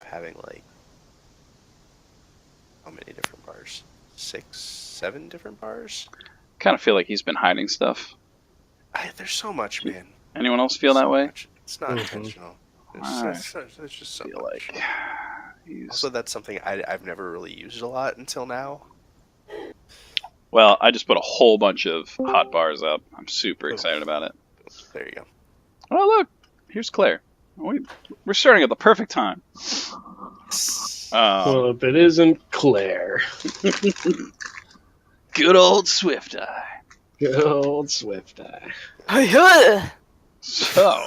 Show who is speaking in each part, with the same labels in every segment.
Speaker 1: having like how many different bars? 6, 7 different bars?
Speaker 2: Kind of feel like he's been hiding stuff.
Speaker 1: There's so much, man.
Speaker 2: Anyone else feel that way?
Speaker 1: Much. It's not intentional.
Speaker 2: I
Speaker 1: There's just so
Speaker 2: feel
Speaker 1: much.
Speaker 2: like he's...
Speaker 1: Also, that's something I've never really used a lot until now.
Speaker 2: Well, I just put a whole bunch of hot bars up. I'm super excited about it.
Speaker 1: There you go.
Speaker 2: Oh, look. Here's Claire. We're starting at the perfect time.
Speaker 3: Well, if it isn't Claire.
Speaker 2: Good old Swifteye.
Speaker 3: Good old Swifteye.
Speaker 2: So.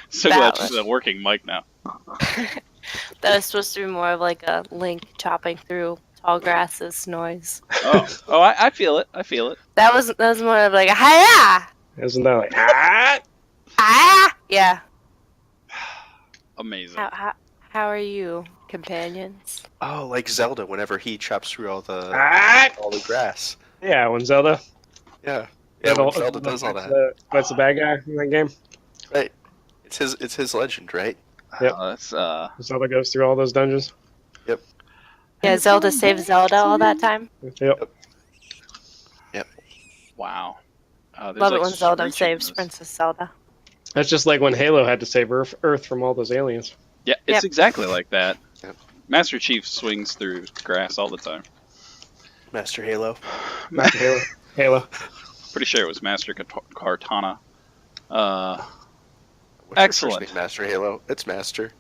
Speaker 2: So glad she's a working mic now.
Speaker 4: That was supposed to be more of like a Link chopping through tall grasses noise.
Speaker 2: Oh, I feel it. I feel it.
Speaker 4: That was more of like a hiya!
Speaker 3: Isn't that like ah?
Speaker 4: Ah! Yeah.
Speaker 2: Amazing.
Speaker 4: How are you, companions?
Speaker 1: Oh, like Zelda whenever he chops through all the grass.
Speaker 3: Yeah, when Zelda.
Speaker 1: Yeah. Yeah, when Zelda does all that.
Speaker 3: What's the bad guy in that game?
Speaker 1: Right. It's his legend, right?
Speaker 3: Yep.
Speaker 2: That's
Speaker 3: Zelda goes through all those dungeons.
Speaker 1: Yep.
Speaker 4: Yeah, Zelda saved Zelda all that time.
Speaker 3: Yep.
Speaker 2: wow.
Speaker 4: Love it when Zelda saves Princess Zelda.
Speaker 3: That's just like when Halo had to save Earth from all those aliens.
Speaker 2: Yeah, it's exactly like that.
Speaker 1: Yep.
Speaker 2: Master Chief swings through grass all the time.
Speaker 1: Master Halo.
Speaker 3: Master Halo.
Speaker 2: Pretty sure it was Master Cortana.
Speaker 1: What's
Speaker 2: Excellent.
Speaker 1: Your first name, Master Halo. It's Master.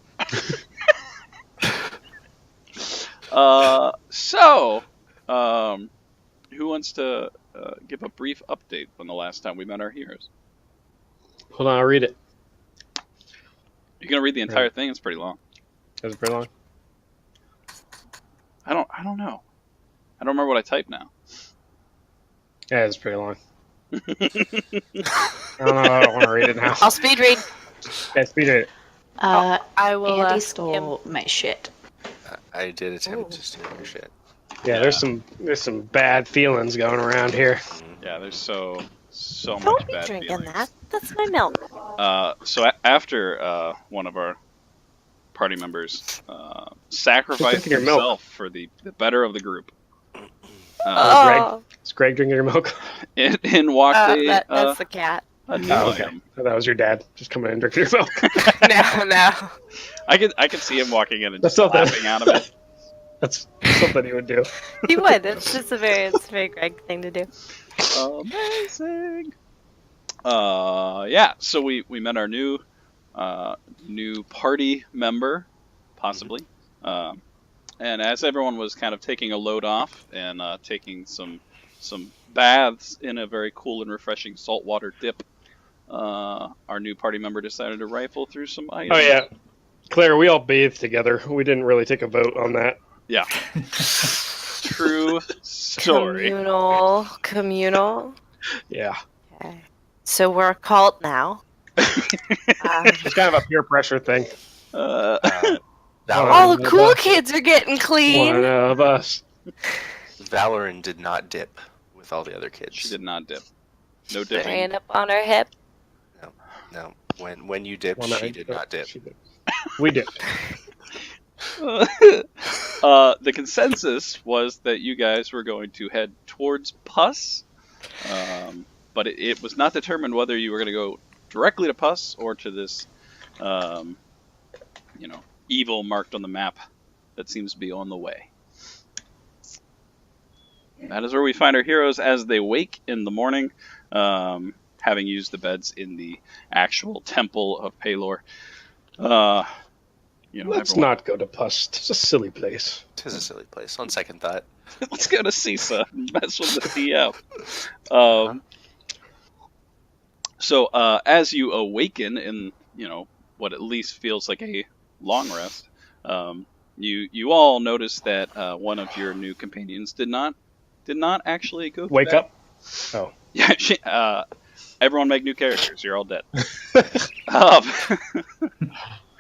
Speaker 2: Who wants to give a brief update on the last time we met our heroes?
Speaker 3: Hold on, I'll read it.
Speaker 2: You're gonna read the entire thing? It's pretty long.
Speaker 3: Is it pretty long?
Speaker 2: I don't know. I don't remember what I typed now.
Speaker 3: Yeah, it's pretty long. I don't know. I don't want to read it now.
Speaker 4: I'll speed read.
Speaker 3: Yeah, speed read it.
Speaker 4: I will.
Speaker 5: Andy stole my shit.
Speaker 1: I did attempt to steal your shit.
Speaker 3: Yeah, there's some bad feelings going around here.
Speaker 2: Yeah, there's so
Speaker 4: Don't
Speaker 2: much
Speaker 4: be
Speaker 2: bad
Speaker 4: drinking
Speaker 2: feelings.
Speaker 4: that. That's my milk.
Speaker 2: So after one of our party members sacrificed
Speaker 3: drinking your milk.
Speaker 2: himself for the better of the group,
Speaker 3: Is Greg drinking your milk?
Speaker 2: in walked
Speaker 4: that's the cat.
Speaker 2: a new
Speaker 3: Oh, okay.
Speaker 2: item.
Speaker 3: That was your dad just coming in and drinking your milk.
Speaker 4: No.
Speaker 2: I could see him walking in and
Speaker 3: That's
Speaker 2: just
Speaker 3: not
Speaker 2: laughing out of it.
Speaker 3: That's something he would do.
Speaker 4: He would. It's just it's a very Greg thing to do.
Speaker 2: Amazing. Yeah. So we met our new party member, possibly. And as everyone was kind of taking a load off and taking some baths in a very cool and refreshing saltwater dip, our new party member decided to rifle through some items.
Speaker 3: Oh yeah, Claire, we all bathed together. We didn't really take a vote on that.
Speaker 2: Yeah. True story.
Speaker 4: Communal.
Speaker 3: Yeah,
Speaker 4: Okay. So we're a cult now.
Speaker 3: it's kind of a peer pressure thing.
Speaker 4: All the cool kids are getting clean.
Speaker 3: One of us.
Speaker 1: Valoran did not dip with all the other kids.
Speaker 2: She did not dip. No dipping.
Speaker 4: Ran up on her hip.
Speaker 1: No. When you dipped, she did not dip.
Speaker 3: She did. We did.
Speaker 2: The consensus was that you guys were going to head towards Puss, but it was not determined whether you were going to go directly to Puss or to this, evil marked on the map that seems to be on the way. That is where we find our heroes as they wake in the morning, having used the beds in the actual temple of Pelor.
Speaker 3: Let's not go to Puss. It's a silly place.
Speaker 1: It is a silly place, on second thought.
Speaker 2: Let's go to Cisa and mess with the DM. So as you awaken in, what at least feels like a long rest, you all notice that one of your new companions did not actually go
Speaker 3: Wake
Speaker 2: bed.
Speaker 3: up. Oh.
Speaker 2: Yeah, everyone make new characters. You're all dead.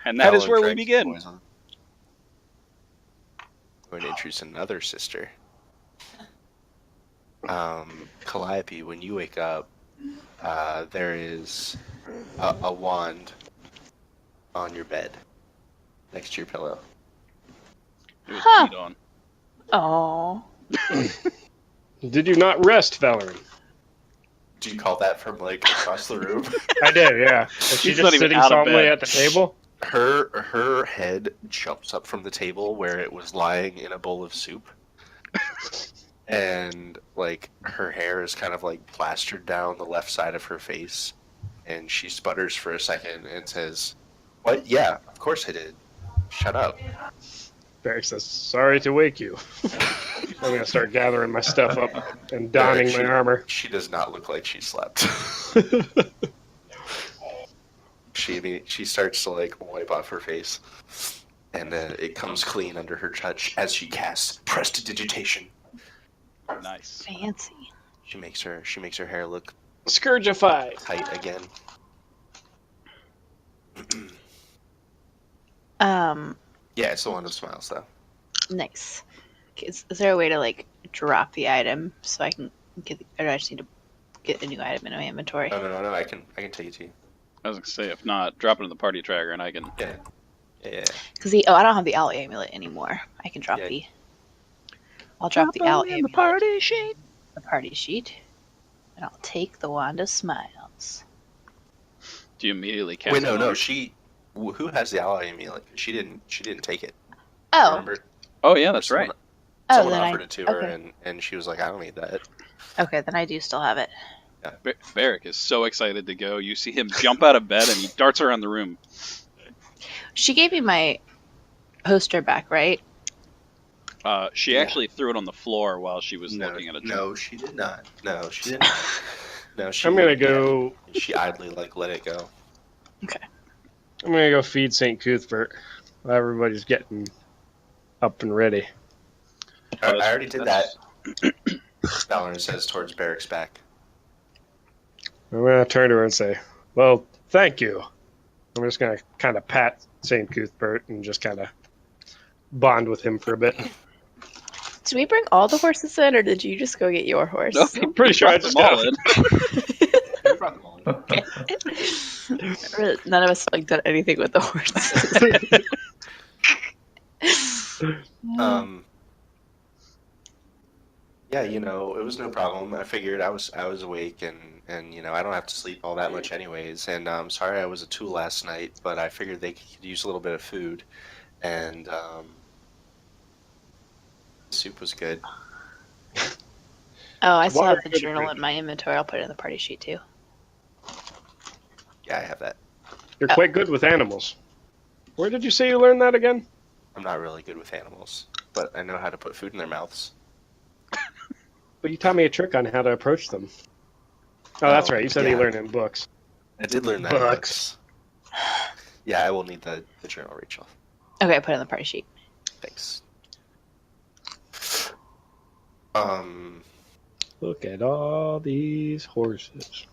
Speaker 2: And that is where we begin.
Speaker 1: I'm going to introduce another sister. Calliope, when you wake up, there is a wand on your bed. next to your pillow.
Speaker 2: It was
Speaker 5: Huh.
Speaker 2: peed on.
Speaker 5: Oh.
Speaker 3: Did you not rest, Valerie?
Speaker 1: Do you call that from like across the room?
Speaker 3: I did, yeah. Is she
Speaker 2: He's
Speaker 3: just
Speaker 2: not even
Speaker 3: sitting
Speaker 2: out of
Speaker 3: solemnly
Speaker 2: bed.
Speaker 3: at the table?
Speaker 1: Her head jumps up from the table where it was lying in a bowl of soup. And like her hair is kind of like plastered down the left side of her face. And she sputters for a second and says, "What? Yeah, of course I did. Shut up."
Speaker 3: Barrick says, sorry to wake you. I'm going to start gathering my stuff up and
Speaker 1: Barrick,
Speaker 3: donning my armor.
Speaker 1: She does not look like she slept. She starts to like wipe off her face, and it comes clean under her touch as she casts prestidigitation.
Speaker 2: Nice.
Speaker 5: Fancy.
Speaker 1: She makes her hair look
Speaker 3: Scourgify.
Speaker 1: tight again. Yeah, it's the one of smiles though.
Speaker 5: Nice. Is there a way to like drop the item so I can get? Or do I just need to get a new item in my inventory?
Speaker 1: No. I can take it to you.
Speaker 2: I was gonna say, if not, drop it in the party tracker, and I can.
Speaker 1: Yeah.
Speaker 5: Because I don't have the owl amulet anymore. I can drop the. I'll drop the owl amulet.
Speaker 2: The party sheet.
Speaker 5: The party sheet. And I'll take the wand of smiles.
Speaker 2: Do you immediately cast?
Speaker 1: Wait, no.
Speaker 2: another-
Speaker 1: Who has the ally amulet? She didn't take it.
Speaker 5: Oh.
Speaker 1: Remember?
Speaker 2: Oh yeah, that's right.
Speaker 1: Someone
Speaker 5: then
Speaker 1: offered it to her,
Speaker 5: okay.
Speaker 1: and she was like, "I don't need that."
Speaker 5: Okay, then I do still have it.
Speaker 2: Barrick is so excited to go. You see him jump out of bed and he darts around the room.
Speaker 5: She gave me my poster back, right?
Speaker 2: She actually threw it on the floor while she was looking at a chart.
Speaker 1: No, she did not. No, she didn't. No, she.
Speaker 3: I'm going to go...
Speaker 1: She idly let it go.
Speaker 3: I'm going to go feed St. Cuthbert while everybody's getting up and ready.
Speaker 1: I already did that. Valorant says towards Barrick's back.
Speaker 3: I'm going to turn to her and say, well, thank you. I'm just going to kind of pat St. Cuthbert and just kind of bond with him for a bit.
Speaker 5: Did we bring all the horses in, or did you just go get your horse?
Speaker 2: No,
Speaker 3: I'm pretty sure I just got
Speaker 2: in.
Speaker 5: None of us like done anything with the horses.
Speaker 1: Yeah, it was no problem. I figured I was awake, and I don't have to sleep all that much anyways. And I'm sorry I was a tool last night, but I figured they could use a little bit of food, and soup was good.
Speaker 5: Oh, I still have the journal in my inventory. I'll put it in the party sheet too.
Speaker 1: Yeah, I have that.
Speaker 3: You're quite good with animals. Where did you say you learned that again?
Speaker 1: I'm not really good with animals, but I know how to put food in their mouths.
Speaker 3: But you taught me a trick on how to approach them. Oh, that's right. You said you learned in books.
Speaker 1: I did learn that in books. Yeah, I will need the journal, Rachel.
Speaker 5: Okay, I put it in the party sheet.
Speaker 1: Thanks.
Speaker 3: Look at all these horses.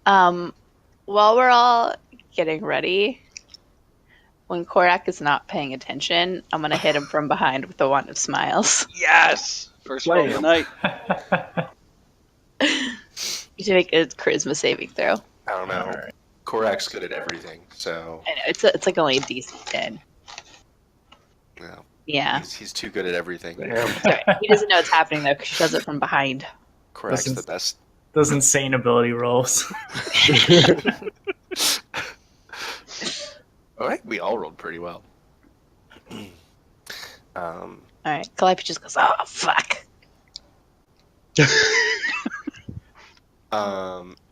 Speaker 5: While we're all getting ready, when Korak is not paying attention, I'm gonna hit him from behind with the wand of smiles.
Speaker 2: Yes! First roll of the night.
Speaker 5: You should make a charisma saving throw.
Speaker 1: I don't know. Right. Korak's good at everything, so...
Speaker 5: I know, it's like only a DC 10.
Speaker 1: No.
Speaker 5: Yeah.
Speaker 1: He's too good at everything.
Speaker 5: Sorry. He doesn't know what's happening, though, because she does it from behind.
Speaker 1: Korak's the best.
Speaker 6: Those insane ability rolls.
Speaker 1: Alright, we all rolled pretty well.
Speaker 5: Alright, Calliope just goes, oh, fuck.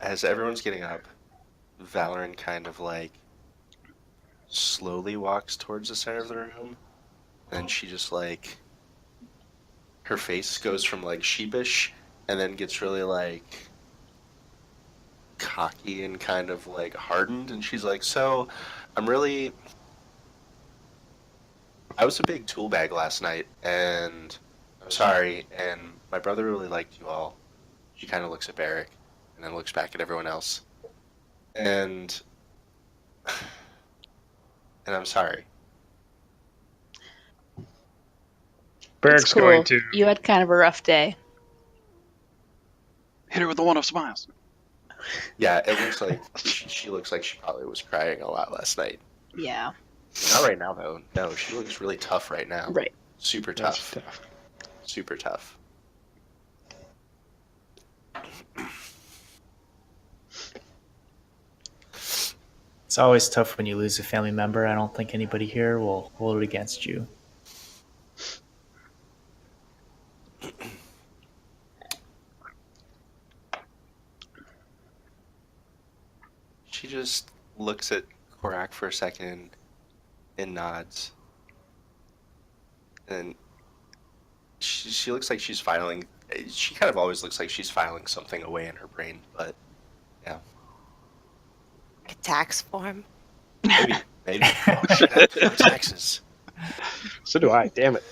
Speaker 1: As everyone's getting up, Valorant kind of slowly walks towards the center of the room, and she just her face goes from sheepish and then gets really cocky and kind of hardened, and she's like, so I was a big tool bag last night, and I'm sorry, and my brother really liked you all. She kind of looks at Barrick and then looks back at everyone else, and I'm sorry.
Speaker 3: Barrick's
Speaker 5: cool.
Speaker 3: going to...
Speaker 5: You had kind of a rough day.
Speaker 2: Hit her with the wand of smiles.
Speaker 1: Yeah, it looks like she looks like she probably was crying a lot last night.
Speaker 5: Yeah.
Speaker 1: Not right now, though. No, she looks really tough right now.
Speaker 5: Right.
Speaker 1: Super
Speaker 3: That's
Speaker 1: tough.
Speaker 3: tough.
Speaker 1: Super tough.
Speaker 6: It's always tough when you lose a family member. I don't think anybody here will hold it against you.
Speaker 1: She just looks at Korak for a second and nods. And she looks like she's filing. She kind of always looks like she's filing something away in her brain, but yeah.
Speaker 4: A tax form.
Speaker 1: Maybe. Oh, shit, I have to do taxes.
Speaker 3: So do I. Damn it.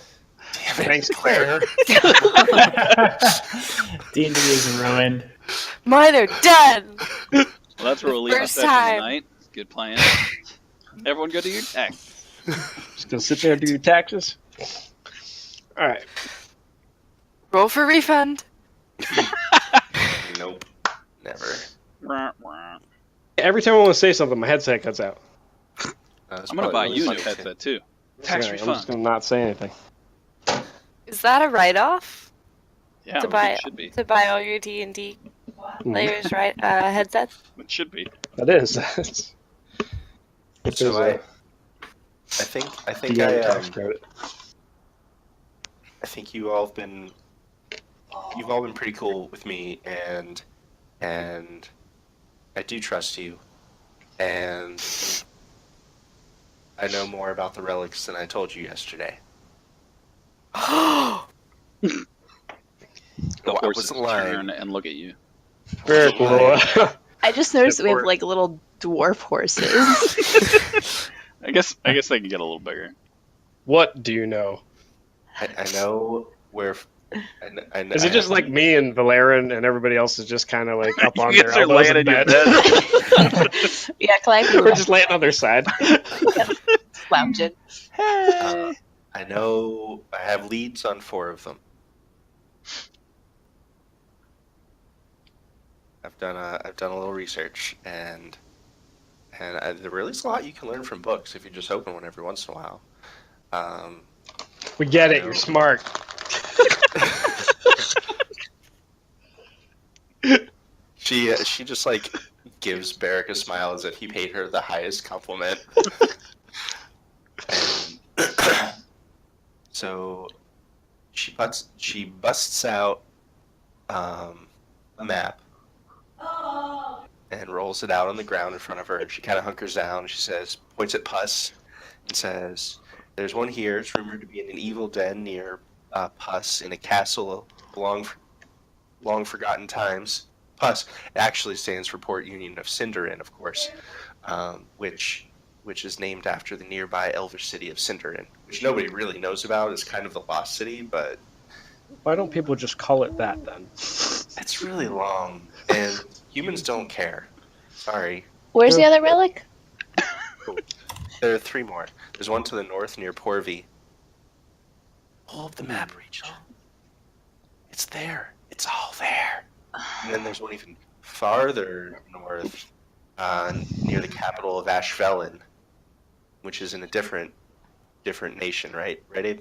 Speaker 1: Damn it.
Speaker 3: Thanks, Claire.
Speaker 6: D&D is ruined.
Speaker 4: Mine are done.
Speaker 2: Well, that's where we'll leave the
Speaker 4: First
Speaker 2: session
Speaker 4: time.
Speaker 2: tonight. Good plan. Everyone go do your tax.
Speaker 3: Just gonna sit there and do your taxes. All right.
Speaker 4: Roll for refund.
Speaker 1: Nope. Never.
Speaker 2: Wah, wah.
Speaker 3: Every time I want to say something, my headset cuts out.
Speaker 1: That's
Speaker 2: I'm gonna
Speaker 1: probably
Speaker 2: buy you a
Speaker 1: really
Speaker 2: new
Speaker 1: funny,
Speaker 2: headset too.
Speaker 3: It's
Speaker 2: Tax
Speaker 3: all right, I'm
Speaker 2: refund.
Speaker 3: just gonna not say anything.
Speaker 4: Is that a write-off
Speaker 2: Yeah,
Speaker 4: to
Speaker 2: I
Speaker 4: buy
Speaker 2: think it should be.
Speaker 4: to buy all your D&D players, right? Headsets.
Speaker 2: It should be.
Speaker 3: That is. If
Speaker 1: So
Speaker 3: there's
Speaker 1: I think
Speaker 3: DM tax credit.
Speaker 1: I think you've all been pretty cool with me, and I do trust you, and I know more about the relics than I told you yesterday.
Speaker 2: The
Speaker 1: I
Speaker 2: horses
Speaker 1: wasn't lying.
Speaker 2: turn and look at you.
Speaker 3: Very cool.
Speaker 5: I just noticed that we have
Speaker 3: Support.
Speaker 5: like little dwarf horses.
Speaker 2: I guess they can get a little bigger.
Speaker 3: What do you know?
Speaker 1: I know where. I know,
Speaker 3: Is it just like me and Valerian and everybody else is just kind of like up on
Speaker 2: You
Speaker 3: their
Speaker 2: guys are
Speaker 3: elbows
Speaker 2: laying
Speaker 3: in
Speaker 2: in your
Speaker 3: bed?
Speaker 5: Yeah, Clive.
Speaker 3: We're just laying on their side.
Speaker 5: lounging.
Speaker 1: I know I have leads on 4 of them. I've done a little research, and there really is a lot you can learn from books if you just open one every once in a while.
Speaker 3: We get it. You're smart.
Speaker 1: She just like gives Barrick a smile as if he paid her the highest compliment. And so she busts out a map and rolls it out on the ground in front of her. She kind of hunkers down. She points at Puss and says, "There's one here. It's rumored to be in an evil den near Puss in a castle long forgotten times." Puss actually stands for Port Union of Sindarin, of course, which is named after the nearby elvish city of Sindarin, which nobody really knows about. It's kind of the lost city, but
Speaker 3: Why don't people just call it that then?
Speaker 1: it's really long, and humans don't care. Sorry.
Speaker 5: Where's the other relic?
Speaker 1: There are 3 more. There's one to the north near Porvy. Pull up the map, Rachel. It's there. It's all there. And then there's one even farther north, near the capital of Ashvelin, which is in a different nation, right? Right, Abe?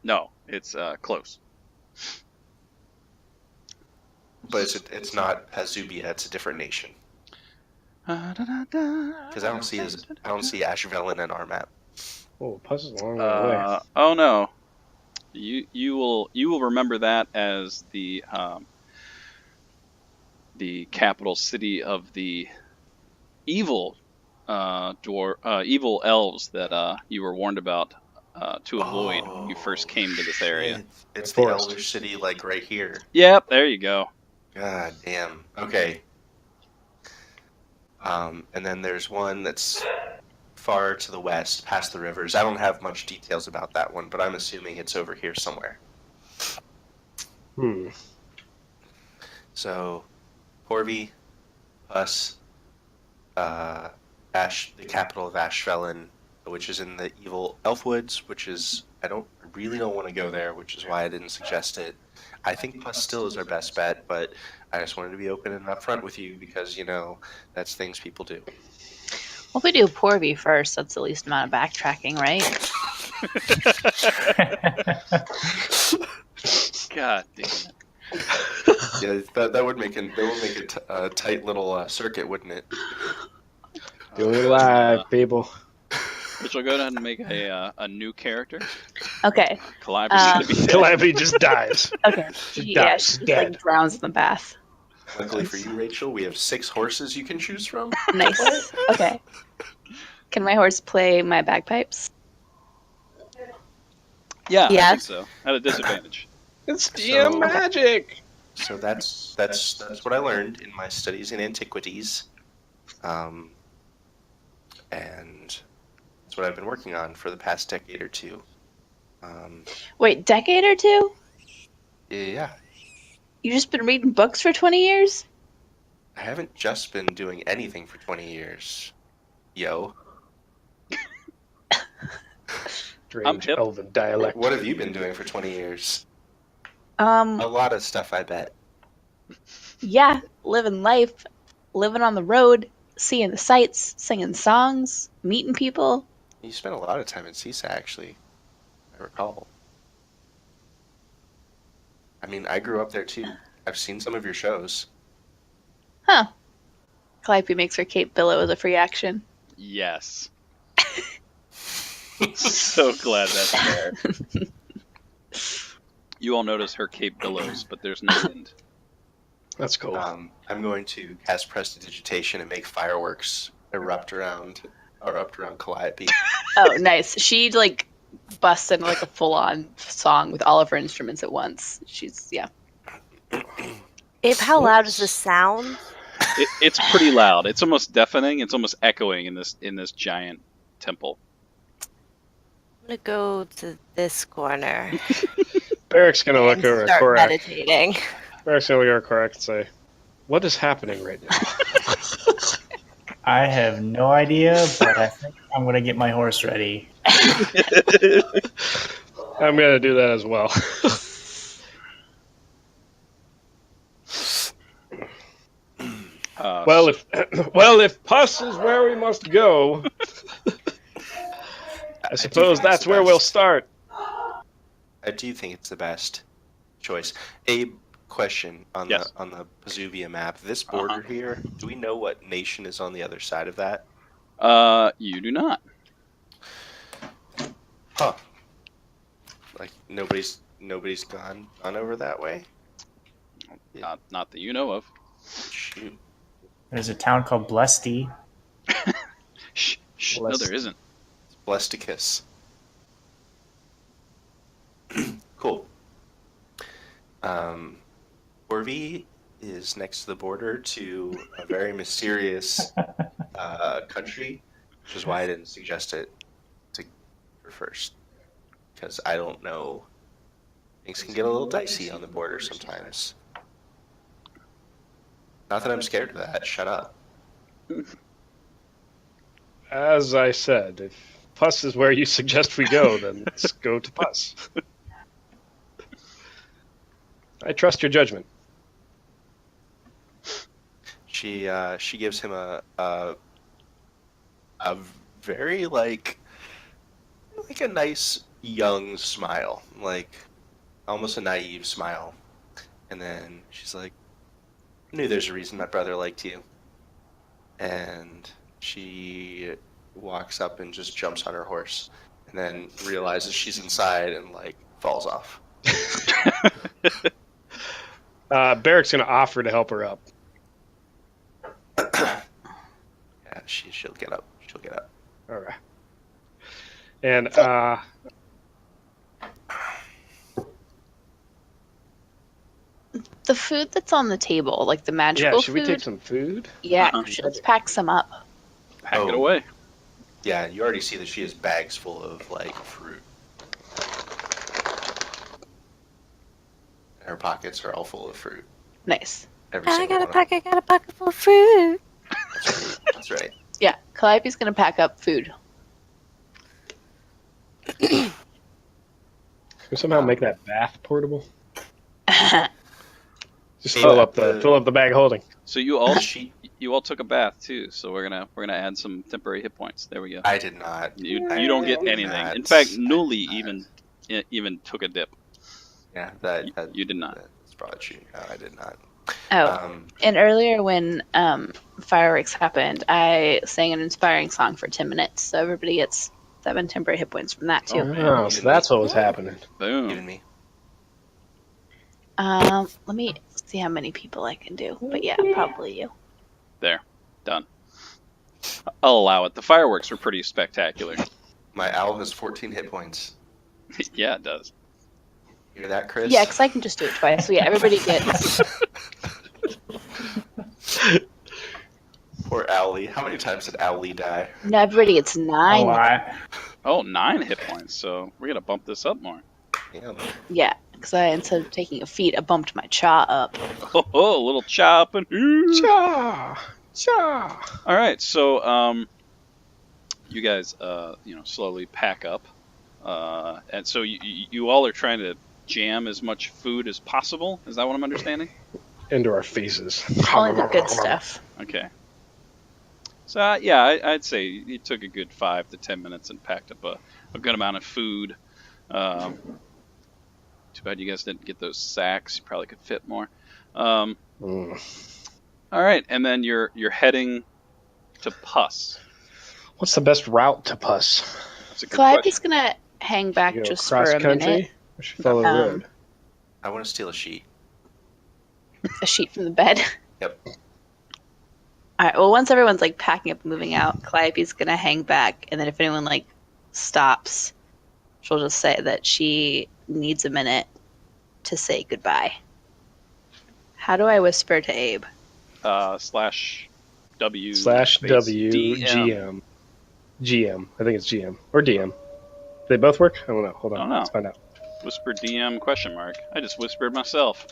Speaker 2: No, it's close.
Speaker 1: But it's not Azubia. It's a different nation. Because I don't see Ashvelin in our map.
Speaker 3: Oh, Puss is a long way away.
Speaker 2: Oh no, you will remember that as the capital city of the evil evil elves that you were warned about to avoid when you first came to this area.
Speaker 1: It's the
Speaker 3: Forest.
Speaker 1: elvish city, like right here.
Speaker 2: Yep, there you go.
Speaker 1: God damn. Okay. And then there's one that's far to the west, past the rivers. I don't have much details about that one, but I'm assuming it's over here somewhere. So, Porvy, Puss, the capital of Ashvelin, which is in the evil Elfwoods, which is, I don't really don't want to go there, which is why I didn't suggest it. I think Plus still is our best bet, but I just wanted to be open and upfront with you because, that's things people do.
Speaker 5: Well, if we do Porvy first, that's the least amount of backtracking, right?
Speaker 2: God damn it.
Speaker 1: Yeah, that would make a tight little circuit, wouldn't it?
Speaker 3: Doing it
Speaker 2: Go ahead and,
Speaker 3: live, people.
Speaker 2: Rachel, go ahead and make a new character.
Speaker 5: Okay.
Speaker 2: Calliope's gonna be dead.
Speaker 3: Calamity just dies.
Speaker 5: Okay. Yeah,
Speaker 3: dies,
Speaker 5: she just
Speaker 3: dead.
Speaker 5: like drowns in the bath.
Speaker 1: Luckily for you, Rachel, we have 6 horses you can choose from.
Speaker 5: Nice. Okay. Can my horse play my bagpipes?
Speaker 2: Yeah, I think
Speaker 4: Yes.
Speaker 2: so. At a disadvantage.
Speaker 3: It's
Speaker 1: DM
Speaker 3: magic.
Speaker 1: So that's what I learned in my studies in antiquities, and that's what I've been working on for the past decade or two.
Speaker 5: Wait, decade or two?
Speaker 1: Yeah,
Speaker 5: You just been reading books for 20 years?
Speaker 1: I haven't just been doing anything for 20 years. Yo,
Speaker 3: Strange
Speaker 2: hip.
Speaker 3: elven dialect.
Speaker 1: what have you been doing for 20 years? A
Speaker 5: Um,
Speaker 1: lot of stuff, I bet.
Speaker 5: yeah, living life, living on the road, seeing the sights, singing songs, meeting people.
Speaker 1: You spent a lot of time in CISA, actually. I recall. I mean, I grew up there too. I've seen some of your shows.
Speaker 5: Huh. Calliope makes her cape billow as a free action.
Speaker 2: Yes. So glad that's there. You all notice her cape billows, but there's no wind.
Speaker 3: That's cool.
Speaker 1: I'm going to cast prestidigitation and make fireworks erupt around Calliope.
Speaker 5: Oh, nice. She like busts into like a full-on song with all of her instruments at once. She's yeah.
Speaker 4: How loud is the sound?
Speaker 2: It's pretty loud. It's almost deafening. It's almost echoing in this giant temple.
Speaker 4: I'm gonna go to this corner.
Speaker 3: Barrick's gonna look
Speaker 4: and
Speaker 3: over at
Speaker 4: start
Speaker 3: Korak.
Speaker 4: meditating.
Speaker 3: Barrick's gonna look over at Korak and say, "What is happening right now?"
Speaker 6: I have no idea, but I think I'm gonna get my horse ready.
Speaker 3: I'm gonna do that as well. Well, if Puss is where we must go, I suppose that's where we'll start.
Speaker 1: I do think it's the best choice. A question on
Speaker 2: Yes.
Speaker 1: the Pazuvia map. This border here, do we know what nation is on the other side of that?
Speaker 2: You do not.
Speaker 1: Huh. Like nobody's gone over that way?
Speaker 2: Not that you know of.
Speaker 1: Shoot.
Speaker 6: There's a town called Blesty.
Speaker 2: Shh. No,
Speaker 3: Bless-
Speaker 2: there isn't.
Speaker 1: It's blessed to kiss. Cool. Orvi is next to the border to a very mysterious country, which is why I didn't suggest it to her first. Because I don't know. Things can get a little dicey on the border sometimes. Not that I'm scared of that. Shut up.
Speaker 3: As I said, if Puss is where you suggest we go, then let's go to Puss. I trust your judgment.
Speaker 1: She gives him a very like a nice young smile, like almost a naive smile, and then she's like, "I knew there's a reason my brother liked you," and she walks up and just jumps on her horse, and then realizes she's inside and like falls off.
Speaker 3: Barrick's going to offer to help her up.
Speaker 1: Yeah, she'll get up. She'll get up.
Speaker 3: All right. And
Speaker 5: The food that's on the table, like the magical
Speaker 3: yeah, should we
Speaker 5: food.
Speaker 3: take some food?
Speaker 5: Yeah,
Speaker 2: Uh-huh.
Speaker 5: let's pack some up.
Speaker 2: Pack it
Speaker 1: Oh.
Speaker 2: away.
Speaker 1: Yeah, you already see that she has bags full of like fruit. Her pockets are all full of fruit.
Speaker 5: Nice.
Speaker 1: Every
Speaker 4: I
Speaker 1: single
Speaker 4: got a
Speaker 1: one.
Speaker 4: pocket full of fruit.
Speaker 1: That's right. That's right.
Speaker 5: Yeah, Calliope's gonna pack up food.
Speaker 3: we somehow make that bath portable? Just
Speaker 1: Hey,
Speaker 3: fill up the bag of holding.
Speaker 2: So you all
Speaker 1: She,
Speaker 2: you all took a bath too. So we're gonna add some temporary hit points. There we go.
Speaker 1: I did not.
Speaker 2: You
Speaker 1: I
Speaker 2: don't get
Speaker 1: did
Speaker 2: anything.
Speaker 1: not.
Speaker 2: In fact,
Speaker 1: I
Speaker 2: Nuli
Speaker 1: did
Speaker 2: even took a dip.
Speaker 1: Yeah, that
Speaker 2: You did not.
Speaker 1: That's probably true. No, I did not.
Speaker 5: Oh, and earlier when fireworks happened, I sang an inspiring song for 10 minutes, so everybody gets 7 temporary hit points from that too.
Speaker 2: Oh, man.
Speaker 3: Oh, so that's what was happening.
Speaker 2: Boom.
Speaker 1: Even me.
Speaker 5: Let me see how many people I can do. But yeah, probably you.
Speaker 2: There. Done. I'll allow it. The fireworks were pretty spectacular.
Speaker 1: My owl has 14 hit points.
Speaker 2: Yeah, it does.
Speaker 1: You hear that, Chris?
Speaker 5: Yeah, because I can just do it twice. So yeah, everybody gets.
Speaker 1: Poor Owlie. How many times did Owlie die?
Speaker 5: No, everybody gets
Speaker 6: A
Speaker 5: 9.
Speaker 6: lot.
Speaker 2: Oh, 9 hit points. So we're gonna bump this up more.
Speaker 1: Yeah.
Speaker 5: Yeah, because instead of taking a feat, I bumped my cha up.
Speaker 2: Oh, a little chop and
Speaker 3: Cha! Cha!
Speaker 2: All right, so you guys, slowly pack up, and so you all are trying to jam as much food as possible. Is that what I'm understanding?
Speaker 3: Into our faces.
Speaker 5: Only the good stuff.
Speaker 2: Okay. So I'd say you took a good 5 to 10 minutes and packed up a good amount of food. Too bad you guys didn't get those sacks. You probably could fit more. All right, and then you're heading to Puss.
Speaker 3: What's the best route to Puss?
Speaker 2: That's a good
Speaker 5: Calliope's
Speaker 2: question.
Speaker 5: gonna hang back
Speaker 3: You go
Speaker 5: just
Speaker 3: cross
Speaker 5: for a
Speaker 3: country?
Speaker 5: minute.
Speaker 3: Or should we follow the road?
Speaker 1: I want to steal a sheet.
Speaker 5: A sheet from the bed.
Speaker 1: Yep.
Speaker 5: Alright, well once everyone's like packing up and moving out, Calliope's gonna hang back, and then if anyone like stops, she'll just say that she needs a minute to say goodbye. How do I whisper to Abe?
Speaker 2: /W
Speaker 3: /W GM. GM. I think it's GM. Or DM. They both work? I don't know. Hold on.
Speaker 2: I don't know.
Speaker 3: Let's find out.
Speaker 2: Whisper DM question mark. I just whispered myself.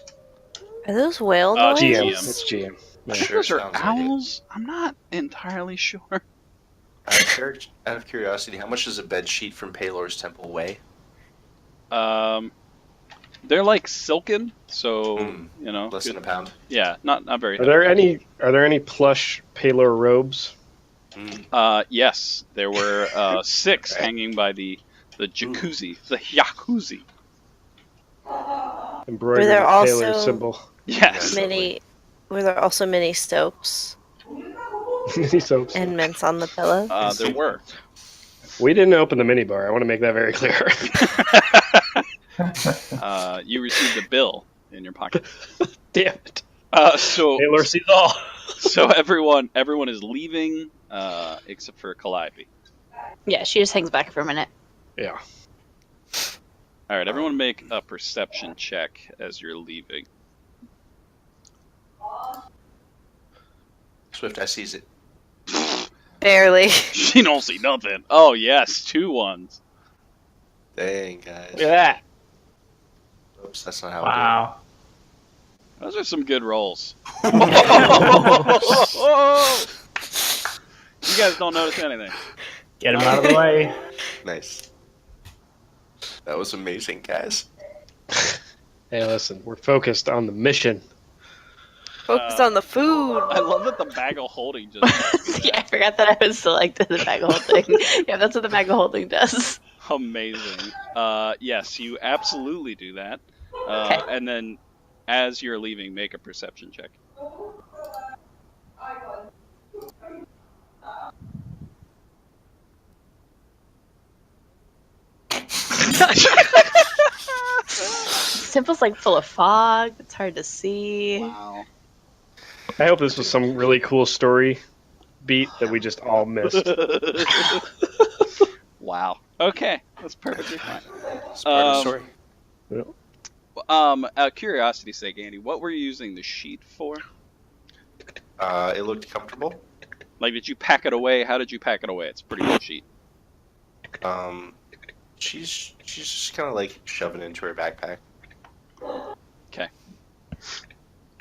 Speaker 4: Are those whale
Speaker 2: Uh,
Speaker 4: noises?
Speaker 3: GM.
Speaker 2: GM.
Speaker 3: It's GM.
Speaker 2: I
Speaker 3: Yeah.
Speaker 2: think
Speaker 1: Sure
Speaker 2: those are
Speaker 1: sounds like it.
Speaker 2: owls. I'm not entirely sure.
Speaker 1: Out of curiosity, how much does a bed sheet from Palor's temple weigh?
Speaker 2: They're like silken, so
Speaker 1: Less than a pound.
Speaker 2: yeah, not very.
Speaker 3: Are there any plush Palor robes?
Speaker 2: Yes, there were 6 hanging by the jacuzzi, the jacuzzi.
Speaker 3: Embroidered
Speaker 4: Were there
Speaker 3: with Palor's
Speaker 4: also-
Speaker 3: symbol.
Speaker 2: Yes.
Speaker 4: Were there also mini soaps
Speaker 3: Mini soaps.
Speaker 4: and mints on the pillow?
Speaker 2: There were.
Speaker 3: We didn't open the minibar. I want to make that very clear.
Speaker 2: You received a bill in your pocket.
Speaker 3: Damn it.
Speaker 2: So
Speaker 3: Palor sees all.
Speaker 2: so everyone is leaving except for Calliope.
Speaker 5: Yeah, she just hangs back for a minute.
Speaker 3: Yeah.
Speaker 2: All right, everyone make a perception check as you're leaving.
Speaker 1: Swifteye sees it.
Speaker 4: Barely.
Speaker 2: She don't see nothing. Oh yes, 2 1s.
Speaker 1: Dang, guys.
Speaker 3: Look at that.
Speaker 1: Oops, that's not how
Speaker 6: Wow.
Speaker 2: Those are some good rolls.
Speaker 1: I
Speaker 2: You guys don't notice anything.
Speaker 6: Get him out of the way.
Speaker 1: do it. Nice. That was amazing, guys.
Speaker 3: Hey, listen. We're focused on the mission.
Speaker 4: Focus on the food.
Speaker 2: I love that the bag of holding just
Speaker 5: Yeah, I forgot that I was selected the bag of holding. Yeah, that's what the bag of holding does.
Speaker 2: amazing. Yes, you absolutely do that.
Speaker 5: Okay.
Speaker 2: And then as you're leaving, make a perception check.
Speaker 5: Temple's like full of fog. It's hard to see.
Speaker 2: Wow.
Speaker 3: I hope this was some really cool story beat that we just all missed.
Speaker 2: Wow. Okay, that's perfectly fine.
Speaker 1: It's part of the story.
Speaker 3: Yeah.
Speaker 2: Out of curiosity's sake, Andy, what were you using the sheet for?
Speaker 1: It looked comfortable.
Speaker 2: Like, did you pack it away? How did you pack it away? It's a pretty good sheet.
Speaker 1: She's just kind of like shoving it into her backpack.
Speaker 2: Okay.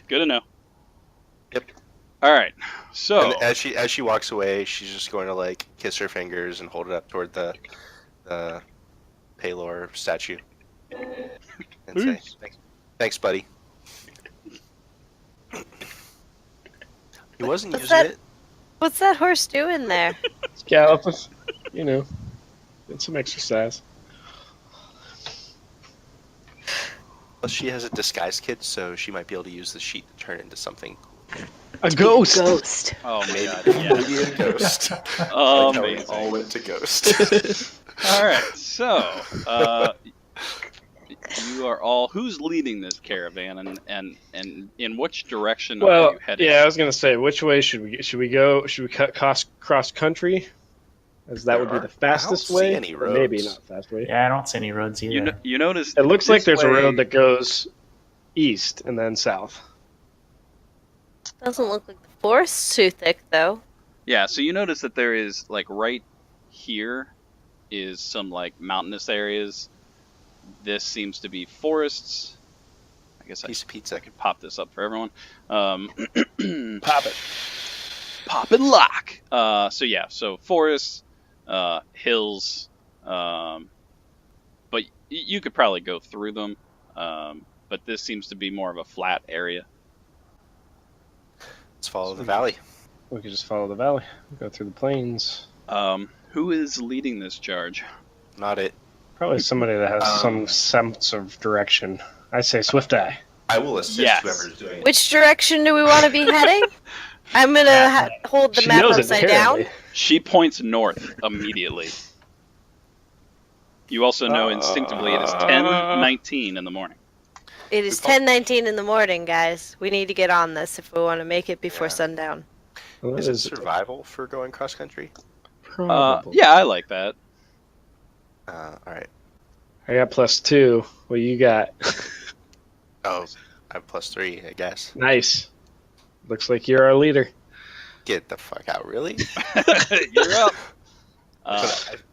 Speaker 2: Good to know.
Speaker 1: Yep.
Speaker 2: All right. So,
Speaker 1: And as she walks away, she's just going to like kiss her fingers and hold it up toward the Palor statue. and say,
Speaker 2: Peace.
Speaker 1: thanks, buddy. He wasn't
Speaker 4: What's
Speaker 1: using
Speaker 4: that?
Speaker 1: it.
Speaker 4: What's that horse doing there?
Speaker 3: Galloping, you know, get some exercise.
Speaker 1: Plus, she has a disguise kit, so she might be able to use the sheet to turn into something.
Speaker 3: A ghost.
Speaker 5: Ghost.
Speaker 2: Oh my
Speaker 1: Maybe,
Speaker 2: god, yes.
Speaker 1: maybe a ghost. I like how we
Speaker 2: Amazing.
Speaker 1: all went to ghost.
Speaker 2: Alright, so, you are all, who's leading this caravan and in which direction are
Speaker 3: Well,
Speaker 2: you heading?
Speaker 3: yeah, I was gonna say, which way should we go? Should we cut cross country, as that would be the fastest
Speaker 1: I don't
Speaker 3: way?
Speaker 1: see any
Speaker 3: Or maybe
Speaker 1: roads.
Speaker 3: not fast way.
Speaker 6: Yeah, I don't see any roads either.
Speaker 2: You notice
Speaker 3: It looks like
Speaker 2: this
Speaker 3: there's a
Speaker 2: way-
Speaker 3: road that goes east and then south.
Speaker 4: Doesn't look like the forest's too thick, though.
Speaker 2: Yeah, so you notice that there is, like, right here is some, like, mountainous areas. This seems to be forests. I guess
Speaker 1: Piece of pizza.
Speaker 2: I could pop this up for everyone.
Speaker 3: Pop it.
Speaker 2: Pop and lock. So forests, hills, but you could probably go through them. But this seems to be more of a flat area.
Speaker 1: Let's follow the valley.
Speaker 3: We could just follow the valley, go through the plains.
Speaker 2: Who is leading this charge?
Speaker 1: Not it.
Speaker 3: Probably somebody that has some sense of direction. I say Swifteye.
Speaker 1: I will assist
Speaker 2: Yes.
Speaker 1: whoever's doing it.
Speaker 4: Which direction do we want to be heading? I'm gonna hold the
Speaker 3: She
Speaker 4: map
Speaker 3: knows it
Speaker 4: upside down.
Speaker 3: apparently.
Speaker 2: She points north immediately. You also know instinctively it is 10:19 in the morning.
Speaker 4: It is 10:19 in the morning, guys. We need to get on this if we want to make it before sundown.
Speaker 3: Well,
Speaker 1: Is
Speaker 3: that
Speaker 1: it survival for going cross country?
Speaker 3: probably.
Speaker 2: Yeah, I like that.
Speaker 1: All right.
Speaker 3: I got +2. What you got?
Speaker 1: Oh, I have +3, I guess.
Speaker 3: Nice. Looks like you're our leader.
Speaker 1: Get the fuck out, really?
Speaker 2: You're up.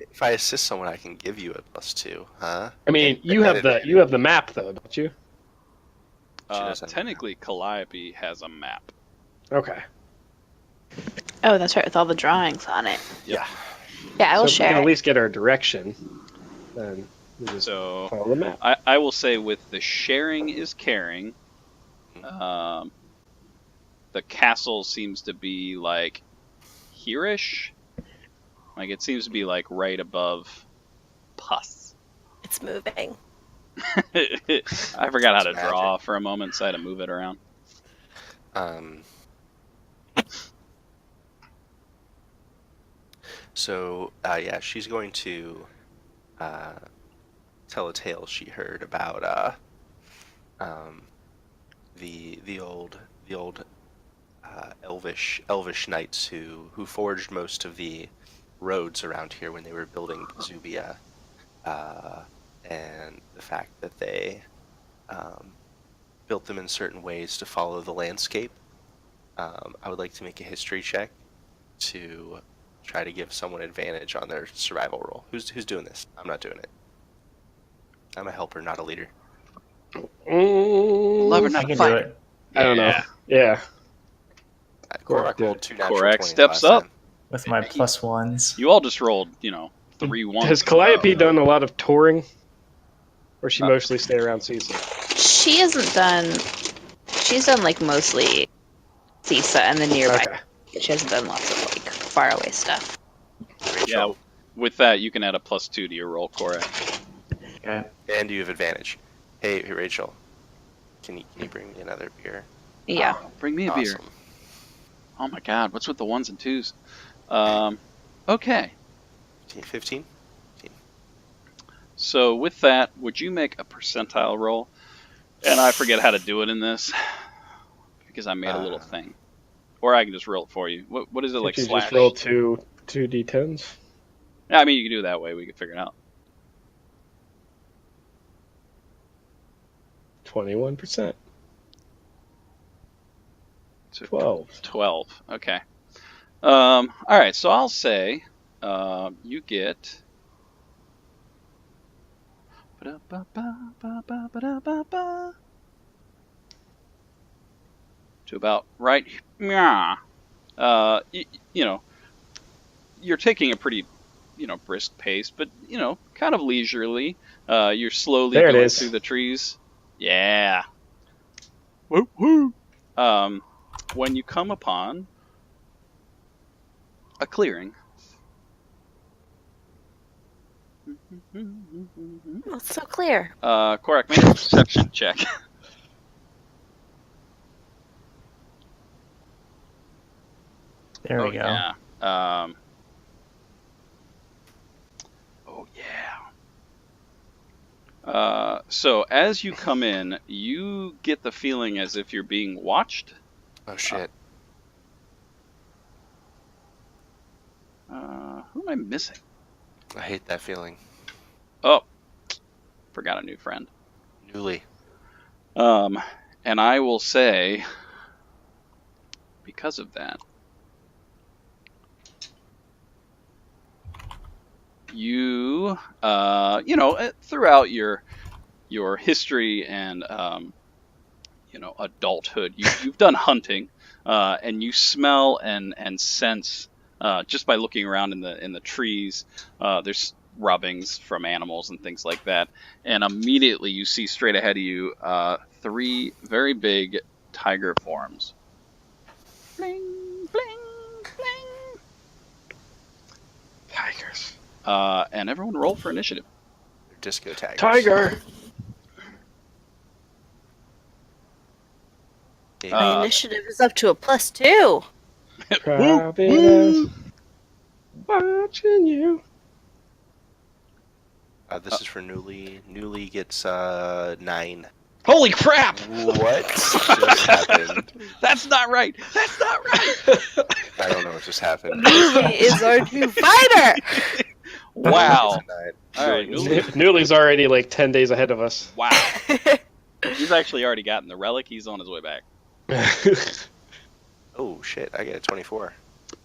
Speaker 1: If I assist someone, I can give you a +2, huh?
Speaker 3: I mean,
Speaker 1: And-
Speaker 3: you have the map though, don't you?
Speaker 1: doesn't.
Speaker 2: Technically, Calliope has a map.
Speaker 3: Okay.
Speaker 5: Oh, that's right, with all the drawings on it.
Speaker 1: Yeah.
Speaker 5: Yeah, I will
Speaker 3: so if we
Speaker 5: share
Speaker 3: can at
Speaker 5: it.
Speaker 3: least get our direction, then we just
Speaker 2: So
Speaker 3: follow the map.
Speaker 2: I will say with the sharing is caring. The castle seems to be like here-ish. Like it seems to be like right above Pus.
Speaker 4: It's moving.
Speaker 2: I forgot how to
Speaker 1: It's
Speaker 2: draw for a moment, so I had to move it around.
Speaker 1: So, yeah, she's going to tell a tale she heard about the old elvish knights who forged most of the roads around here when they were building Zubia, and the fact that they built them in certain ways to follow the landscape. I would like to make a history check to try to give someone advantage on their survival roll. Who's doing this? I'm not doing it. I'm a helper, not a leader.
Speaker 2: Lover,
Speaker 6: I
Speaker 2: not
Speaker 6: can
Speaker 2: fight.
Speaker 6: do it
Speaker 3: I don't know. Yeah.
Speaker 1: Korak
Speaker 3: did.
Speaker 1: rolled 2 natural
Speaker 2: Korak
Speaker 1: 20s
Speaker 2: steps
Speaker 1: last
Speaker 2: up.
Speaker 1: time.
Speaker 6: with my +1s.
Speaker 2: You all just rolled, 3 1s.
Speaker 3: Has Calliope done a lot of touring? Or she mostly stay around Caesar?
Speaker 5: She hasn't done. She's done like mostly Cisa and the nearby.
Speaker 3: Okay.
Speaker 5: She hasn't done lots of like far away stuff.
Speaker 1: Rachel,
Speaker 2: Yeah, with that, you can add a +2 to your roll, Korak.
Speaker 6: Okay.
Speaker 1: and you have advantage. Hey, Rachel, can you bring me another beer?
Speaker 5: Yeah.
Speaker 2: Bring me a beer.
Speaker 1: Awesome.
Speaker 2: Oh my god, what's with the 1s and 2s? Okay.
Speaker 1: 15?
Speaker 2: So with that, would you make a percentile roll? And I forget how to do it in this because I made a little thing, or I can just roll it for you. What is it like?
Speaker 3: Can't you
Speaker 2: Slash?
Speaker 3: just roll two d10s?
Speaker 2: Yeah, I mean you can do it that way. We can figure it out.
Speaker 3: 21%.
Speaker 2: So
Speaker 3: 12.
Speaker 2: 12. Okay. All right. So I'll say you get. To about right. Yeah. You're taking a pretty brisk pace, but kind of leisurely. You're slowly
Speaker 3: There it
Speaker 2: going
Speaker 3: is.
Speaker 2: through the trees. Yeah. Woo woo. When you come upon a clearing.
Speaker 4: Oh, it's so clear.
Speaker 2: Korak, make a perception check.
Speaker 6: There we go.
Speaker 2: Yeah. Oh yeah. So as you come in, you get the feeling as if you're being watched.
Speaker 1: Oh shit.
Speaker 2: Who am I missing?
Speaker 1: I hate that feeling.
Speaker 2: Oh, forgot a new friend.
Speaker 1: Newly.
Speaker 2: And I will say, because of that, you, throughout your history and adulthood, you've done hunting, and you smell and sense just by looking around in the trees. There's rubbings from animals and things like that, and immediately you see straight ahead of you 3 very big tiger forms. Bling, bling, bling.
Speaker 3: Tigers.
Speaker 2: And everyone roll for initiative.
Speaker 1: They're disco tigers.
Speaker 3: Tiger.
Speaker 4: My initiative is up to a +2.
Speaker 3: Happiness. Watching you.
Speaker 1: This is for Newly. Newly gets 9.
Speaker 2: Holy crap!
Speaker 1: What just happened?
Speaker 2: That's not right. That's not right.
Speaker 1: I don't know what just happened.
Speaker 4: Newly is our new fighter.
Speaker 2: Wow.
Speaker 1: Tonight.
Speaker 2: All right, Newly.
Speaker 3: Newly's already like 10 days ahead of us.
Speaker 2: Wow. He's actually already gotten the relic. He's on his way back.
Speaker 1: Oh shit! I get a 24.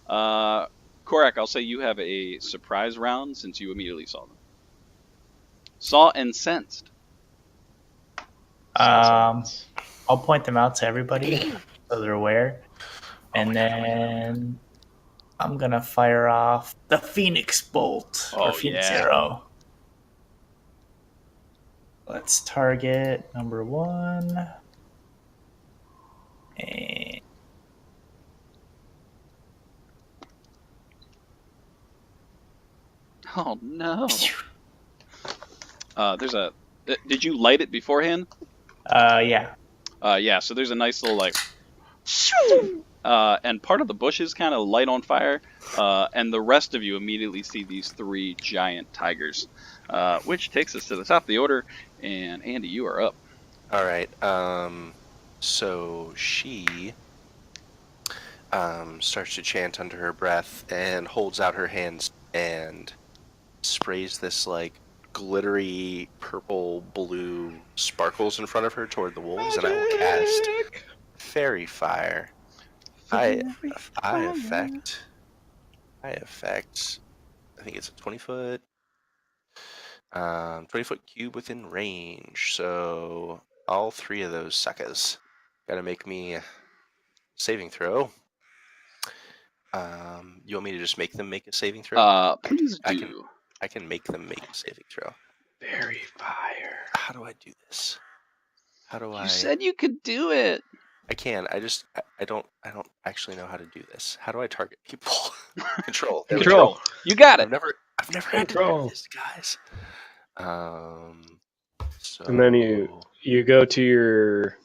Speaker 2: Korak, I'll say you have a surprise round since you immediately saw them. Saw and sensed.
Speaker 6: I'll point them out to everybody so they're aware. And then I'm going to fire off the Phoenix Bolt or Phoenix
Speaker 2: yeah.
Speaker 6: Arrow. Let's target number 1. And
Speaker 2: Oh no. There's a. Did you light it beforehand?
Speaker 6: yeah.
Speaker 2: Yeah. So there's a nice little like. And part of the bushes kind of light on fire, and the rest of you immediately see these 3 giant tigers, which takes us to the top of the order. And Andy, you are up.
Speaker 1: All right. So she starts to chant under her breath and holds out her hands and sprays this like glittery purple blue sparkles in front of her toward the wolves, and I will cast Fairy Fire. I affect. I think it's a 20-foot. 20-foot cube within range. So all 3 of those suckers gotta make me a saving throw. You want me to just make them make a saving throw?
Speaker 2: Please do.
Speaker 1: I can make them make a saving throw.
Speaker 3: Fairy fire.
Speaker 1: How do I do this?
Speaker 2: You said you could do it.
Speaker 1: I can. I don't actually know how to do this. How do I target people? Control. There we go.
Speaker 3: Control.
Speaker 2: You got it.
Speaker 1: I've never had to do
Speaker 3: Control.
Speaker 1: this, guys. So
Speaker 3: And then you go to your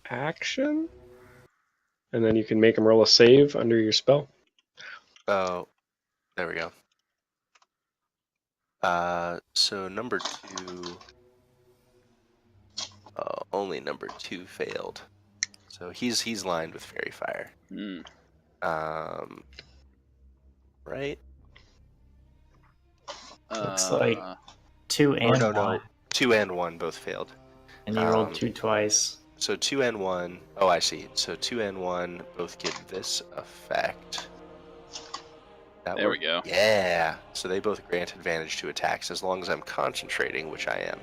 Speaker 3: action, and then you can make them roll a save under your spell.
Speaker 1: Oh, there we go. So number 2. Only number 2 failed. So he's lined with Fairy Fire. Right?
Speaker 6: Looks like 2 and 1.
Speaker 1: No. 2 and 1 both failed.
Speaker 6: And you rolled 2 twice.
Speaker 1: So 2 and 1. Oh, I see. So 2 and 1 both get this effect.
Speaker 2: There we go.
Speaker 1: Yeah. So they both grant advantage to attacks as long as I'm concentrating, which I am.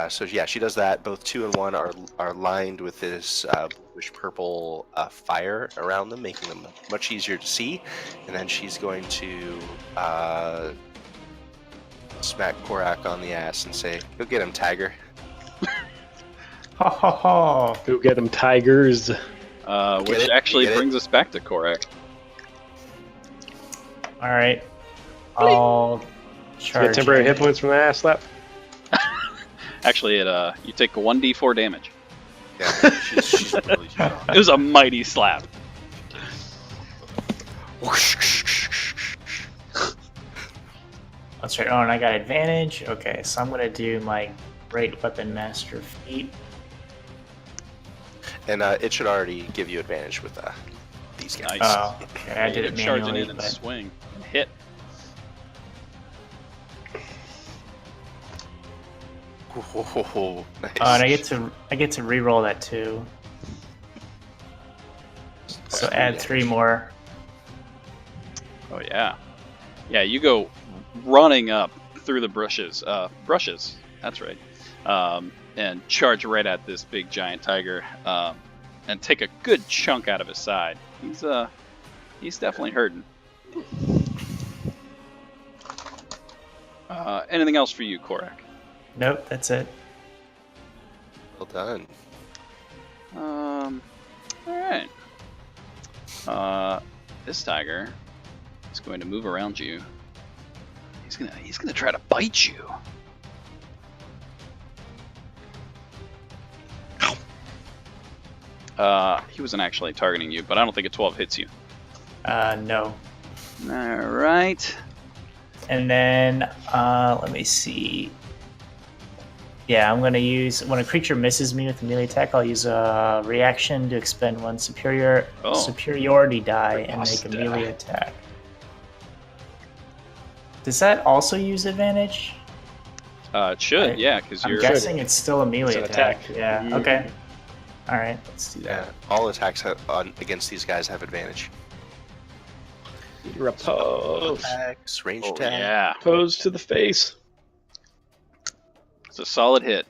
Speaker 1: So yeah, she does that. Both 2 and 1 are lined with this bluish purple fire around them, making them much easier to see. And then she's going to smack Korak on the ass and say, "Go get him, Tiger."
Speaker 6: Ha ha ha!
Speaker 3: Go get them, tigers.
Speaker 2: Which
Speaker 1: it?
Speaker 2: actually
Speaker 1: Get it?
Speaker 2: brings us back to Korak.
Speaker 6: All right, I'll charge.
Speaker 3: Get temporary
Speaker 6: in.
Speaker 3: hit points from the ass slap.
Speaker 2: Actually, you take a 1d4 damage.
Speaker 1: Yeah, she's really strong.
Speaker 2: It was a mighty slap.
Speaker 6: That's right. Oh, and I got advantage. Okay, so I'm gonna do my great weapon master feat.
Speaker 1: And it should already give you advantage with these guys.
Speaker 2: Nice.
Speaker 6: Oh, okay, I did
Speaker 2: You
Speaker 6: it
Speaker 2: can charge
Speaker 6: manually.
Speaker 2: in and
Speaker 6: But...
Speaker 2: swing and hit.
Speaker 1: Oh, nice.
Speaker 6: Oh, and I get to re-roll that too. So add 3 more.
Speaker 2: Oh yeah, yeah. You go running up through the brushes. That's right. And charge right at this big giant tiger, and take a good chunk out of his side. He's definitely hurting. Anything else for you, Korak?
Speaker 6: Nope, that's it.
Speaker 1: Well done.
Speaker 2: All right. This tiger is going to move around you. He's gonna try to bite you. He wasn't actually targeting you, but I don't think a 12 hits you.
Speaker 6: No.
Speaker 2: All right.
Speaker 6: And then let me see. Yeah, I'm gonna use when a creature misses me with a melee attack, I'll use a reaction to expend 1 superiority die and make a melee attack. Does that also use advantage?
Speaker 2: It should, yeah, because
Speaker 6: I'm
Speaker 2: you're.
Speaker 6: guessing it's still a melee
Speaker 3: It's an
Speaker 6: attack.
Speaker 3: attack.
Speaker 6: Yeah.
Speaker 2: Mhm.
Speaker 6: Okay. All right. Let's do
Speaker 1: Yeah,
Speaker 6: that.
Speaker 1: all attacks against these guys have advantage.
Speaker 3: You're opposed.
Speaker 1: Attacks, range
Speaker 2: Oh,
Speaker 1: attack.
Speaker 2: yeah,
Speaker 3: Opposed to the face.
Speaker 2: it's a solid hit.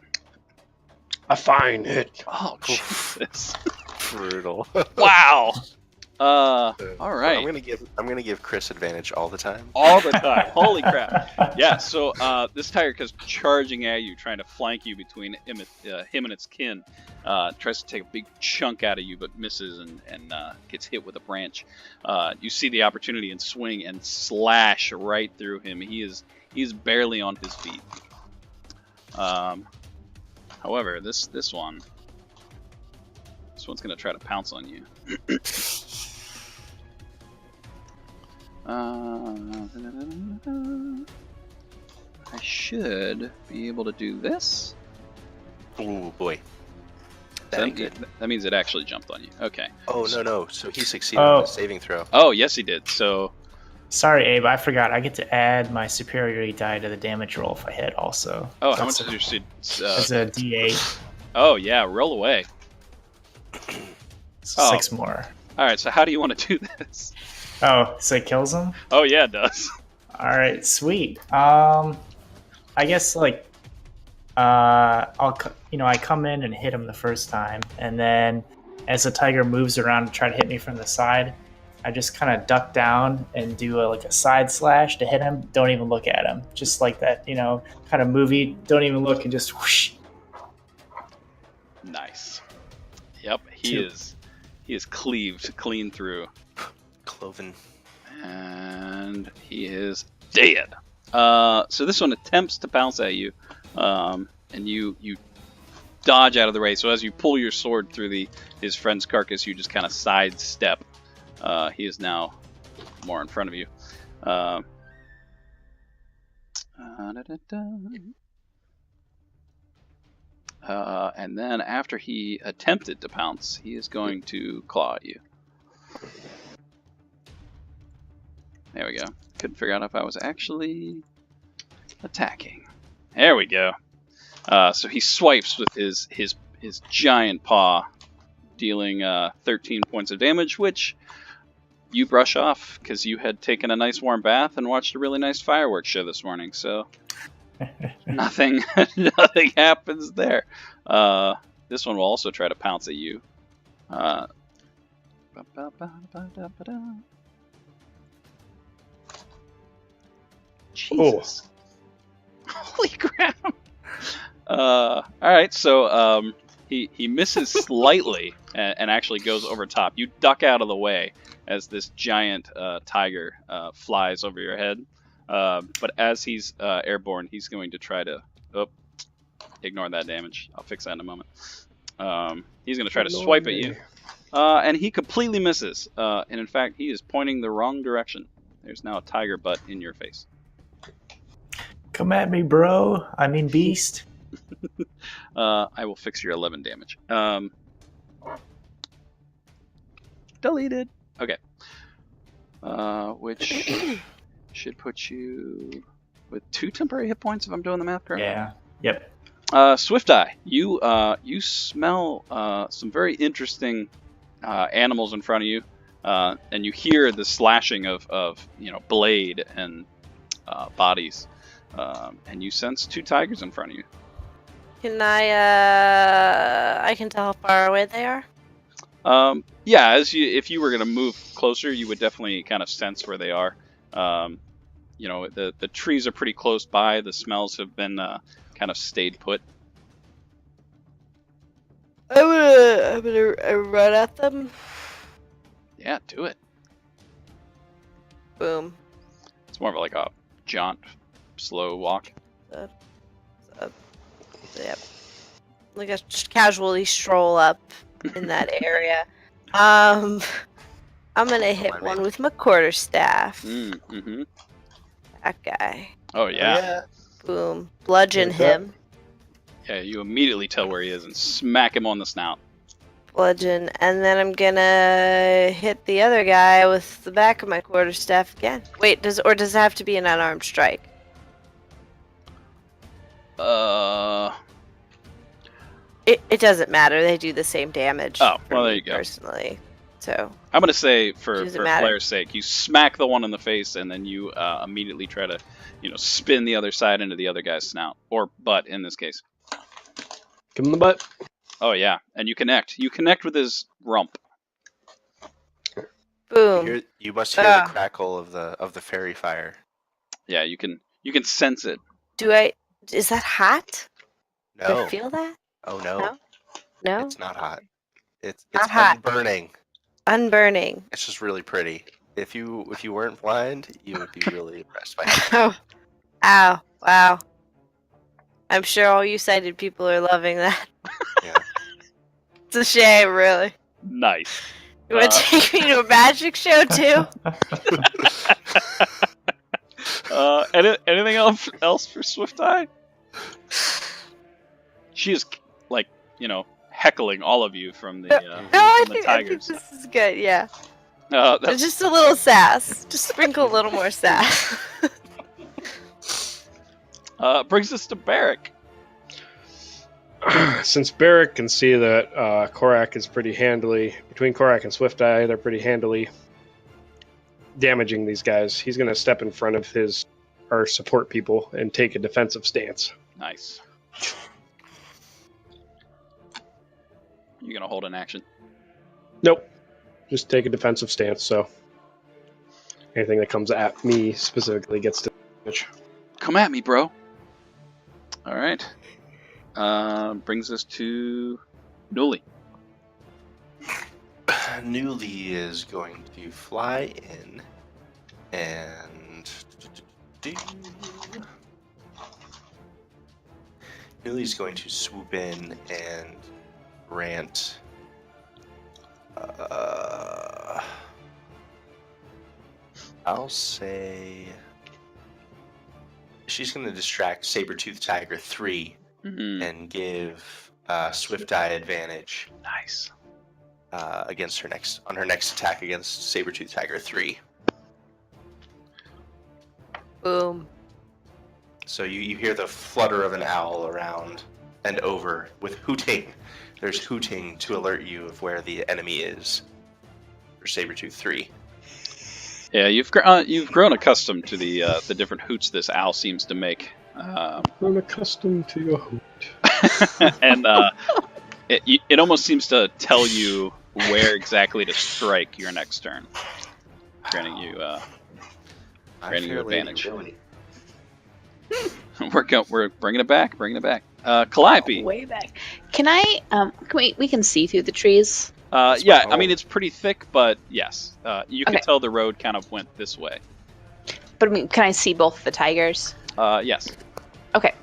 Speaker 3: A fine hit.
Speaker 2: Oh, Jesus!
Speaker 1: Brutal.
Speaker 2: Wow. All right.
Speaker 1: I'm gonna give Chris advantage all the time.
Speaker 2: All the time. Holy crap. Yeah, so this tiger is charging at you, trying to flank you between him and its kin. Tries to take a big chunk out of you, but misses and gets hit with a branch. You see the opportunity and swing and slash right through him. He's barely on his feet. However, this one's going to try to pounce on you. I should be able to do this.
Speaker 1: Ooh boy.
Speaker 2: That means it actually jumped on you. Okay.
Speaker 1: Oh no! So he succeeded on the saving throw.
Speaker 2: Oh, yes, he did. So,
Speaker 6: Sorry, Abe. I forgot. I get to add my superiority die to the damage roll if I hit. Also.
Speaker 2: how much
Speaker 6: That's
Speaker 2: did you
Speaker 6: It's a D8.
Speaker 2: Oh, yeah, roll away.
Speaker 6: So
Speaker 2: Oh.
Speaker 6: 6 more.
Speaker 2: All right, so how do you want to do this?
Speaker 6: Oh, so it kills him.
Speaker 2: Oh, yeah, it does.
Speaker 6: All right, sweet. I guess like I come in and hit him the first time, and then as the tiger moves around to try to hit me from the side, I just kind of duck down and do a side slash to hit him. Don't even look at him, just like that, kind of movie. Don't even look and just whoosh.
Speaker 2: Nice. Yep, he is cleaved clean through.
Speaker 1: Cloven.
Speaker 2: And he is dead. So this one attempts to pounce at you, and you dodge out of the way. So as you pull your sword through his friend's carcass, you just kind of sidestep. He is now more in front of you. And then after he attempted to pounce, he is going to claw at you. There we go. Couldn't figure out if I was actually attacking. There we go. So he swipes with his giant paw, dealing 13 points of damage, which you brush off because you had taken a nice warm bath and watched a really nice fireworks show this morning. So Nothing happens there. This one will also try to pounce at you. Jesus. Holy crap. Alright, so he misses slightly and actually goes over top. You duck out of the way as this giant tiger flies over your head. But as he's airborne, he's going to try to... Oh, ignore that damage. I'll fix that in a moment. He's going to try to swipe at you. And he completely misses. And in fact, he is pointing the wrong direction. There's now a tiger butt in your face.
Speaker 6: Come at me, bro. I mean, beast.
Speaker 2: I will fix your 11 damage. Deleted. Okay. Which should put you with 2 temporary hit points if I'm doing the math correctly.
Speaker 6: Yeah. Yep.
Speaker 2: Swifteye, you smell some very interesting animals in front of you, and you hear the slashing of blade and bodies, and you sense 2 tigers in front of you.
Speaker 4: Can I can tell how far away they are?
Speaker 2: Yeah, if you were gonna move closer, you would definitely kind of sense where they are. The trees are pretty close by. The smells have been kind of stayed put.
Speaker 4: I'm gonna run at them.
Speaker 2: Yeah, do it.
Speaker 4: Boom.
Speaker 2: It's more of like a jaunt, slow walk.
Speaker 4: Yep. Like a just casually stroll up in that area. I'm gonna hit one with my quarterstaff.
Speaker 2: Mm-hmm.
Speaker 4: That guy.
Speaker 2: Oh yeah.
Speaker 4: Boom. Bludgeon him.
Speaker 2: Yeah, you immediately tell where he is and smack him on the snout.
Speaker 4: Bludgeon, and then I'm gonna hit the other guy with the back of my quarterstaff again. Wait, does it have to be an unarmed strike? It doesn't matter. They do the same damage.
Speaker 2: Oh,
Speaker 4: for
Speaker 2: well,
Speaker 4: me
Speaker 2: there you go.
Speaker 4: Personally, so
Speaker 2: I'm gonna say for
Speaker 4: Doesn't matter.
Speaker 2: player's sake, you smack the one in the face and then you immediately try to, spin the other side into the other guy's snout or butt in this case.
Speaker 3: Give him the butt.
Speaker 2: Oh yeah, and you connect. You connect with his rump.
Speaker 4: boom.
Speaker 1: You must hear the crackle of the fairy fire.
Speaker 2: Yeah, you can sense it.
Speaker 4: Is that hot? Do
Speaker 1: No.
Speaker 4: I feel that?
Speaker 1: Oh no.
Speaker 4: No?
Speaker 1: It's not hot. It's
Speaker 4: Not hot.
Speaker 1: unburning.
Speaker 4: Unburning.
Speaker 1: It's just really pretty. If you weren't blind, you would be really impressed by it.
Speaker 4: Oh. Ow. Wow. I'm sure all you sighted people are loving that.
Speaker 1: Yeah.
Speaker 4: It's a shame, really.
Speaker 2: Nice.
Speaker 4: You want to take me to a magic show, too?
Speaker 2: Anything else for Swifteye? She is heckling all of you from the
Speaker 4: I
Speaker 2: from the
Speaker 4: think
Speaker 2: tigers.
Speaker 4: this is good, yeah.
Speaker 2: That's
Speaker 4: Just a little sass. Just sprinkle a little more sass.
Speaker 2: brings us to Barrick.
Speaker 3: Since Barrick can see that Korak is pretty handily, between Korak and Swifteye, they're pretty handily damaging these guys. He's going to step in front of our support people and take a defensive stance.
Speaker 2: Nice. You gonna hold an action?
Speaker 3: Nope. Just take a defensive stance, so anything that comes at me specifically gets damage.
Speaker 2: Come at me, bro. All right. Brings us to Newly.
Speaker 1: Newly is going to fly in and Newly's going to swoop in and rant. I'll say she's going to distract Saber-Tooth Tiger 3 and give Swifteye advantage.
Speaker 2: Nice.
Speaker 1: Against her next attack against Saber-Tooth Tiger 3.
Speaker 4: Boom.
Speaker 1: So you hear the flutter of an owl around and over with hooting. There's hooting to alert you of where the enemy is for Saber-Tooth 3.
Speaker 2: Yeah, you've grown accustomed to the different hoots this owl seems to make.
Speaker 3: I'm accustomed to your hoot.
Speaker 2: And it almost seems to tell you where exactly to strike your next turn, granting you advantage. We're bringing it back. Calliope.
Speaker 5: Way back. Can I? We can see through the trees.
Speaker 2: Yeah, I mean it's pretty thick, but yes, you can
Speaker 5: Okay.
Speaker 2: tell the road kind of went this way.
Speaker 5: But I mean, can I see both the tigers?
Speaker 2: Yes.
Speaker 5: Okay.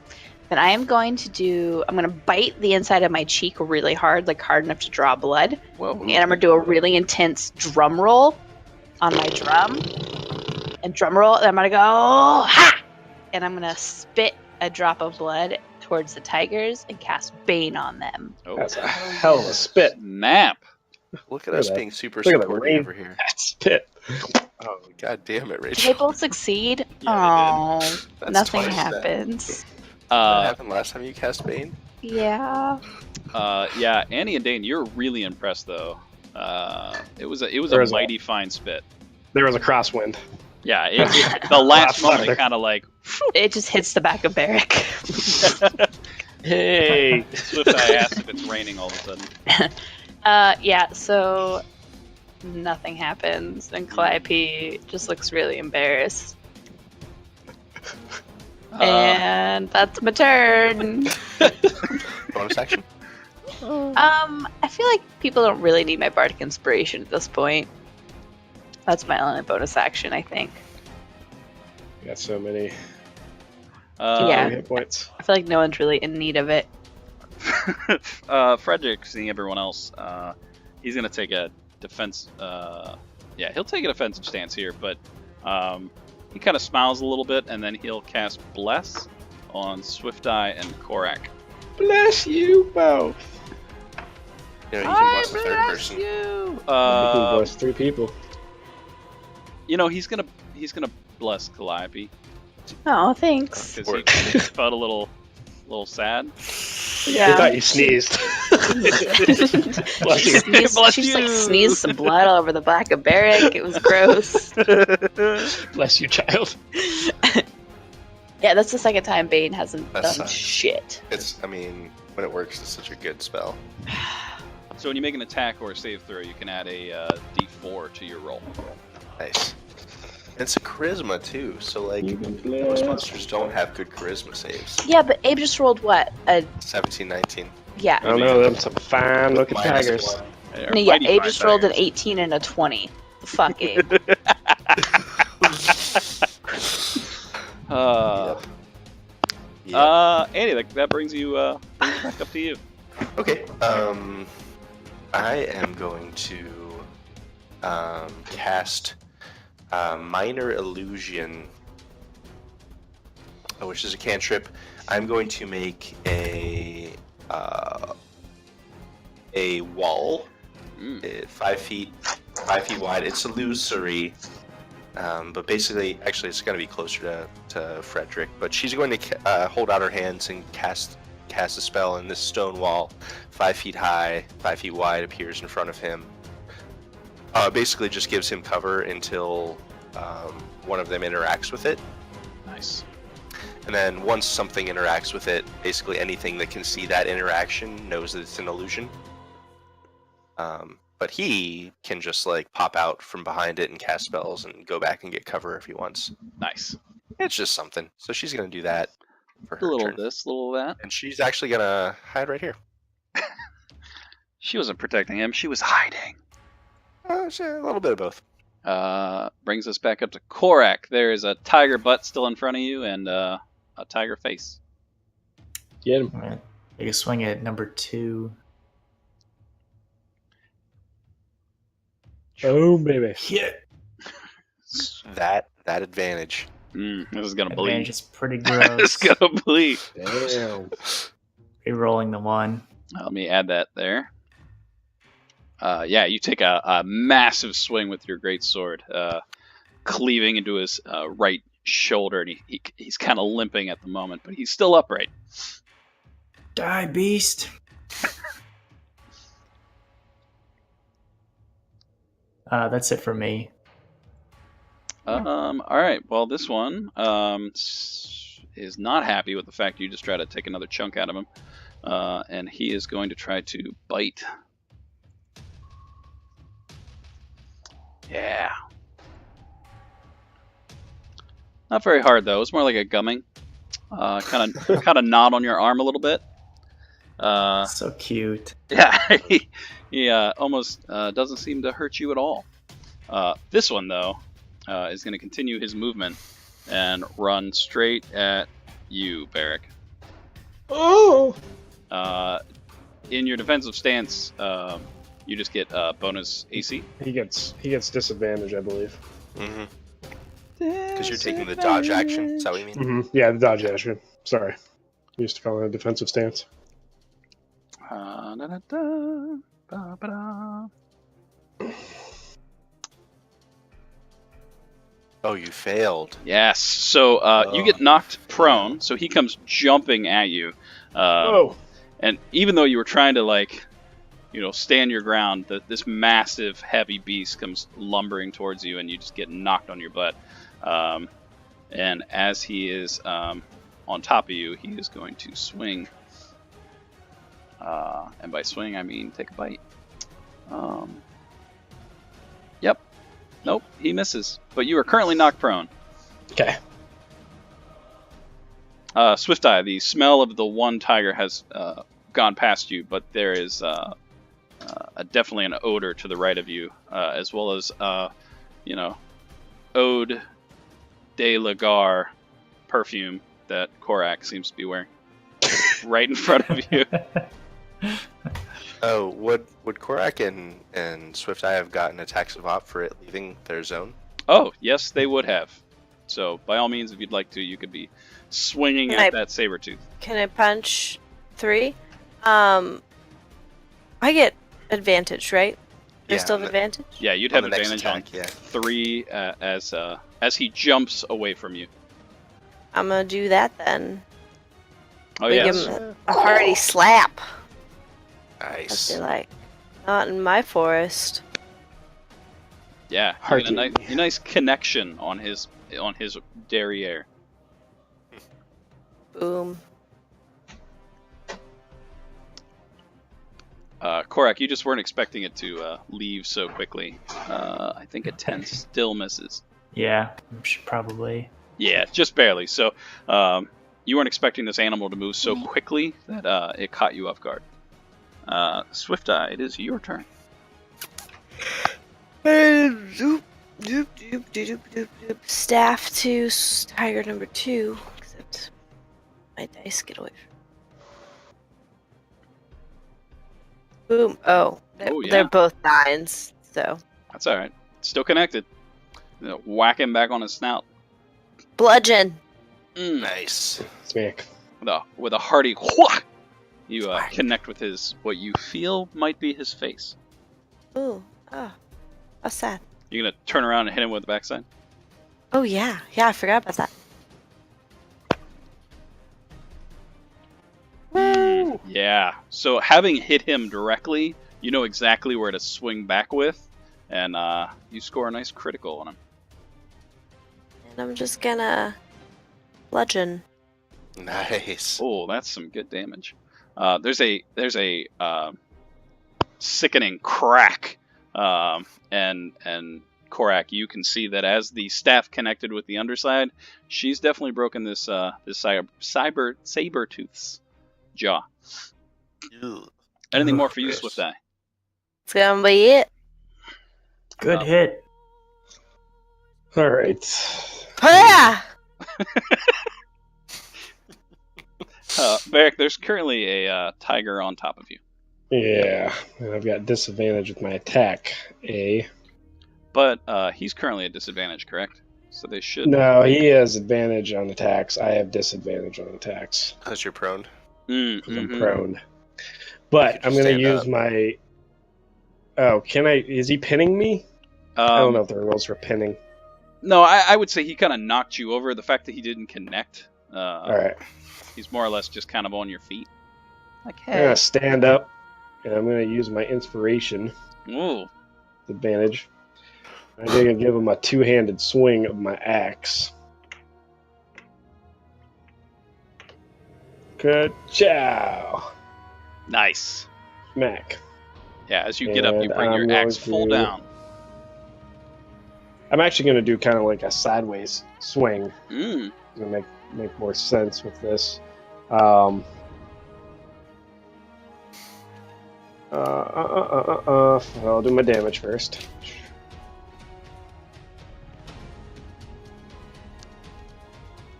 Speaker 5: Then I am going to do. I'm going to bite the inside of my cheek really hard, like hard enough to draw blood.
Speaker 2: Whoa.
Speaker 5: And I'm going to do a really intense drum roll on my drum. And drum roll. And I'm going to go ha! And I'm going to spit a drop of blood towards the tigers and cast Bane on them.
Speaker 2: Oh,
Speaker 3: That's a hell of a spit.
Speaker 2: snap.
Speaker 1: Look at
Speaker 3: Look
Speaker 1: us
Speaker 3: at that.
Speaker 1: being super
Speaker 3: Look at the
Speaker 1: supportive
Speaker 3: rain.
Speaker 1: over here.
Speaker 3: That spit.
Speaker 1: Oh, god damn it,
Speaker 5: Did
Speaker 1: Rachel.
Speaker 5: they both succeed?
Speaker 2: Yeah,
Speaker 5: Oh,
Speaker 1: That's
Speaker 5: nothing
Speaker 1: twice that.
Speaker 5: happens.
Speaker 1: What happened last time you cast Bane?
Speaker 5: Yeah.
Speaker 2: Yeah, Annie and Dane, you're really impressed though. It was
Speaker 3: There
Speaker 2: a
Speaker 3: was a-
Speaker 2: mighty fine spit.
Speaker 3: There was a crosswind.
Speaker 2: Yeah, the last moment
Speaker 3: Farther.
Speaker 2: it kind of like,
Speaker 5: It just hits the back of Barrick.
Speaker 3: Hey.
Speaker 2: Swifteye asked if it's raining all of a sudden.
Speaker 5: Yeah, so nothing happens, and Calliope just looks really embarrassed. And that's my turn.
Speaker 1: Bonus action?
Speaker 5: I feel like people don't really need my bardic inspiration at this point. That's my only bonus action, I think.
Speaker 3: You got so many
Speaker 5: Yeah.
Speaker 3: hit points.
Speaker 5: I feel like no one's really in need of it.
Speaker 2: Frederick, seeing everyone else, he's gonna take a defense. He'll take a defensive stance here, but he kind of smiles a little bit, and then he'll cast Bless on Swifteye and Korak.
Speaker 3: Bless you both.
Speaker 1: You know, you can bless the third person.
Speaker 2: You.
Speaker 3: You can bless 3 people.
Speaker 2: You know, he's gonna bless Calliope
Speaker 5: Oh, thanks.
Speaker 2: because he felt a little sad.
Speaker 3: I
Speaker 5: Yeah.
Speaker 3: thought you sneezed. Bless you.
Speaker 2: Bless
Speaker 5: She just like
Speaker 2: you.
Speaker 5: sneezed some blood all over the back of Barrick. It was gross.
Speaker 3: Bless you, child.
Speaker 5: Yeah, that's the second time Bane hasn't
Speaker 1: That
Speaker 5: done
Speaker 1: sucks.
Speaker 5: shit.
Speaker 1: I mean, when it works, it's such a good spell.
Speaker 2: So when you make an attack or a save throw, you can add a D4 to your roll.
Speaker 1: Nice. And it's a charisma too, so like
Speaker 3: You can
Speaker 1: most
Speaker 3: bless.
Speaker 1: monsters don't have good charisma saves.
Speaker 5: Yeah, but Abe just rolled what?
Speaker 1: 17, 19.
Speaker 5: Yeah.
Speaker 3: I don't know, them some fine looking
Speaker 1: Minus
Speaker 3: tigers.
Speaker 1: 1.
Speaker 2: They are
Speaker 5: No, yeah,
Speaker 2: mighty
Speaker 5: Abe
Speaker 2: fine
Speaker 5: just rolled an
Speaker 2: tigers.
Speaker 5: 18 and a 20. Fuck Abe.
Speaker 2: Andy, that brings you back up to you.
Speaker 1: Okay. I am going to cast Minor Illusion, which is a cantrip. I'm going to make a wall, 5 feet wide. It's illusory, but basically, actually, it's going to be closer to Frederick. But she's going to hold out her hands and cast a spell, and this stone wall, 5 feet high, 5 feet wide, appears in front of him. Basically, just gives him cover until one of them interacts with it.
Speaker 2: Nice.
Speaker 1: And then once something interacts with it, basically anything that can see that interaction knows that it's an illusion. But he can just like pop out from behind it and cast spells and go back and get cover if he wants.
Speaker 2: Nice.
Speaker 1: It's just something. So she's going to do that for
Speaker 2: A
Speaker 1: her
Speaker 2: little
Speaker 1: turn.
Speaker 2: of this, a little of that.
Speaker 1: And she's actually going to hide right here.
Speaker 2: She wasn't protecting him. She was hiding.
Speaker 1: A little bit of both.
Speaker 2: Brings us back up to Korak. There is a tiger butt still in front of you and a tiger face.
Speaker 3: Get him.
Speaker 6: I'm gonna take a swing at number 2.
Speaker 3: Oh, baby.
Speaker 6: Hit.
Speaker 1: That advantage.
Speaker 2: This is gonna
Speaker 6: Advantage
Speaker 2: bleed.
Speaker 6: is pretty
Speaker 2: It's
Speaker 6: gross.
Speaker 2: gonna bleed.
Speaker 3: Damn.
Speaker 6: Rerolling the 1.
Speaker 2: Let me add that there. Yeah, you take a massive swing with your great sword, cleaving into his right shoulder, and he's kind of limping at the moment, but he's still upright.
Speaker 6: Die, beast. That's it for me.
Speaker 2: All right. Well, this one, is not happy with the fact you just try to take another chunk out of him, and he is going to try to bite. Yeah. Not very hard though. It's more like a gumming. Kind of gnawed on your arm a little bit.
Speaker 6: So cute.
Speaker 2: Yeah, he almost doesn't seem to hurt you at all. This one though is going to continue his movement and run straight at you, Barrick.
Speaker 3: Oh!
Speaker 2: In your defensive stance, you just get bonus AC.
Speaker 3: He gets disadvantage, I believe.
Speaker 1: Mm-hmm. Because you're taking the dodge action. Is that what you mean?
Speaker 3: Mm-hmm. Yeah, the dodge action. Sorry. I used to call it a defensive stance.
Speaker 1: Oh, you failed.
Speaker 2: Yes. So you get knocked prone. So he comes jumping at you.
Speaker 3: Oh!
Speaker 2: And even though you were trying to stand your ground, this massive, heavy beast comes lumbering towards you, and you just get knocked on your butt. And as he is on top of you, he is going to swing. And by swing, I mean take a bite. Yep. Nope, he misses. But you are currently knocked prone.
Speaker 3: Okay.
Speaker 2: Swifteye, the smell of the one tiger has gone past you, but there is definitely an odor to the right of you, as well as, Ode de la Gare perfume that Korak seems to be wearing right in front of you.
Speaker 1: Oh, would Korak and Swifteye have gotten attacks of op for it leaving their zone?
Speaker 2: Oh, yes, they would have. So, by all means, if you'd like to, you could be swinging at that saber tooth.
Speaker 4: Can I punch 3? I get advantage, right? There's still advantage?
Speaker 2: Yeah, you'd have
Speaker 1: On the next
Speaker 2: advantage
Speaker 1: attack,
Speaker 2: on 3 as he jumps away from you.
Speaker 4: I'm gonna do that then.
Speaker 2: Oh,
Speaker 4: We
Speaker 2: yes.
Speaker 4: give him a hearty slap. I
Speaker 1: Nice.
Speaker 4: feel like not in my forest.
Speaker 2: Yeah, you get a nice connection on his derriere.
Speaker 4: Boom.
Speaker 2: Korak, you just weren't expecting it to leave so quickly. I think a 10 still misses.
Speaker 6: Yeah, probably.
Speaker 2: Yeah, just barely. So you weren't expecting this animal to move so quickly that it caught you off guard. Swifteye, it is your turn.
Speaker 4: Staff to tiger number 2. Except my dice get away from. Boom. Oh,
Speaker 2: yeah.
Speaker 4: They're both 9s, so.
Speaker 2: That's all right. Still connected. Whack him back on his snout.
Speaker 4: Bludgeon.
Speaker 1: Nice.
Speaker 3: Smack.
Speaker 2: With a hearty whack, you connect with what you feel might be his face.
Speaker 4: Ooh. Oh. That's sad.
Speaker 2: You're gonna turn around and hit him with the backside?
Speaker 4: Oh, yeah. Yeah, I forgot about that. Woo!
Speaker 2: Yeah. So having hit him directly, you know exactly where to swing back with, and you score a nice critical on him.
Speaker 4: And I'm just gonna bludgeon.
Speaker 1: Nice.
Speaker 2: Oh, that's some good damage. There's a sickening crack, and Korak, you can see that as the staff connected with the underside, she's definitely broken this saber tooth's jaw.
Speaker 1: Ew.
Speaker 2: Anything more for you,
Speaker 1: Yes.
Speaker 2: Swifteye?
Speaker 4: It's gonna be it.
Speaker 6: Good hit.
Speaker 3: All right.
Speaker 4: Ah!
Speaker 2: Varric, there's currently a tiger on top of you.
Speaker 3: Yeah, and I've got disadvantage with my attack.
Speaker 2: But he's currently at disadvantage, correct? So they should...
Speaker 3: No, he has advantage on attacks. I have disadvantage on attacks.
Speaker 1: Because you're prone.
Speaker 3: Because I'm
Speaker 2: Mhm.
Speaker 3: prone. But I'm going to
Speaker 1: Stand
Speaker 3: use
Speaker 1: up.
Speaker 3: my... Oh, can I... Is he pinning me? I don't know if there are rules for pinning.
Speaker 2: No, I would say he kind of knocked you over. The fact that he didn't connect.
Speaker 3: Alright.
Speaker 2: He's more or less just kind of on your feet. Like,
Speaker 3: I'm going
Speaker 2: hey.
Speaker 3: to stand up, and I'm going to use my inspiration
Speaker 2: Ooh.
Speaker 3: advantage. I'm going to give him a two-handed swing of my axe. Ka-chow!
Speaker 2: Nice.
Speaker 3: Smack.
Speaker 2: Yeah, as you get up, you
Speaker 3: And
Speaker 2: bring your
Speaker 3: I'm
Speaker 2: axe
Speaker 3: going
Speaker 2: full
Speaker 3: to-
Speaker 2: down.
Speaker 3: I'm actually going to do kind of like a sideways swing.
Speaker 2: Mm.
Speaker 3: It's going to make more sense with this. I'll do my damage first.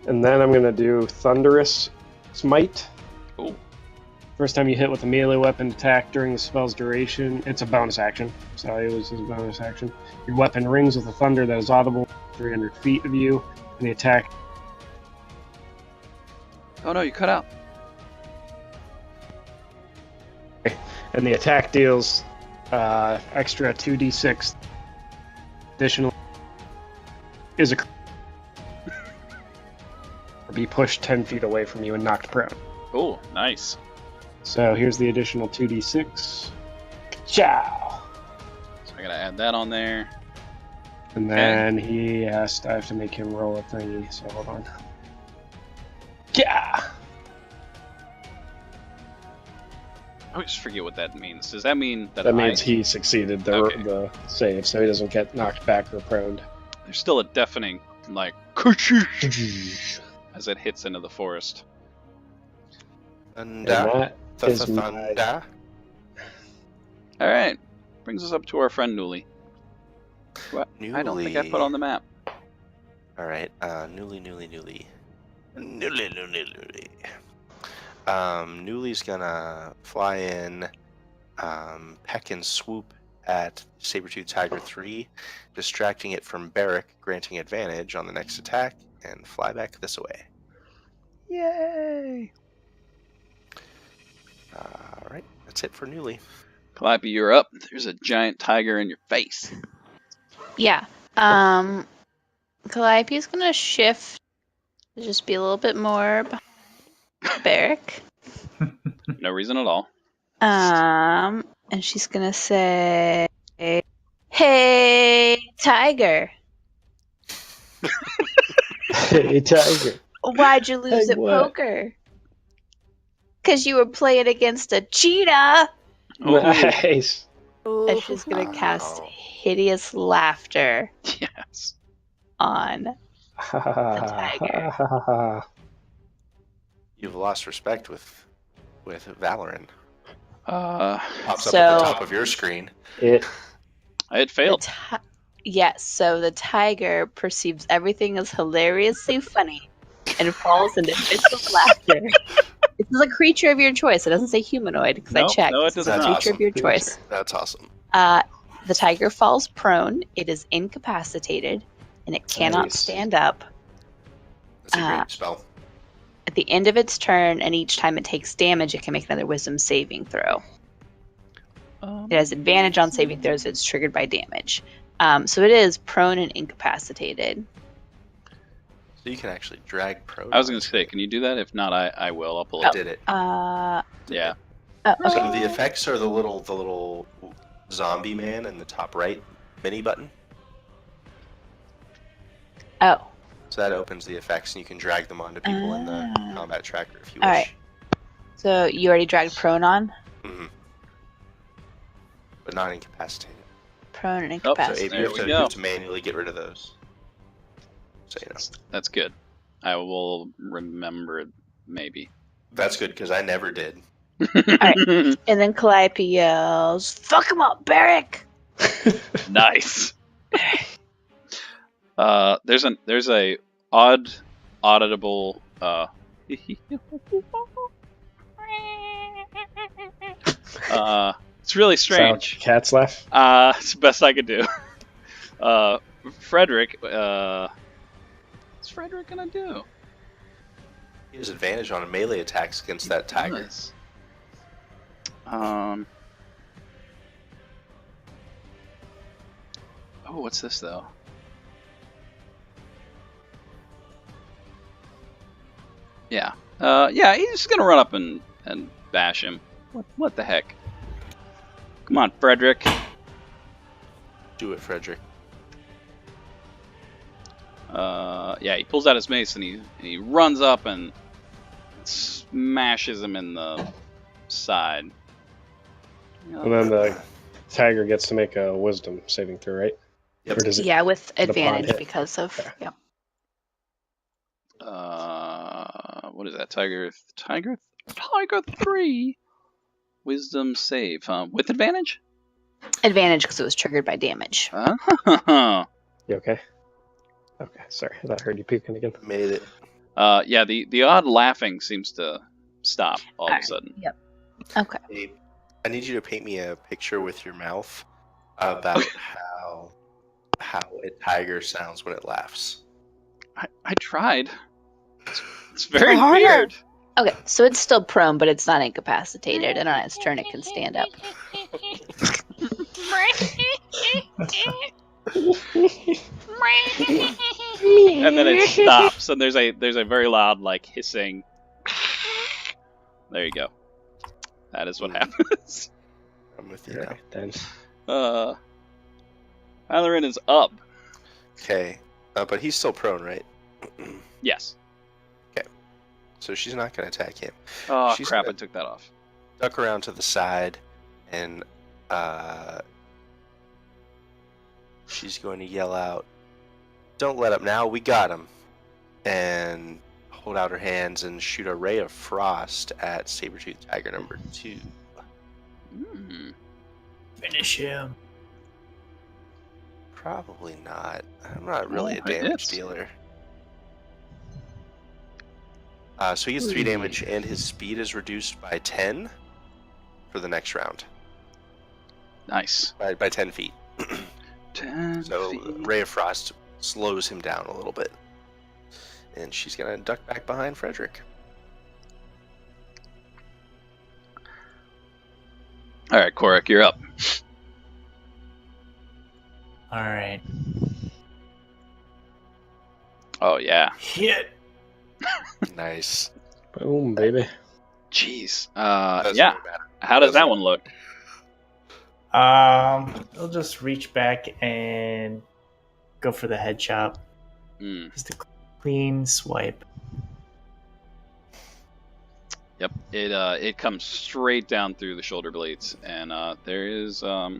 Speaker 3: And then I'm going to do Thunderous Smite.
Speaker 2: Ooh.
Speaker 3: First time you hit with a melee weapon attack during the spell's duration, it's a bonus action. So it was a bonus action. Your weapon rings with a thunder that is audible 300 feet of you, and the attack.
Speaker 2: Oh no, you cut out.
Speaker 3: And the attack deals extra 2d6. Additional is a be pushed 10 feet away from you and knocked prone.
Speaker 2: Oh, nice.
Speaker 3: So here's the additional 2d6. Ciao.
Speaker 2: So I gotta add that on there.
Speaker 3: And then he asked, I have to make him roll a thingy, so hold on. Yeah.
Speaker 2: I always forget what that means. Does that mean that
Speaker 3: That means he succeeded the
Speaker 2: Okay.
Speaker 3: the save, so he doesn't get knocked back or proned.
Speaker 2: There's still a deafening, like, as it hits into the forest.
Speaker 3: And
Speaker 1: Thunder.
Speaker 3: that is my...
Speaker 1: Thunder.
Speaker 2: All right, brings us up to our friend Newly. What? I don't think I put on the map.
Speaker 1: All right, Newly. Newly's gonna fly in, peck and swoop at Saber-tooth Tiger 3, distracting it from Barrack, granting advantage on the next attack, and fly back this way.
Speaker 2: Yay!
Speaker 1: All right, that's it for Newly.
Speaker 2: Calliope, you're up. There's a giant tiger in your face.
Speaker 5: Yeah. Calliope's gonna shift to just be a little bit more behind Barrack.
Speaker 2: No reason at all.
Speaker 5: And she's gonna say, "Hey, tiger,
Speaker 3: Hey, tiger.
Speaker 5: why'd you lose
Speaker 3: Hey,
Speaker 5: at
Speaker 3: what?
Speaker 5: poker? 'Cause you were playing against a cheetah."
Speaker 2: Oh,
Speaker 3: Nice.
Speaker 5: And she's gonna cast
Speaker 1: Wow.
Speaker 5: hideous laughter
Speaker 2: yes.
Speaker 5: on. tiger.
Speaker 1: You've lost respect with Valorant. Pops up
Speaker 5: So-
Speaker 1: at the top of your screen.
Speaker 3: It
Speaker 2: I had failed.
Speaker 5: Yes, so the tiger perceives everything as hilariously funny and falls into fits of laughter. This is a creature of your choice. It doesn't say humanoid because I
Speaker 2: Nope,
Speaker 5: checked.
Speaker 2: no, it
Speaker 5: It's
Speaker 2: does
Speaker 5: a
Speaker 2: not.
Speaker 5: creature of your choice.
Speaker 1: That's awesome.
Speaker 5: The tiger falls prone. It is incapacitated, and it cannot
Speaker 3: Nice.
Speaker 5: stand up.
Speaker 1: That's a great spell.
Speaker 5: At the end of its turn, and each time it takes damage, it can make another wisdom saving throw. It has advantage on saving throws if it's triggered by damage. So it is prone and incapacitated.
Speaker 1: So you can actually drag pro.
Speaker 2: I was going to say, can you do that? If not, I will. I'll pull
Speaker 1: I
Speaker 2: it.
Speaker 1: did it.
Speaker 2: Yeah.
Speaker 5: Oh,
Speaker 1: So
Speaker 5: okay.
Speaker 1: the effects are the little zombie man in the top right mini button.
Speaker 5: Oh,
Speaker 1: So that opens the effects, and you can drag them onto people in the combat tracker if you wish.
Speaker 5: Alright. So you already dragged prone on?
Speaker 1: hmm But not incapacitated.
Speaker 5: Prone and
Speaker 1: So
Speaker 5: incapacitated.
Speaker 1: Abe,
Speaker 2: There we
Speaker 1: you
Speaker 2: go.
Speaker 1: have to manually get rid of those. So you know.
Speaker 2: That's good. I will remember, maybe.
Speaker 1: That's good, because I never did.
Speaker 5: And then Calliope yells, "Fuck him up, Barrack!"
Speaker 2: Nice. There's a odd, auditable. It's really strange.
Speaker 3: Cats laugh.
Speaker 2: It's the best I could do. Frederick, what's Frederick gonna do?
Speaker 1: He has advantage on melee attacks against that tiger.
Speaker 2: Nice. Oh, what's this though? Yeah. Yeah, he's just gonna run up and bash him. What the heck? Come on, Frederick.
Speaker 1: Do it, Frederick.
Speaker 2: Yeah, he pulls out his mace and he runs up and mashes him in the side.
Speaker 3: And then the tiger gets to make a wisdom saving throw, right?
Speaker 1: Yep.
Speaker 3: Or does it?
Speaker 5: Yeah, with
Speaker 3: it upon
Speaker 5: advantage
Speaker 3: hit?
Speaker 5: because of.
Speaker 3: Okay.
Speaker 5: Yep.
Speaker 2: What is that? Tiger 3 wisdom save, with advantage.
Speaker 5: Advantage because it was triggered by damage.
Speaker 2: Oh.
Speaker 3: You okay? Okay, sorry. I thought I heard you puking again.
Speaker 1: Made it.
Speaker 2: Yeah, the odd laughing seems to stop all of a
Speaker 5: Alright.
Speaker 2: sudden.
Speaker 5: Yep. Okay.
Speaker 1: Hey, I need you to paint me a picture with your mouth about how a tiger sounds when it laughs.
Speaker 2: I tried. It's very
Speaker 4: harder.
Speaker 2: weird.
Speaker 5: Okay, so it's still prone, but it's not incapacitated, and on its turn it can stand up.
Speaker 2: And then it stops, and there's a very loud like hissing. There you go. That is what happens.
Speaker 1: I'm with you now.
Speaker 3: Alright, then.
Speaker 2: Halloran is up.
Speaker 1: Okay, but he's still prone, right?
Speaker 2: Yes.
Speaker 1: So she's not going to attack him.
Speaker 2: Oh
Speaker 1: She's
Speaker 2: crap! I
Speaker 1: gonna
Speaker 2: took that off.
Speaker 1: duck around to the side, and she's going to yell out, "Don't let up now, we got him!" And hold out her hands and shoot a ray of frost at Sabertooth Tiger number 2.
Speaker 2: Mm.
Speaker 6: Finish him.
Speaker 1: Probably not. I'm not really a
Speaker 2: Oh, it
Speaker 1: damage
Speaker 2: hits.
Speaker 1: dealer. So he gets 3 damage, and his speed is reduced by 10 for the next round.
Speaker 2: Nice.
Speaker 1: By 10 feet.
Speaker 2: 10
Speaker 1: So
Speaker 2: feet.
Speaker 1: Ray of Frost slows him down a little bit. And she's going to duck back behind Frederick.
Speaker 2: All right, Korak, you're up.
Speaker 6: All right.
Speaker 2: Oh yeah.
Speaker 6: Hit.
Speaker 1: Nice.
Speaker 3: Boom, baby.
Speaker 2: Jeez.
Speaker 1: Doesn't
Speaker 2: Yeah.
Speaker 1: really matter.
Speaker 2: How does that one look?
Speaker 6: I'll just reach back and go for the head chop.
Speaker 2: Mm.
Speaker 6: Just a clean swipe.
Speaker 2: Yep. It comes straight down through the shoulder blades, and there's a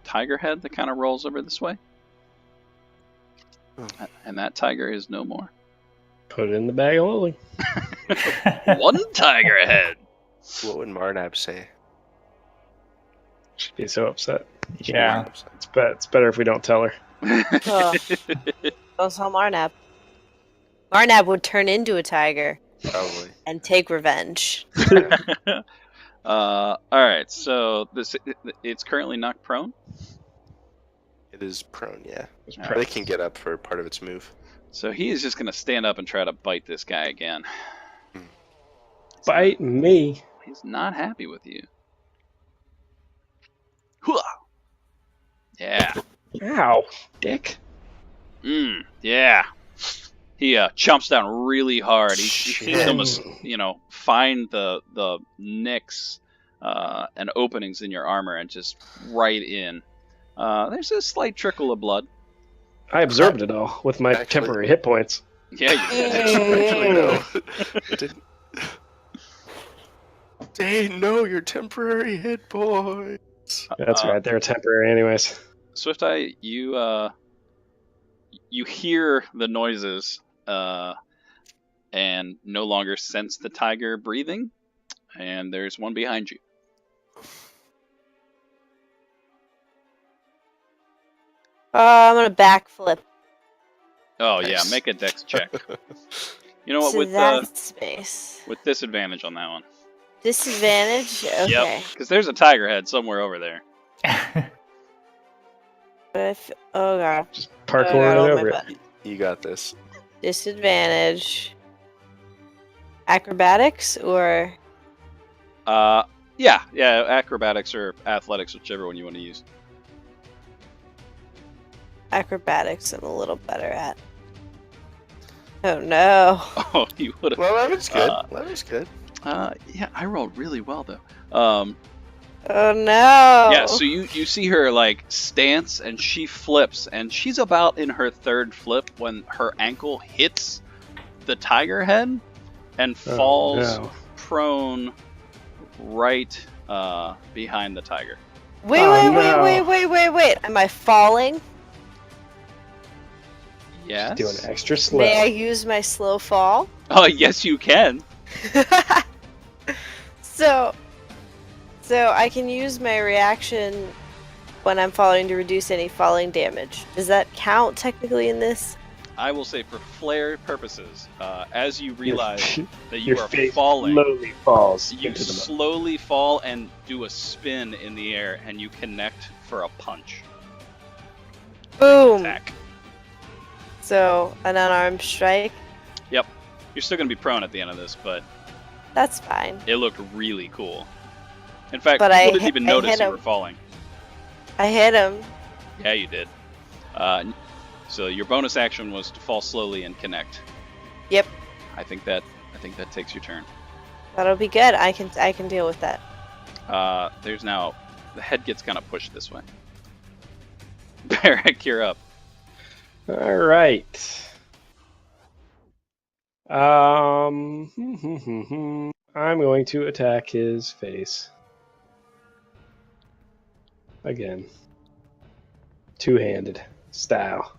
Speaker 2: tiger head that kind of rolls over this way, and that tiger is no more.
Speaker 3: Put it in the bag of holding.
Speaker 2: One tiger head.
Speaker 1: What would Marnab say?
Speaker 3: She'd be so upset.
Speaker 6: Yeah.
Speaker 3: It's better if we don't tell her.
Speaker 4: Oh. Don't tell Marnab. Marnab would turn into a tiger
Speaker 1: Probably.
Speaker 4: and take revenge.
Speaker 2: All right. So it's currently knocked prone.
Speaker 1: It is prone, yeah.
Speaker 3: It's
Speaker 2: All
Speaker 1: But
Speaker 2: right.
Speaker 1: it can get up for part of its move.
Speaker 2: So he is just going to stand up and try to bite this guy again.
Speaker 3: Bite me.
Speaker 2: He's not happy with you. Hooah! Yeah.
Speaker 3: Ow, dick.
Speaker 2: Yeah. He chomps down really hard. He seems to almost, find the nicks and openings in your armor and just right in. There's a slight trickle of blood.
Speaker 3: I absorbed it all with my
Speaker 1: Actually-
Speaker 3: temporary hit points.
Speaker 2: Yeah, you did.
Speaker 1: Actually, no. It didn't. Dane, no, your temporary hit points.
Speaker 3: That's right, they're temporary anyways.
Speaker 2: Swifteye, you hear the noises and no longer sense the tiger breathing, and there's one behind you.
Speaker 4: I'm gonna backflip
Speaker 2: Oh yeah,
Speaker 1: Nice.
Speaker 2: make a dex check. You know what,
Speaker 4: to
Speaker 2: with
Speaker 4: that space.
Speaker 2: with disadvantage on that one.
Speaker 4: Disadvantage? Okay.
Speaker 2: Yep, because there's a tiger head somewhere over there.
Speaker 4: Oh god.
Speaker 3: Just
Speaker 4: Oh, God,
Speaker 3: parkour right
Speaker 4: oh, my
Speaker 3: over it.
Speaker 4: butt.
Speaker 1: You got this.
Speaker 4: Disadvantage. Acrobatics or
Speaker 2: Yeah, acrobatics or athletics, whichever one you want to use.
Speaker 4: acrobatics I'm a little better at. Oh no.
Speaker 2: Oh, you would have.
Speaker 1: Well, that was good.
Speaker 2: Uh,
Speaker 1: That was good.
Speaker 2: Yeah, I rolled really well though.
Speaker 4: Oh no.
Speaker 2: Yeah, so you see her like stance and she flips and she's about in her third flip when her ankle hits the tiger head and falls
Speaker 3: no.
Speaker 2: prone right behind the tiger.
Speaker 4: Wait,
Speaker 3: Oh,
Speaker 4: wait. Am I falling?
Speaker 2: Yes.
Speaker 3: Doing extra slow.
Speaker 4: May I use my slow fall?
Speaker 2: Oh, yes, you can.
Speaker 4: So I can use my reaction when I'm falling to reduce any falling damage. Does that count technically in this?
Speaker 2: I will say for flare purposes, as you realize that you
Speaker 3: Your
Speaker 2: are
Speaker 3: face
Speaker 2: falling,
Speaker 3: slowly falls
Speaker 2: you
Speaker 3: into the mud.
Speaker 2: slowly fall and do a spin in the air, and you connect for a punch.
Speaker 4: Boom.
Speaker 2: Attack.
Speaker 4: So an unarmed strike.
Speaker 2: Yep. You're still going to be prone at the end of this, but
Speaker 4: That's fine.
Speaker 2: it looked really cool. In fact,
Speaker 4: But
Speaker 2: people
Speaker 4: I
Speaker 2: didn't
Speaker 4: hit-
Speaker 2: even
Speaker 4: I
Speaker 2: notice
Speaker 4: hit
Speaker 2: you
Speaker 4: him.
Speaker 2: were falling.
Speaker 4: I hit him.
Speaker 2: Yeah, you did. So your bonus action was to fall slowly and connect.
Speaker 4: Yep.
Speaker 2: I think that takes your turn.
Speaker 4: That'll be good. I can deal with that.
Speaker 2: There's now the head gets kind of pushed this way. Barrack, you're up.
Speaker 3: All right. I'm going to attack his face. Again. Two-handed style.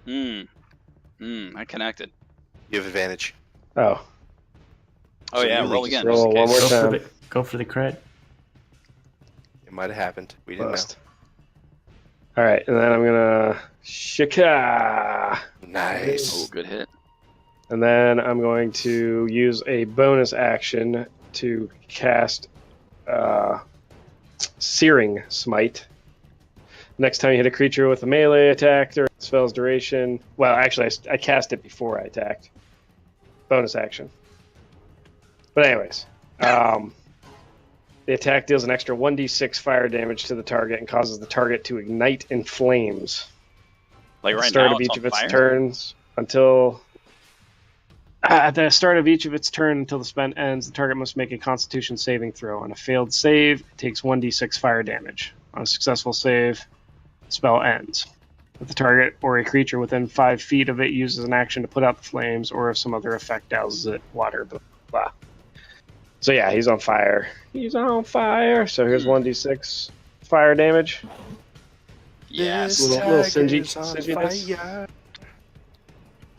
Speaker 2: I connected.
Speaker 1: You have advantage.
Speaker 3: Oh.
Speaker 2: Oh
Speaker 1: So
Speaker 2: yeah,
Speaker 1: you
Speaker 2: roll
Speaker 1: leak.
Speaker 2: again.
Speaker 3: Roll
Speaker 2: just in
Speaker 3: one more
Speaker 2: case.
Speaker 3: time.
Speaker 6: Go for the crit.
Speaker 1: It might have happened. We didn't
Speaker 3: Bust. All right, and then I'm gonna shika,
Speaker 1: know. Nice.
Speaker 2: Oh, good hit.
Speaker 3: and then I'm going to use a bonus action to cast Searing Smite. Next time you hit a creature with a melee attack during the spell's duration. Well, actually, I cast it before I attacked. Bonus action. But anyways, the attack deals an extra 1d6 fire damage to the target and causes the target to ignite in flames.
Speaker 2: Like
Speaker 3: At the
Speaker 2: right
Speaker 3: start
Speaker 2: now,
Speaker 3: of
Speaker 2: it's
Speaker 3: each
Speaker 2: on
Speaker 3: of its
Speaker 2: fire?
Speaker 3: turns until at the start of each of its turn until the spell ends, the target must make a Constitution saving throw. On a failed save, it takes 1d6 fire damage. On a successful save, the spell ends. If the target or a creature within 5 feet of it uses an action to put out the flames, or if some other effect douses it, water, blah, blah, blah. So yeah, he's on fire. He's on fire. So here's 1d6 fire damage.
Speaker 2: Yes.
Speaker 1: This
Speaker 3: Little
Speaker 1: tiger's on
Speaker 3: singiness.
Speaker 1: fire.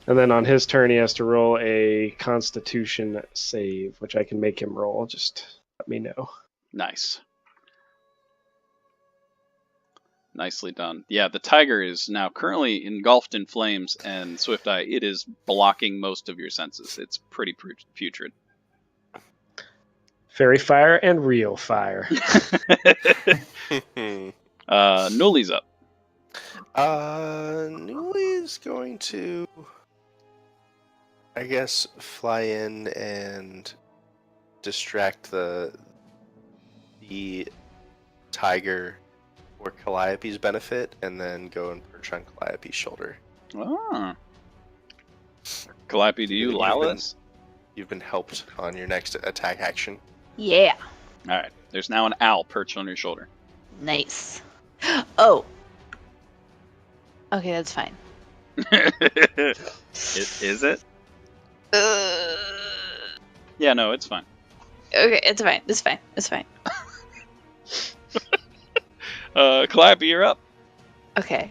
Speaker 3: And then on his turn, he has to roll a Constitution save, which I can make him roll. Just let me know.
Speaker 2: Nice. Nicely done. Yeah, the tiger is now currently engulfed in flames, and Swifteye, it is blocking most of your senses. It's pretty putrid.
Speaker 3: Fairy fire and real fire.
Speaker 2: Nully's up.
Speaker 1: Newly's going to, I guess, fly in and distract the tiger for Calliope's benefit, and then go and perch on Calliope's shoulder.
Speaker 2: Ah. Calliope, do you
Speaker 1: You've
Speaker 2: allow
Speaker 1: been-
Speaker 2: this?
Speaker 1: You've been helped on your next attack action.
Speaker 5: Yeah.
Speaker 2: All right. There's now an owl perched on your shoulder.
Speaker 5: Nice. Oh. Okay, that's fine.
Speaker 2: Is it? Yeah, no, it's fine.
Speaker 5: Okay, it's fine. It's fine. It's fine.
Speaker 2: Calliope, you're up.
Speaker 5: Okay.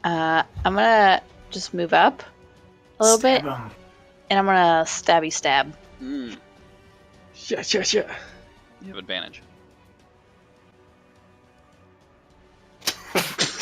Speaker 5: I'm gonna just move up a little bit,
Speaker 6: Stab him.
Speaker 5: and I'm gonna stabby stab.
Speaker 2: Mm,
Speaker 3: Yeah.
Speaker 2: you have advantage.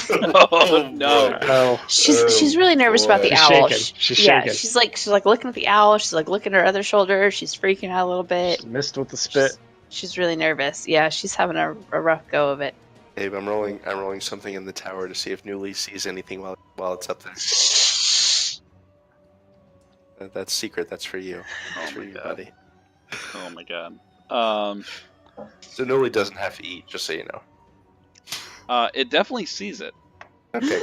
Speaker 1: Oh,
Speaker 2: Oh no!
Speaker 3: Oh,
Speaker 5: She's really nervous about the
Speaker 3: She's
Speaker 5: owl.
Speaker 3: shaking. She's
Speaker 5: yeah,
Speaker 3: shaking.
Speaker 5: she's like looking at the owl. She's like looking at her other shoulder. She's freaking out a little bit.
Speaker 3: missed with the spit.
Speaker 5: She's really nervous. Yeah, she's having a rough go of it.
Speaker 1: Abe, I'm rolling something in the tower to see if Newly sees anything while it's up there. That's secret. That's for you. That's for
Speaker 2: my
Speaker 1: you,
Speaker 2: God.
Speaker 1: buddy.
Speaker 2: Oh my god.
Speaker 1: So Newly doesn't have to eat, just so you know.
Speaker 2: It definitely sees it.
Speaker 1: Okay,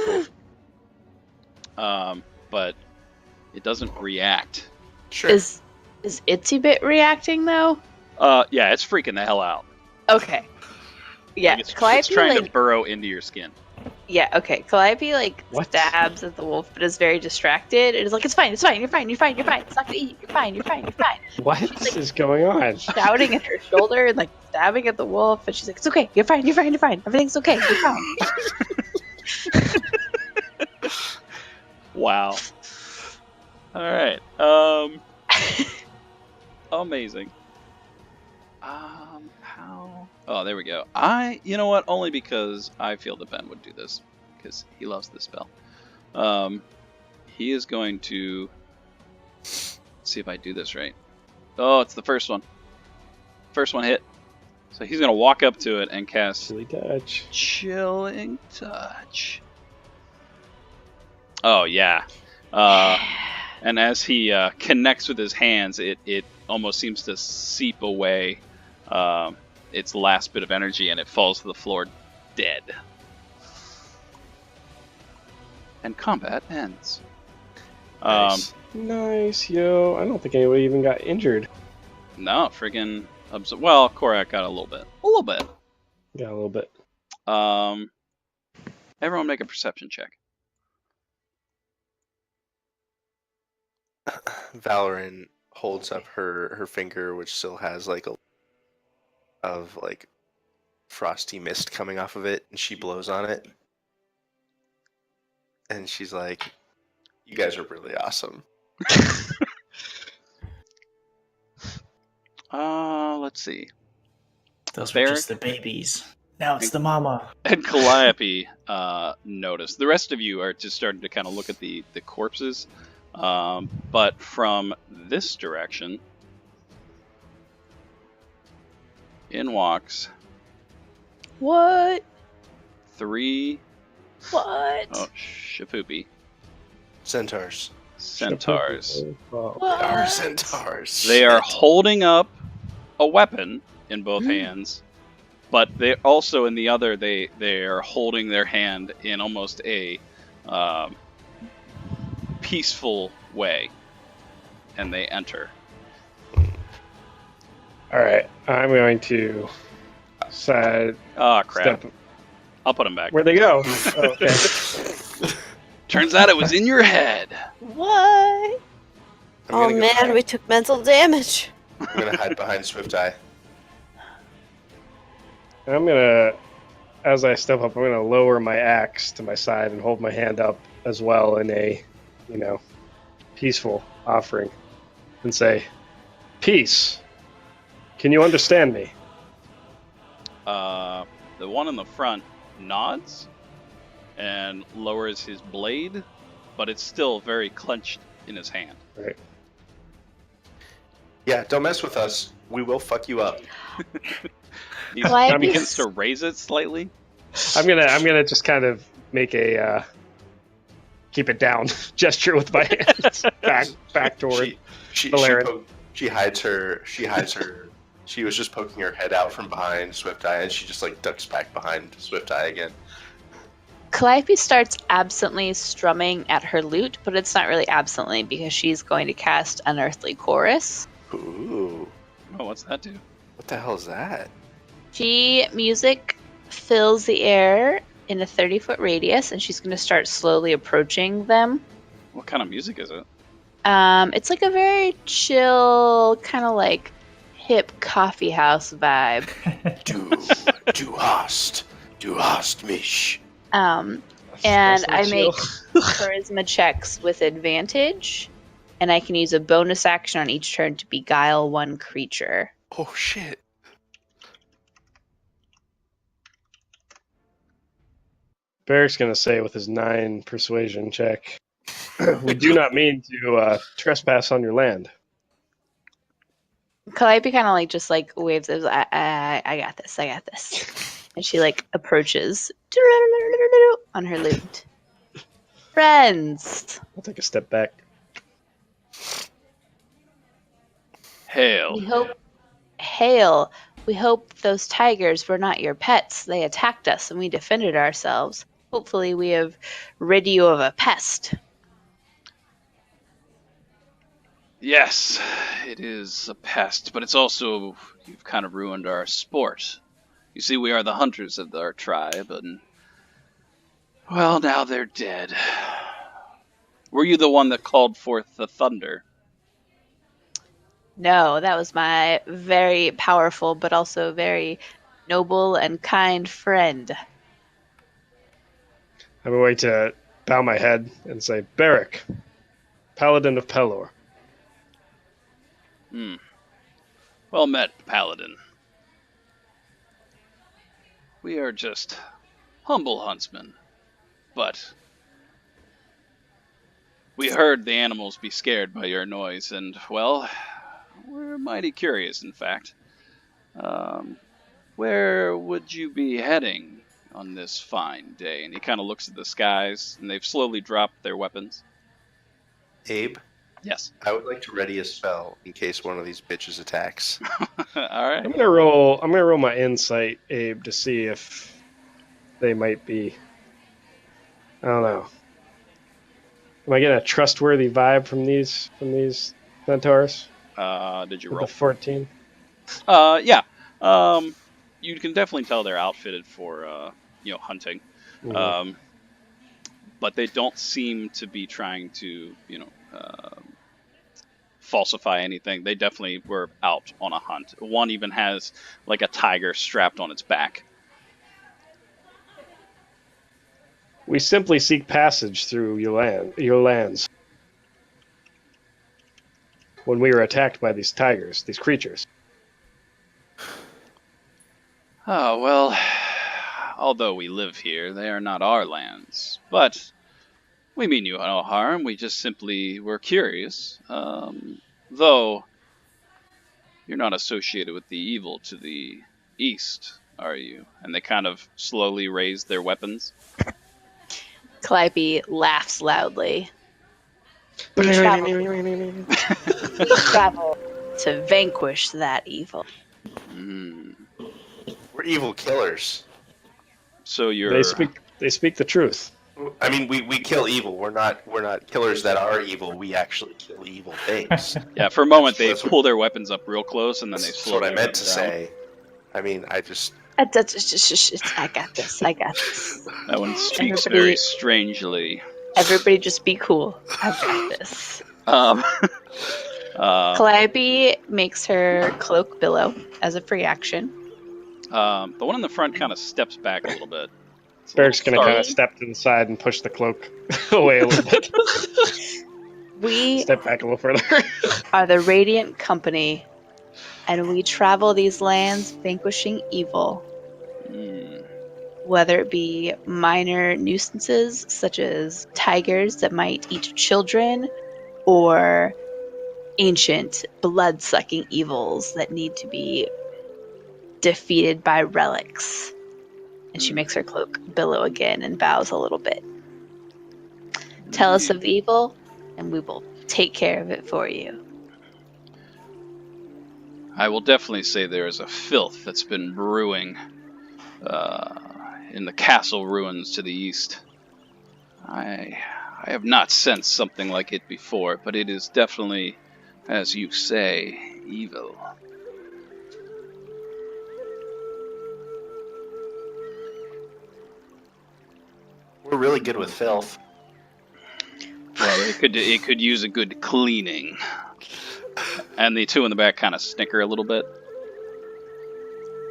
Speaker 1: cool.
Speaker 2: But it doesn't react.
Speaker 1: Sure.
Speaker 5: Is Itsy Bit reacting though?
Speaker 2: Yeah, it's freaking the hell out.
Speaker 5: Okay. Yeah,
Speaker 2: Like, it's
Speaker 5: Calliope
Speaker 2: trying
Speaker 5: like
Speaker 2: to burrow into your skin.
Speaker 5: Yeah, okay. Calliope like
Speaker 3: What?
Speaker 5: stabs at the wolf, but is very distracted. It is like, it's fine, you're fine. It's not gonna eat you. You're fine.
Speaker 3: What
Speaker 5: She's like
Speaker 3: is going on?
Speaker 5: shouting at her shoulder and like stabbing at the wolf, and she's like, it's okay. You're fine. Everything's okay. You're fine.
Speaker 2: Wow. All right. Amazing. How? Oh, there we go. You know what? Only because I feel that Ben would do this because he loves this spell. He is going to see if I do this right. Oh, it's the first one. First one hit. So he's gonna walk up to it and cast
Speaker 3: Silly touch.
Speaker 2: Chilling Touch. Oh yeah. And as he connects with his hands, it almost seems to seep away its last bit of energy, and it falls to the floor dead. And combat ends.
Speaker 1: Nice.
Speaker 3: Nice, yo. I don't think anybody even got injured.
Speaker 2: No, friggin' well, Korak got a little bit.
Speaker 3: Got a little bit.
Speaker 2: Everyone make a perception check.
Speaker 1: Valoran holds up her finger, which still has like a of like frosty mist coming off of it, and she blows on it, and she's like, "You guys are really awesome."
Speaker 2: Let's see.
Speaker 6: Those were just the babies. Now it's the mama.
Speaker 2: And Calliope noticed. The rest of you are just starting to kind of look at the corpses. But from this direction, in walks
Speaker 5: What?
Speaker 2: 3
Speaker 5: What?
Speaker 2: shapoopy
Speaker 1: Centaurs.
Speaker 2: centaurs.
Speaker 3: Oh,
Speaker 1: They are
Speaker 5: What?
Speaker 1: centaurs.
Speaker 2: They are
Speaker 1: Shit.
Speaker 2: holding up a weapon in both hands, but they also in the other they are holding their hand in almost a peaceful way, and they enter.
Speaker 3: all right, I'm going to side
Speaker 2: Oh crap!
Speaker 3: step.
Speaker 2: I'll put them back.
Speaker 3: Where'd they go? Oh, okay.
Speaker 2: Turns out it was in your head.
Speaker 5: What?
Speaker 1: I'm
Speaker 4: Oh
Speaker 1: gonna go
Speaker 4: man,
Speaker 1: hide-
Speaker 4: we took mental damage.
Speaker 1: I'm gonna hide behind Swifteye.
Speaker 3: I'm gonna, as I step up, I'm gonna lower my axe to my side and hold my hand up as well in a, peaceful offering, and say, "Peace. Can you understand me?"
Speaker 2: The one in the front nods and lowers his blade, but it's still very clenched in his hand.
Speaker 3: Right.
Speaker 1: Yeah, don't mess with us. We will fuck you up.
Speaker 2: He
Speaker 5: Why
Speaker 2: begins to raise it slightly.
Speaker 3: I'm gonna just kind of make a keep it down gesture with my hands back toward. Valoran.
Speaker 1: She hides her. She was just poking her head out from behind Swifteye, and she just like ducks back behind Swifteye again.
Speaker 5: Calliope starts absently strumming at her lute, but it's not really absently because she's going to cast Unearthly Chorus.
Speaker 1: Ooh,
Speaker 2: Oh, what's that do?
Speaker 1: what the hell is that?
Speaker 5: Music fills the air in a 30-foot radius, and she's going to start slowly approaching them.
Speaker 2: What kind of music is it?
Speaker 5: It's like a very chill, kind of like hip coffee house vibe.
Speaker 1: Du hast mich.
Speaker 5: And
Speaker 3: That's
Speaker 5: I
Speaker 3: not
Speaker 5: make
Speaker 3: chill.
Speaker 5: charisma checks with advantage, and I can use a bonus action on each turn to beguile one creature.
Speaker 1: Oh shit.
Speaker 3: Barrick's gonna say with his 9 persuasion check, "We do not mean to trespass on your land."
Speaker 5: Calliope kind of like just like waves of I got this, and she like approaches on her lute. Friends,
Speaker 3: I'll take a step back.
Speaker 2: Hail.
Speaker 5: hail. We hope those tigers were not your pets. They attacked us and we defended ourselves. Hopefully we have rid you of a pest.
Speaker 2: Yes, it is a pest, but it's also, you've kind of ruined our sport. You see, we are the hunters of our tribe, and Well, now they're dead. Were you the one that called forth the thunder?
Speaker 5: No, that was my very powerful but also very noble and kind friend.
Speaker 3: I'm going to bow my head and say, Beric, Paladin of Pelor.
Speaker 2: Well met, Paladin. We are just humble huntsmen, but we heard the animals be scared by your noise, and, well, we're mighty curious, in fact. Where would you be heading on this fine day? And he kind of looks at the skies, and they've slowly dropped their weapons.
Speaker 1: Abe,
Speaker 2: Yes.
Speaker 1: I would like to ready a spell in case one of these bitches attacks.
Speaker 2: All right.
Speaker 3: I'm gonna roll my insight, Abe, to see if they might be. I don't know. Am I getting a trustworthy vibe from these centaurs?
Speaker 2: Did you
Speaker 3: With
Speaker 2: roll?
Speaker 3: the 14.
Speaker 2: Yeah. You can definitely tell they're outfitted for, hunting.
Speaker 3: Mhm.
Speaker 2: But they don't seem to be trying to, falsify anything. They definitely were out on a hunt. One even has like a tiger strapped on its back.
Speaker 3: We simply seek passage through your lands. When we were attacked by these tigers, these creatures.
Speaker 2: Oh, well, although we live here, they are not our lands. But we mean you no harm. We just simply were curious. Though you're not associated with the evil to the east, are you? And they kind of slowly raise their weapons.
Speaker 5: Calliope laughs loudly. We travel to vanquish that evil.
Speaker 1: We're evil killers.
Speaker 2: So you're.
Speaker 3: They speak the truth.
Speaker 1: I mean, we kill evil. We're not killers that are evil. We actually kill evil things.
Speaker 2: Yeah, for a moment they
Speaker 1: That's what-
Speaker 2: pull their weapons up real close and then they
Speaker 1: That's
Speaker 2: slowly
Speaker 1: what I meant
Speaker 2: put
Speaker 1: to
Speaker 2: them down.
Speaker 1: say. I mean, I just.
Speaker 5: I got this.
Speaker 2: That one speaks
Speaker 5: Everybody-
Speaker 2: very strangely.
Speaker 5: Everybody just be cool. I've got this. Calliope makes her cloak billow as a free action.
Speaker 2: The one in the front kind of steps back a little bit. It's a
Speaker 3: Beric's
Speaker 2: little
Speaker 3: going to
Speaker 2: startled.
Speaker 3: kind of step to the side and push the cloak away a little bit.
Speaker 5: We
Speaker 3: Step back a little further.
Speaker 5: are the Radiant Company, and we travel these lands vanquishing evil. Whether it be minor nuisances such as tigers that might eat children, or ancient blood-sucking evils that need to be defeated by relics. And she makes her cloak billow again and bows a little bit. Tell us of the evil, and we will take care of it for you.
Speaker 2: I will definitely say there is a filth that's been brewing in the castle ruins to the east. I have not sensed something like it before, but it is definitely, as you say, evil.
Speaker 1: We're really good with filth.
Speaker 2: Well, it could use a good cleaning. And the two in the back kind of snicker a little bit.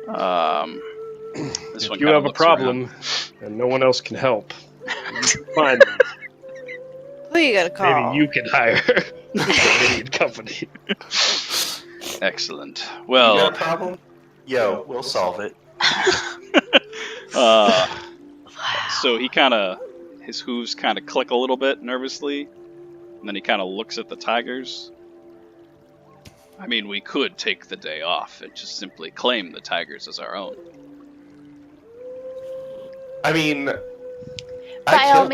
Speaker 2: This one
Speaker 3: If you
Speaker 2: kinda
Speaker 3: have a
Speaker 2: looks
Speaker 3: problem
Speaker 2: around.
Speaker 3: and no one else can help, find them.
Speaker 4: Who you gonna call?
Speaker 3: Maybe you can hire the Radiant Company.
Speaker 2: Excellent.
Speaker 1: You got
Speaker 2: Well,
Speaker 1: a problem? Yo, we'll solve it.
Speaker 2: so he his hooves kind of click a little bit nervously, and then he kind of looks at the tigers. I mean, we could take the day off and just simply claim the tigers as our own.
Speaker 1: I mean,
Speaker 5: By all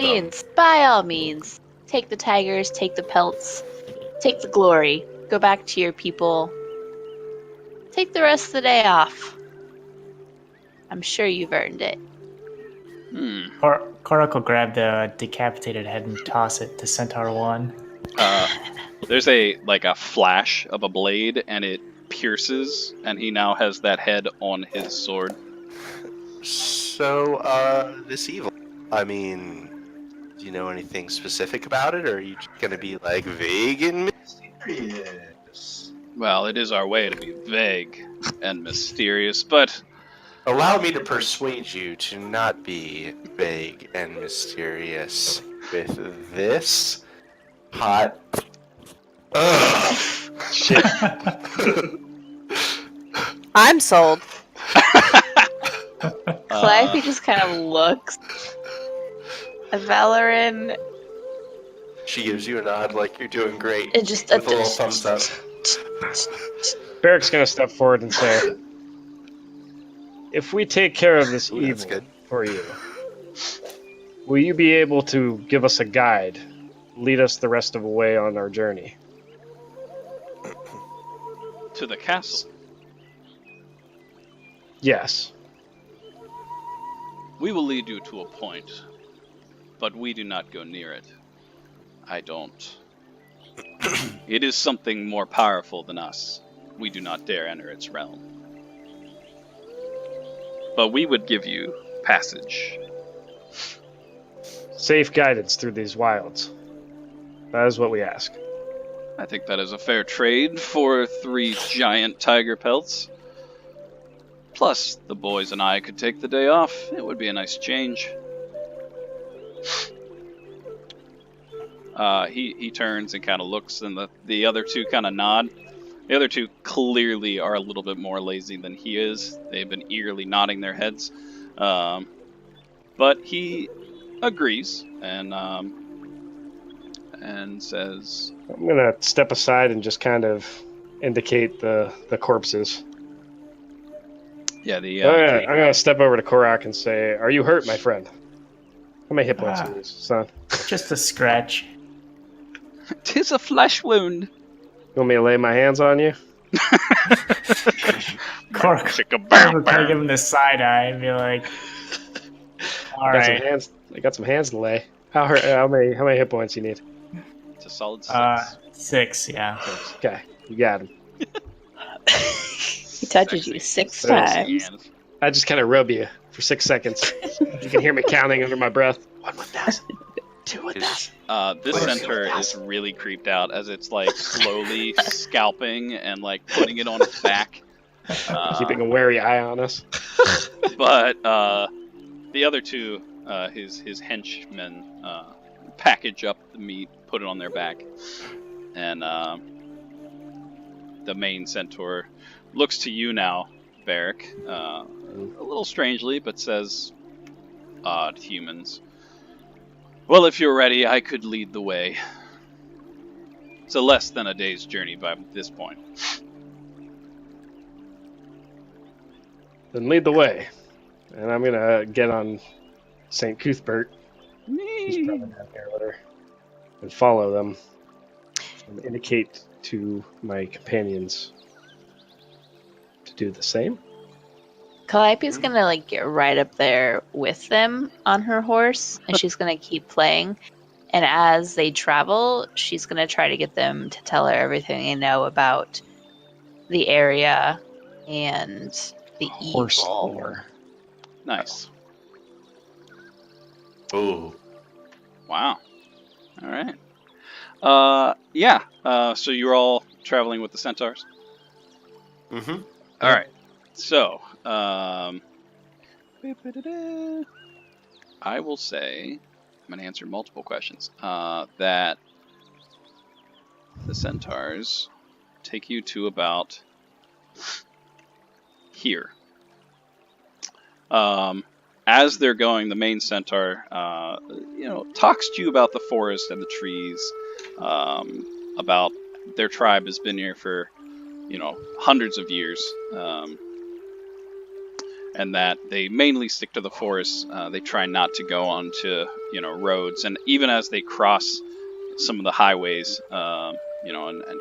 Speaker 5: means, take the tigers, take the pelts, take the glory, go back to your people, take the rest of the day off. I'm sure you've earned it.
Speaker 6: Korak will grab the decapitated head and toss it to Centaur 1.
Speaker 2: There's a flash of a blade, and it pierces, and he now has that head on his sword.
Speaker 1: So, this evil. I mean, do you know anything specific about it, or are you just gonna be like vague and mysterious?
Speaker 2: Well, it is our way to be vague and mysterious, but
Speaker 1: Allow me to persuade you to not be vague and mysterious with this hot. Ugh.
Speaker 3: Shit.
Speaker 4: I'm sold.
Speaker 5: Calliope just kind of looks at Valoran
Speaker 1: She gives you a nod like you're doing great,
Speaker 5: and just
Speaker 1: with a little thumbs up.
Speaker 3: Barrick's gonna step forward and say, if we take care of this
Speaker 1: Ooh, that's
Speaker 3: evil
Speaker 1: good.
Speaker 3: for you, will you be able to give us a guide, lead us the rest of the way on our journey?
Speaker 2: to the castle.
Speaker 3: Yes.
Speaker 2: We will lead you to a point, but we do not go near it. I don't. It is something more powerful than us. We do not dare enter its realm. But we would give you passage.
Speaker 3: Safe guidance through these wilds. That is what we ask.
Speaker 2: I think that is a fair trade for 3 giant tiger pelts. Plus, the boys and I could take the day off. It would be a nice change. He turns and kind of looks, and the other two kind of nod. The other two clearly are a little bit more lazy than he is. They've been eagerly nodding their heads. But he agrees and says,
Speaker 3: I'm gonna step aside and just kind of indicate the corpses.
Speaker 2: "Yeah, the
Speaker 3: I'm gonna step over to Korak and say, "Are you hurt, my friend? How many hit points do you use, son?
Speaker 6: Just a scratch.
Speaker 2: 'Tis a flesh wound."
Speaker 3: You want me to lay my hands on you?"
Speaker 6: Cork would kind of give him the side eye and be like, "All
Speaker 3: Got some
Speaker 6: right,
Speaker 3: hands. I got some hands to lay. How many hit points you need?
Speaker 2: It's a solid 6.
Speaker 6: 6, yeah."
Speaker 3: Okay, you got him.
Speaker 5: he touches you 6
Speaker 2: Sexy.
Speaker 5: times.
Speaker 3: I just kind of rub you for 6 seconds. You can hear me counting under my breath. 1,000, 2,000.
Speaker 2: This centaur is really creeped out as it's like slowly scalping and like putting it on its back.
Speaker 3: Keeping a wary eye on us.
Speaker 2: But the other two, his henchmen, package up the meat, put it on their back, and the main centaur looks to you now, Barrick, a little strangely, but says, "Odd humans. Well, if you're ready, I could lead the way. It's a less than a day's journey by this point."
Speaker 3: Then lead the way. And I'm gonna get on St. Cuthbert, who's probably down here with her, and follow them. And indicate to my companions to do the same.
Speaker 5: Calliope's gonna like get right up there with them on her horse, and she's gonna keep playing. And as they travel, she's gonna try to get them to tell her everything they know about the area and the
Speaker 3: Horse
Speaker 5: evil.
Speaker 3: lore.
Speaker 2: Nice.
Speaker 1: Ooh.
Speaker 2: Wow. All right. Yeah. So you're all traveling with the centaurs?
Speaker 1: Mm-hmm.
Speaker 2: All right. So, I will say, I'm going to answer multiple questions, that the centaurs take you to about here. As they're going, the main centaur, talks to you about the forest and the trees, about their tribe has been here for, hundreds of years, and that they mainly stick to the forest. They try not to go onto, roads, and even as they cross some of the highways, and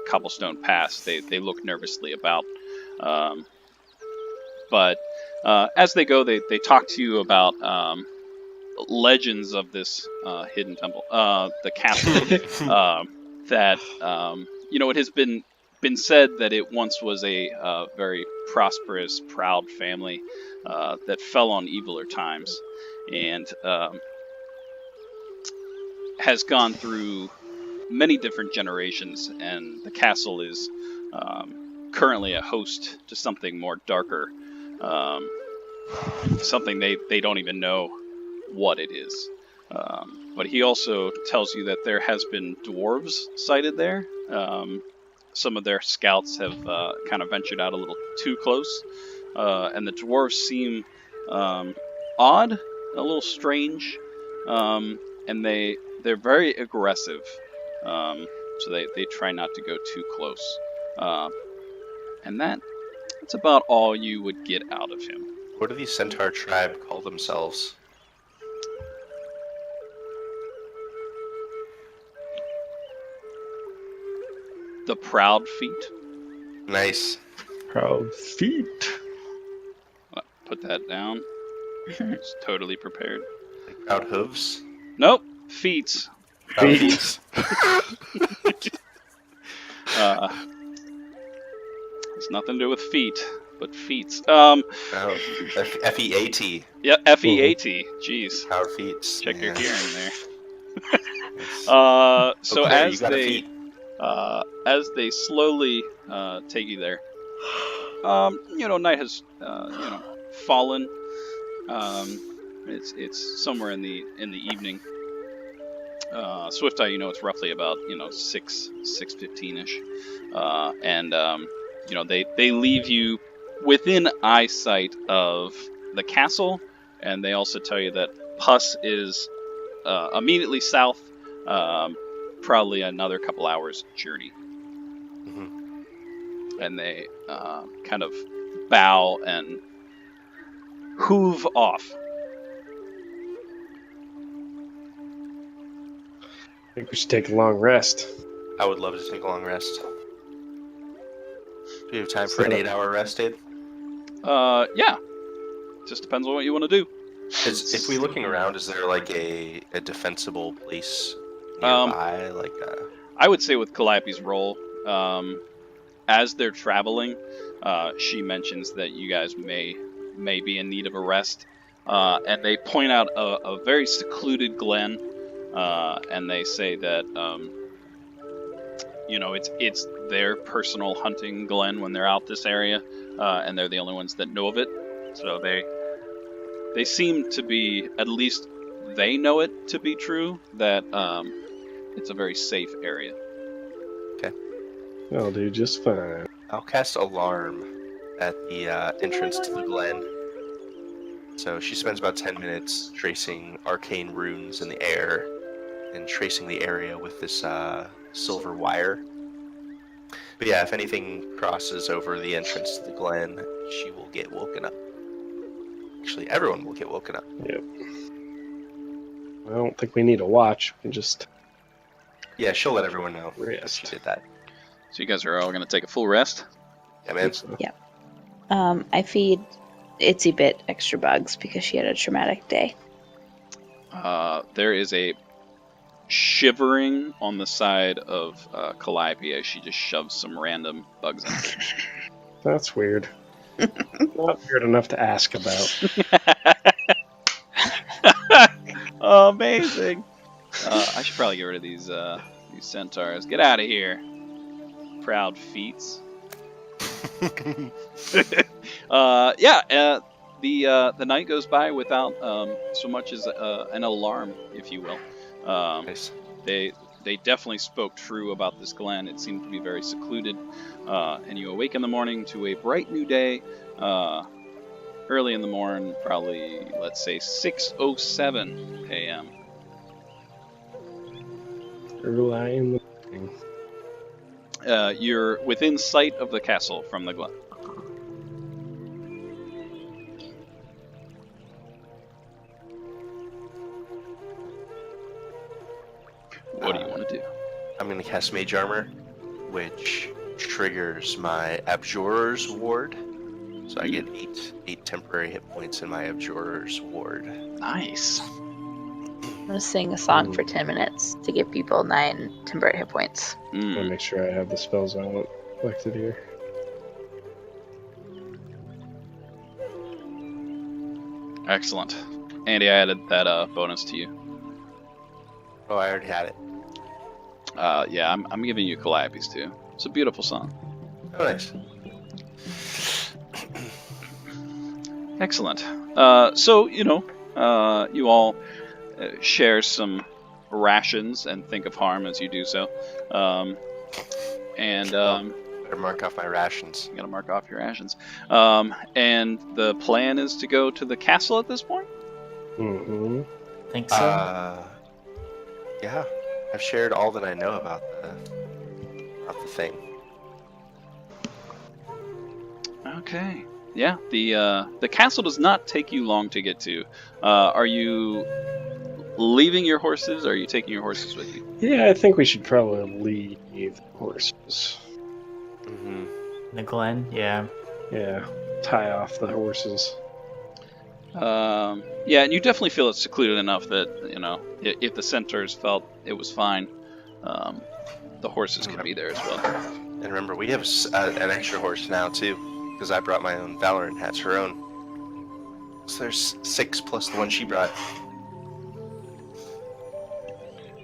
Speaker 2: cobblestone paths, they look nervously about. But as they go, they talk to you about legends of this hidden temple, the castle, that it has been said that it once was a very prosperous, proud family that fell on eviler times, and has gone through many different generations, and the castle is currently a host to something more darker, something they don't even know what it is. But he also tells you that there has been dwarves sighted there. Some of their scouts have kind of ventured out a little too close, and the dwarves seem odd, a little strange, and they're very aggressive. So they try not to go too close. And that's about all you would get out of him.
Speaker 1: What do these centaur tribe call themselves?
Speaker 2: The Proud Feet.
Speaker 1: Nice.
Speaker 3: Proud feet.
Speaker 2: Put that down. It's totally prepared.
Speaker 1: Like proud hooves?
Speaker 2: Nope. Feet.
Speaker 1: Proud
Speaker 3: Feet.
Speaker 1: feet.
Speaker 2: It's nothing to do with feet, but feet.
Speaker 1: Oh, F-E-A-T.
Speaker 2: Yeah, F-E-A-T. Jeez.
Speaker 1: Proud feet.
Speaker 2: Check your
Speaker 1: Yeah.
Speaker 2: hearing there.
Speaker 1: Nice.
Speaker 2: So
Speaker 1: Claire, you got a feet.
Speaker 2: as they slowly take you there, night has fallen. It's somewhere in the evening. Swifteye, it's roughly about 6:15 ish, and they leave you within eyesight of the castle, and they also tell you that Puss is immediately south, probably another couple hours journey.
Speaker 1: Mm-hmm.
Speaker 2: And they kind of bow and hoove off.
Speaker 3: I think we should take a long rest.
Speaker 1: I would love to take a long rest. Do you have time for an
Speaker 3: Set up.
Speaker 1: 8-hour rest, Dave?
Speaker 2: Yeah. Just depends on what you want to do.
Speaker 1: If we looking around, is there like a defensible place nearby?
Speaker 2: I would say with Calliope's role, as they're traveling, she mentions that you guys may be in need of a rest, and they point out a very secluded glen, and they say that it's their personal hunting glen when they're out this area, and they're the only ones that know of it. So they seem to be, at least they know it to be true, that it's a very safe area.
Speaker 3: I'll do just fine.
Speaker 1: I'll cast Alarm at the entrance to the glen. So she spends about 10 minutes tracing arcane runes in the air and tracing the area with this silver wire. But yeah, if anything crosses over the entrance to the glen, she will get woken up. Actually, everyone will get woken up.
Speaker 3: Yep. I don't think we need a watch. We can just
Speaker 1: Yeah, she'll let everyone know that
Speaker 3: rest.
Speaker 1: she did that.
Speaker 2: So you guys are all going to take a full rest?
Speaker 1: Yeah, man.
Speaker 5: I feed Itsy Bit extra bugs because she had a traumatic day.
Speaker 2: There is a shivering on the side of Calliope as she just shoves some random bugs in.
Speaker 3: That's weird. Not weird enough to ask about.
Speaker 2: Amazing. I should probably get rid of these centaurs. Get out of here, proud feats. The night goes by without so much as an alarm, if you will.
Speaker 1: Nice.
Speaker 2: They definitely spoke true about this glen. It seemed to be very secluded, and you awake in the morning to a bright new day. Early in the morning, probably let's say 6:07 a.m.
Speaker 3: Early in the morning.
Speaker 2: You're within sight of the castle from the glen. What do you want to do?
Speaker 1: I'm going to cast Mage Armor, which triggers my Abjurer's Ward. So I get 8 temporary hit points in my Abjurer's Ward.
Speaker 2: Nice.
Speaker 5: I'm gonna sing a song for 10 minutes to give people 9 temporary hit points.
Speaker 3: I'll make sure I have the spells I want collected here.
Speaker 2: Excellent. Andy, I added that bonus to you.
Speaker 1: Oh, I already had it.
Speaker 2: Yeah, I'm giving you Calliope's too. It's a beautiful song.
Speaker 1: Oh, nice.
Speaker 2: Excellent. So, you all share some rations and think of harm as you do so.
Speaker 1: Better mark off my rations.
Speaker 2: You gotta mark off your rations. And the plan is to go to the castle at this point?
Speaker 3: Mm-hmm.
Speaker 6: Think so?
Speaker 1: Yeah. I've shared all that I know about the thing.
Speaker 2: Okay. Yeah, the castle does not take you long to get to. Are you leaving your horses, or are you taking your horses with you?
Speaker 3: Yeah, I think we should probably leave horses.
Speaker 1: Mm-hmm.
Speaker 6: The Glen, yeah.
Speaker 3: Yeah, tie off the horses.
Speaker 2: Yeah, and you definitely feel it's secluded enough that, if the centaurs felt it was fine, the horses could be there as well.
Speaker 1: And remember, we have an extra horse now, too, because I brought my own. Valorant has her own. So there's 6 plus the one she brought.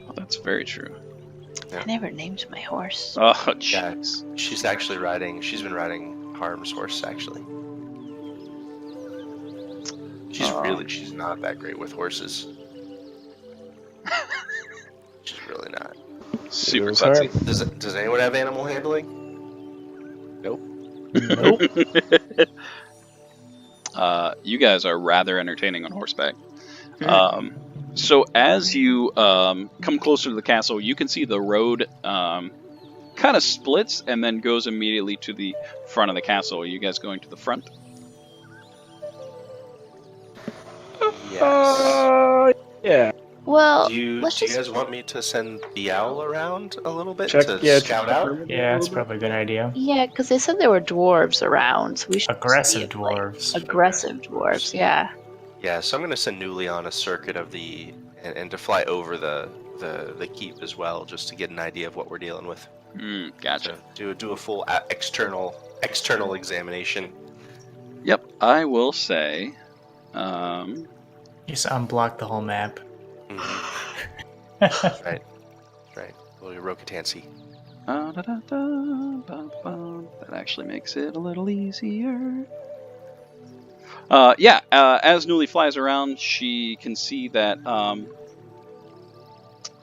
Speaker 2: Oh, that's very true.
Speaker 5: I never named my horse.
Speaker 2: Oh,
Speaker 1: Yeah,
Speaker 2: jeez.
Speaker 1: she's been riding Harm's horse, actually. She's not that great with horses. She's really not.
Speaker 2: Super
Speaker 3: It was hard.
Speaker 2: klutzy.
Speaker 1: Does anyone have animal handling? Nope.
Speaker 6: Nope.
Speaker 2: You guys are rather entertaining on horseback. So as you come closer to the castle, you can see the road kind of splits and then goes immediately to the front of the castle. Are you guys going to the front?
Speaker 1: Yes.
Speaker 3: Yeah.
Speaker 5: Well,
Speaker 1: Do you
Speaker 5: let's just.
Speaker 1: guys want me to send the owl around a little bit
Speaker 3: Check.
Speaker 1: to
Speaker 3: Yeah.
Speaker 1: scout
Speaker 3: check
Speaker 1: out?
Speaker 6: Yeah, that's probably a good idea.
Speaker 5: Yeah, because they said there were dwarves around, so we should.
Speaker 6: Aggressive
Speaker 5: see if, like,
Speaker 6: dwarves.
Speaker 5: aggressive dwarves, yeah.
Speaker 1: Yeah, so I'm gonna send Newly on a circuit of and to fly over the keep as well, just to get an idea of what we're dealing with.
Speaker 2: Gotcha.
Speaker 1: So do a full external examination.
Speaker 2: Yep, I will say.
Speaker 6: Just unblock the whole map.
Speaker 1: Mm-hmm. Right. Little Rokatansi.
Speaker 2: That actually makes it a little easier. As Newly flies around, she can see that,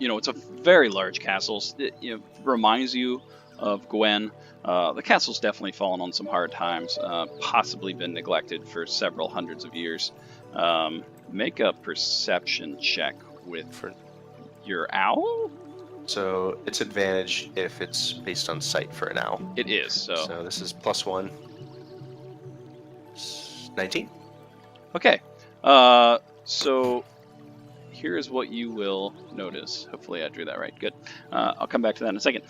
Speaker 2: it's a very large castle. It reminds you of Gwen. The castle's definitely fallen on some hard times, possibly been neglected for several hundreds of years. Make a perception check with your owl?
Speaker 1: So it's advantage if it's based on sight for an owl.
Speaker 2: It is,
Speaker 1: So this is +1. 19.
Speaker 2: Okay. So here's what you will notice. Hopefully I drew that right. Good. I'll come back to that in a second.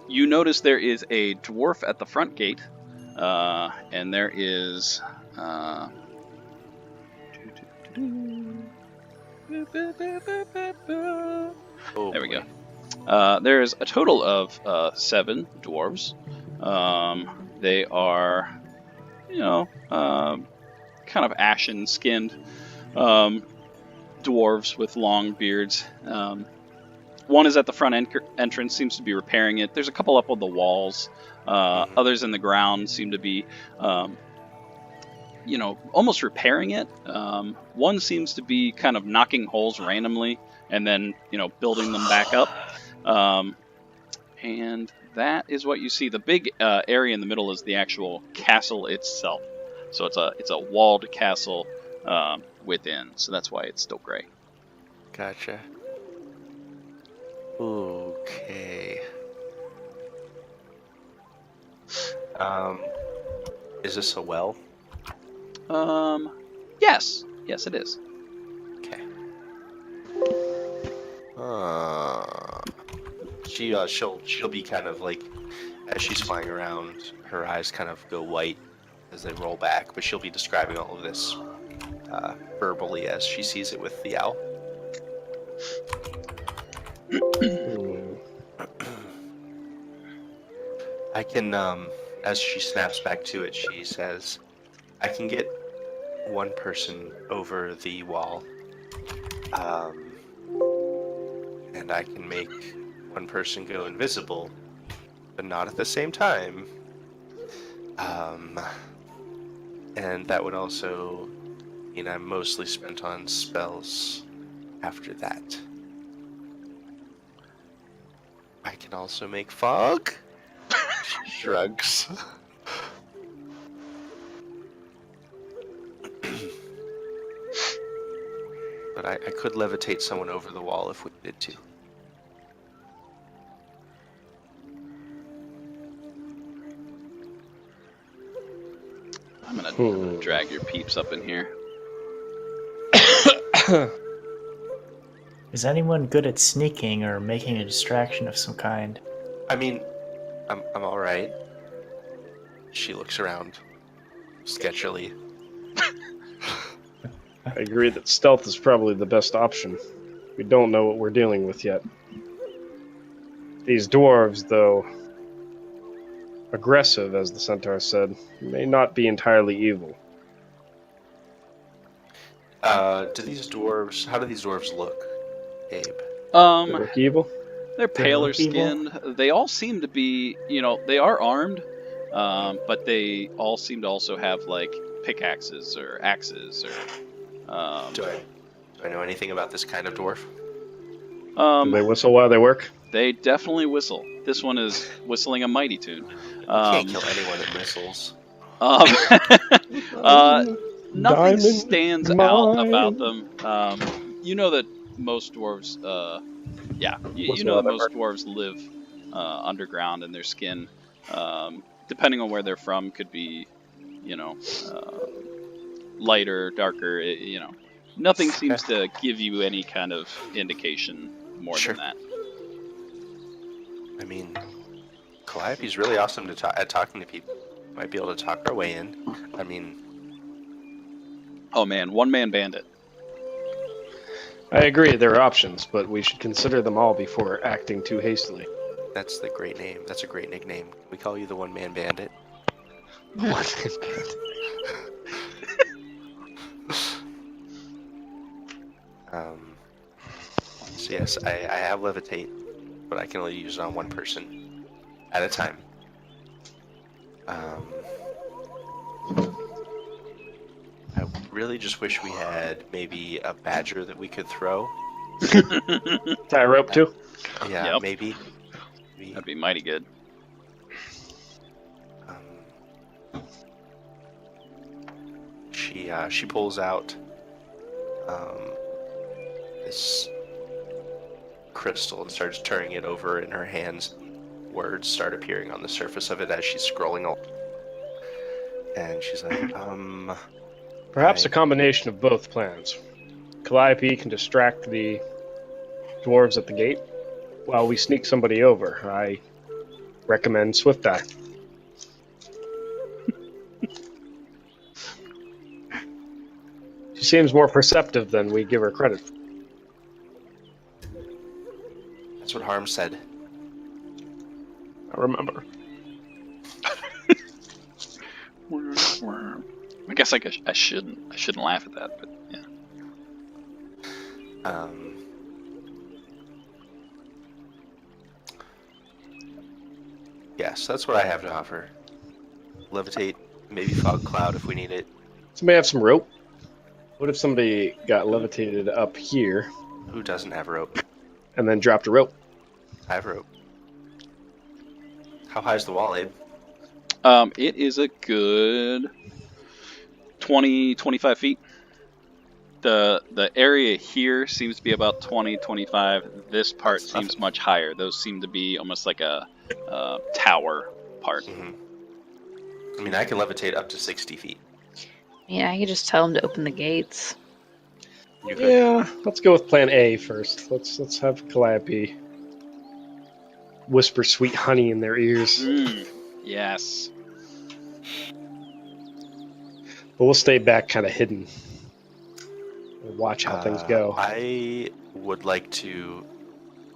Speaker 2: You notice there is a dwarf at the front gate, and there is...
Speaker 1: Oh,
Speaker 2: there we
Speaker 1: boy.
Speaker 2: go. There's a total of 7 dwarves. They are, kind of ashen-skinned dwarves with long beards. One is at the front entrance, seems to be repairing it. There's a couple up on the walls. Others in the ground seem to be, almost repairing it. One seems to be kind of knocking holes randomly and then, building them back up. And that is what you see. The big area in the middle is the actual castle itself. So it's a walled castle within. So that's why it's still gray.
Speaker 1: Gotcha. Okay. Is this a well?
Speaker 2: Yes, it is.
Speaker 1: Okay. She'll be kind of like, as she's flying around, her eyes kind of go white as they roll back, but she'll be describing all of this verbally as she sees it with the owl. I can, as she snaps back to it, she says, I can get one person over the wall Um, and I can make one person go invisible, but not at the same time. And that would also mean I'm mostly spent on spells after that. I can also make fog. She shrugs. But I could levitate someone over the wall if we needed to.
Speaker 2: I'm gonna drag your peeps up in here.
Speaker 6: Is anyone good at sneaking or making a distraction of some kind?
Speaker 1: I mean, I'm all right. She looks around sketchily.
Speaker 3: I agree that stealth is probably the best option. We don't know what we're dealing with yet. These dwarves, though aggressive, as the centaur said, may not be entirely evil.
Speaker 1: How do these dwarves look, Abe?
Speaker 3: They look evil?
Speaker 2: They're paler
Speaker 6: look evil?
Speaker 2: skinned. They all seem to be, they are armed, but they all seem to also have like pickaxes or axes or.
Speaker 1: Do I know anything about this kind of dwarf?
Speaker 3: Do they whistle while they work?
Speaker 2: They definitely whistle. This one is whistling a mighty tune.
Speaker 1: You can't kill anyone that whistles.
Speaker 2: Nothing
Speaker 3: Diamond
Speaker 2: stands
Speaker 3: mine.
Speaker 2: out about them. You know that most dwarves, you know that most dwarves live underground, and their skin, depending on where they're from, could be, lighter, darker. Nothing seems to give you any kind of indication more
Speaker 1: Sure.
Speaker 2: than that.
Speaker 1: I mean, Calliope's really awesome at talking to people. Might be able to talk our way in. I mean,
Speaker 2: Oh man, one-man bandit.
Speaker 3: I agree, there are options, but we should consider them all before acting too hastily.
Speaker 1: that's the great name. That's a great nickname. We call you the one-man bandit.
Speaker 3: One-man bandit.
Speaker 1: So yes, I have levitate, but I can only use it on one person at a time. I really just wish we had maybe a badger that we could throw.
Speaker 3: Tie a rope too?
Speaker 1: Yeah,
Speaker 2: Yep.
Speaker 1: maybe.
Speaker 2: That'd be mighty good.
Speaker 1: She pulls out this crystal and starts turning it over in her hands. Words start appearing on the surface of it as she's scrolling along. And she's like,
Speaker 3: Perhaps a
Speaker 1: Right.
Speaker 3: combination of both plans. Calliope can distract the dwarves at the gate while we sneak somebody over. I recommend Swifteye. She seems more perceptive than we give her credit for.
Speaker 1: That's what Harm said.
Speaker 3: I remember.
Speaker 2: I guess I shouldn't laugh at that, but yeah.
Speaker 1: Yes, that's what I have to offer. Levitate, maybe fog cloud if we need it.
Speaker 3: Somebody have some rope? What if somebody got levitated up here
Speaker 1: Who doesn't have rope?
Speaker 3: and then dropped a rope?
Speaker 1: I have rope. How high is the wall, Abe?
Speaker 2: It is a good 20, 25 feet. The area here seems to be about 20, 25. This part
Speaker 1: That's
Speaker 2: seems
Speaker 1: nothing.
Speaker 2: much higher. Those seem to be almost like a tower part.
Speaker 1: I mean, I can levitate up to 60 feet.
Speaker 5: Yeah, I could just tell him to open the gates.
Speaker 1: You could.
Speaker 3: Yeah, let's go with plan A first. Let's have Calliope whisper sweet honey in their ears.
Speaker 2: Yes.
Speaker 3: But we'll stay back kind of hidden. We'll watch how things go.
Speaker 1: I would like to,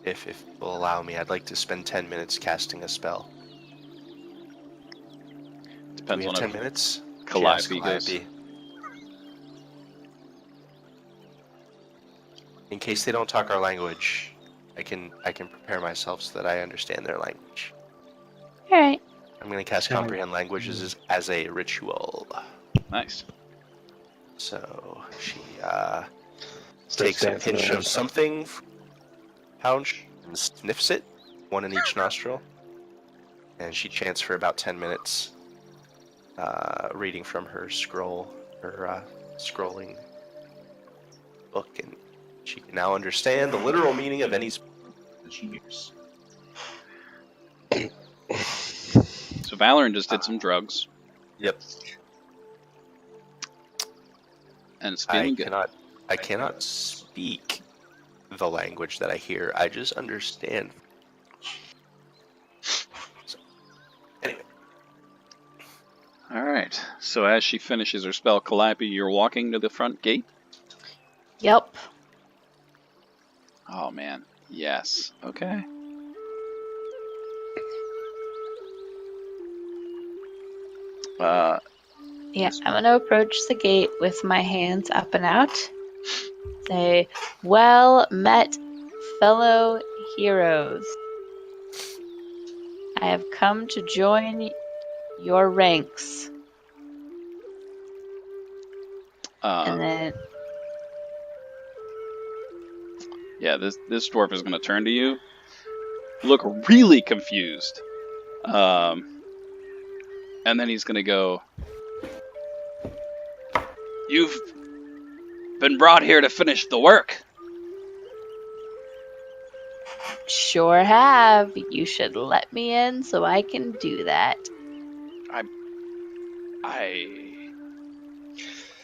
Speaker 1: if you'll allow me, I'd like to spend 10 minutes casting a spell. Do
Speaker 2: Depends
Speaker 1: we have
Speaker 2: on
Speaker 1: 10
Speaker 2: if
Speaker 1: minutes?
Speaker 2: Calliope
Speaker 1: Yes,
Speaker 2: goes.
Speaker 1: In case they don't talk our language, I can prepare myself so that I understand their language.
Speaker 5: All right.
Speaker 1: I'm going to cast comprehend languages as a ritual.
Speaker 2: Nice.
Speaker 1: So she
Speaker 3: Starts
Speaker 1: takes a
Speaker 3: dancing
Speaker 1: pinch
Speaker 3: around.
Speaker 1: of something, pouch, and sniffs it, one in each nostril. And she chants for about 10 minutes, reading from her scrolling book, and she can now understand the literal meaning of any that she hears.
Speaker 2: So Valorant just did some drugs
Speaker 1: Yep.
Speaker 2: and it's feeling good.
Speaker 1: I cannot speak the language that I hear. I just understand. So, anyway.
Speaker 2: All right. So as she finishes her spell, Calliope, you're walking to the front gate.
Speaker 5: Yep.
Speaker 2: Oh man. Yes. Okay.
Speaker 5: Yeah, I'm gonna approach the gate with my hands up and out. Say, well met, fellow heroes. I have come to join your ranks. And then,
Speaker 2: Yeah, this dwarf is going to turn to you, look really confused, and then he's going to go, "You've been brought here to finish the work."
Speaker 5: sure have. You should let me in so I can do that.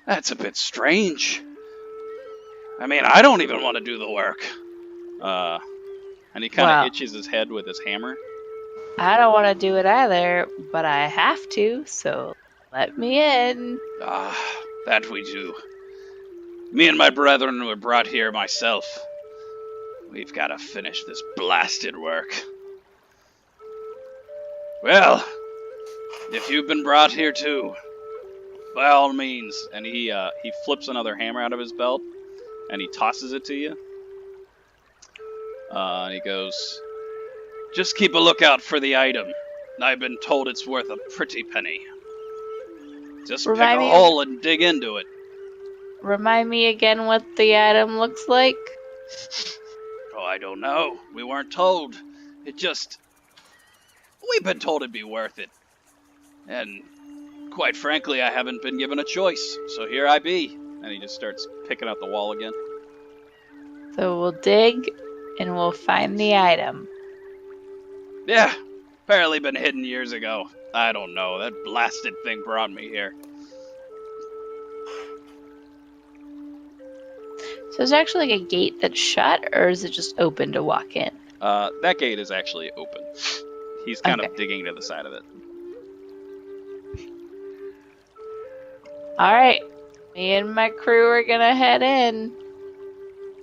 Speaker 2: That's a bit strange. I mean, I don't even want to do the work. And he kind of
Speaker 5: Well,
Speaker 2: itches his head with his hammer.
Speaker 5: I don't want to do it either, but I have to, so let me in.
Speaker 2: That we do. Me and my brethren were brought here myself. We've got to finish this blasted work. Well, if you've been brought here too, by all means. And he flips another hammer out of his belt, and he tosses it to you. And he goes, "Just keep a lookout for the item. I've been told it's worth a pretty penny. Just pick a hole and dig into it."
Speaker 5: Remind me again what the item looks like?
Speaker 2: Oh, I don't know. We weren't told. We've been told it'd be worth it. And quite frankly, I haven't been given a choice. So here I be. And he just starts picking out the wall again.
Speaker 5: So we'll dig and we'll find the item.
Speaker 2: Yeah, apparently been hidden years ago. I don't know. That blasted thing brought me here.
Speaker 5: So is there actually like a gate that's shut, or is it just open to walk in?
Speaker 2: That gate is actually open. He's kind of digging to the side of it.
Speaker 5: Alright. Me and my crew are gonna head in.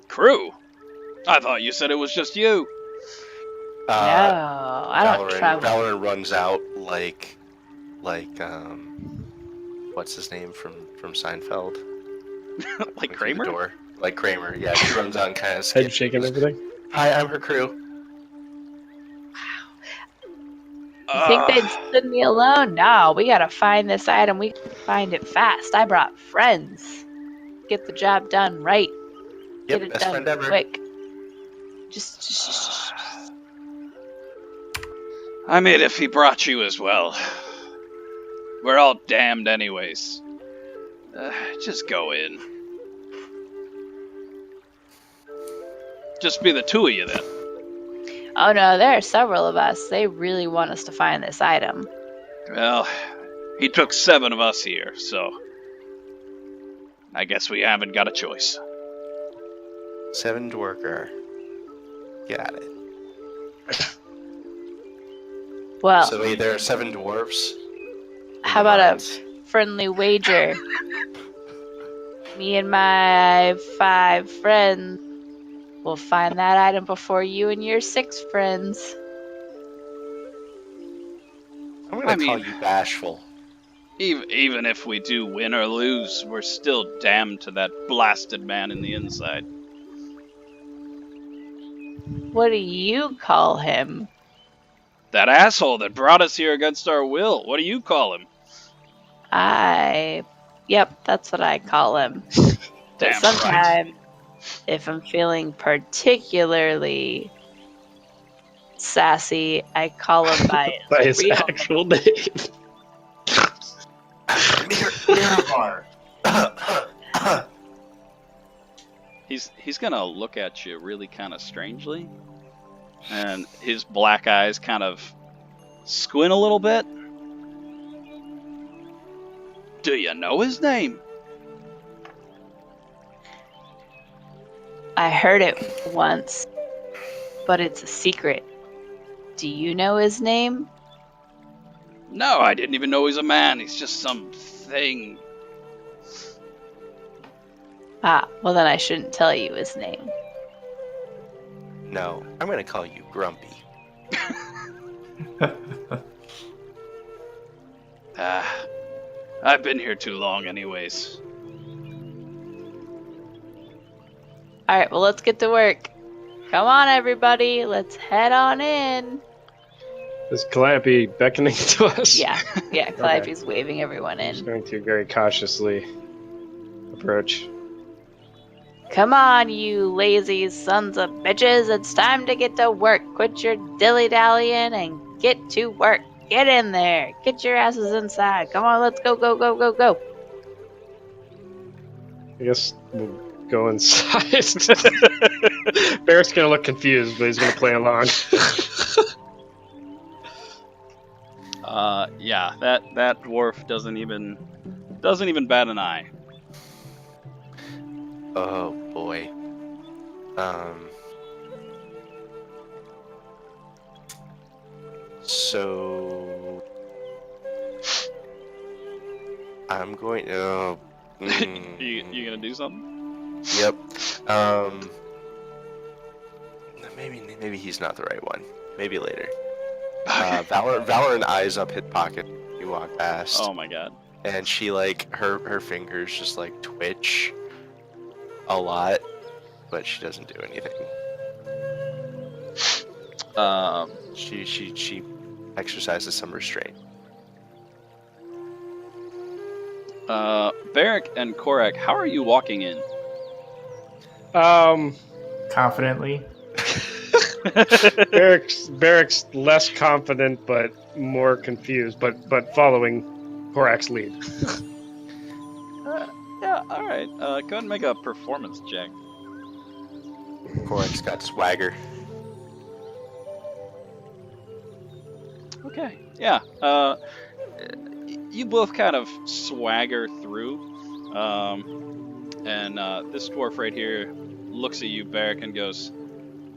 Speaker 2: Crew? I thought you said it was just you.
Speaker 5: No, I don't travel.
Speaker 1: Valorant runs out like what's his name from Seinfeld?
Speaker 2: Like Kramer?
Speaker 1: The door. Like Kramer, yeah. She runs out and kind of
Speaker 3: Head shaking everything.
Speaker 1: Hi, I'm her crew.
Speaker 5: You think they'd send me alone? No, we gotta find this item. We can find it fast. I brought friends. Get the job done right.
Speaker 1: Yep,
Speaker 5: Get it
Speaker 1: best
Speaker 5: done
Speaker 1: friend ever.
Speaker 5: quick. Just.
Speaker 2: I mean, if he brought you as well. We're all damned anyways. Just go in. Just be the two of you then.
Speaker 5: Oh no, there are several of us. They really want us to find this item.
Speaker 2: Well, he took 7 of us here, so I guess we haven't got a choice.
Speaker 1: 7 Dworker. Got it.
Speaker 5: Well,
Speaker 1: So wait, there are 7 dwarves?
Speaker 5: how about a friendly wager? Me and my 5 friends will find that item before you and your 6 friends.
Speaker 1: I'm gonna call you bashful.
Speaker 2: Even if we do win or lose, we're still damned to that blasted man in the inside.
Speaker 5: What do you call him?
Speaker 2: That asshole that brought us here against our will. What do you call him?
Speaker 5: Yep, that's what I call him. But
Speaker 2: Damn right.
Speaker 5: sometimes, if I'm feeling particularly sassy, I call him by
Speaker 3: By his
Speaker 5: real
Speaker 3: actual name.
Speaker 6: Mirabar.
Speaker 2: He's gonna look at you really kind of strangely, and his black eyes kind of squint a little bit. Do you know his name?
Speaker 5: I heard it once, but it's a secret. Do you know his name?
Speaker 2: No, I didn't even know he's a man. He's just some thing.
Speaker 5: Ah, well then I shouldn't tell you his name.
Speaker 1: No, I'm gonna call you Grumpy.
Speaker 2: I've been here too long anyways.
Speaker 5: Alright, well let's get to work. Come on everybody, let's head on in.
Speaker 3: Is Calliope beckoning to us?
Speaker 5: Yeah, Calliope's waving everyone
Speaker 3: Just
Speaker 5: in.
Speaker 3: going to very cautiously approach.
Speaker 5: Come on, you lazy sons of bitches, it's time to get to work. Quit your dilly-dallying and get to work. Get in there. Get your asses inside. Come on, let's go, go, go, go, go.
Speaker 3: I guess we'll go inside. Barrett's gonna look confused, but he's gonna play along.
Speaker 2: Yeah, that dwarf doesn't even bat an eye.
Speaker 1: Oh boy. So I'm going to.
Speaker 2: You gonna do something?
Speaker 1: Yep. Maybe he's not the right one. Maybe later. Valorant eyes up hip pocket. You walk past.
Speaker 2: Oh my god.
Speaker 1: And she like her fingers just like twitch a lot, but she doesn't do anything. She exercises some restraint.
Speaker 2: Barrick and Korak, how are you walking in?
Speaker 6: Confidently.
Speaker 3: Barrick's less confident but more confused, but following Korak's lead.
Speaker 2: Yeah, alright. Go ahead and make a performance check.
Speaker 1: Korak's got swagger.
Speaker 2: Okay, yeah. You both kind of swagger through, and this dwarf right here looks at you, Barrick, and goes,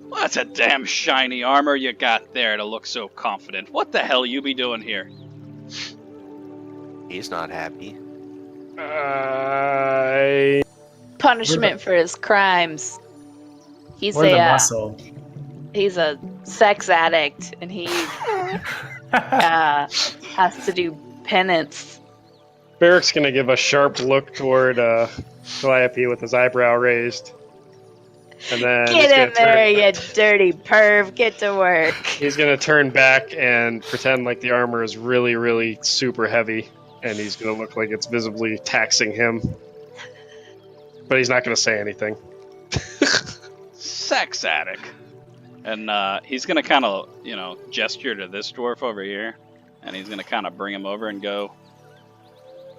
Speaker 2: well, that's a damn shiny armor you got there to look so confident. What the hell you be doing here?
Speaker 1: He's not happy.
Speaker 5: Punishment for his crimes. He's
Speaker 6: Or the muscle.
Speaker 5: he's a sex addict, and he has to do penance.
Speaker 3: Barrick's gonna give a sharp look toward Calliope with his eyebrow raised. And then
Speaker 5: Get in there, you dirty perv. Get to work.
Speaker 3: He's gonna turn back and pretend like the armor is really, really super heavy, and he's gonna look like it's visibly taxing him. But he's not gonna say anything.
Speaker 2: Sex addict. And he's gonna kind of, gesture to this dwarf over here, and he's gonna kind of bring him over and go,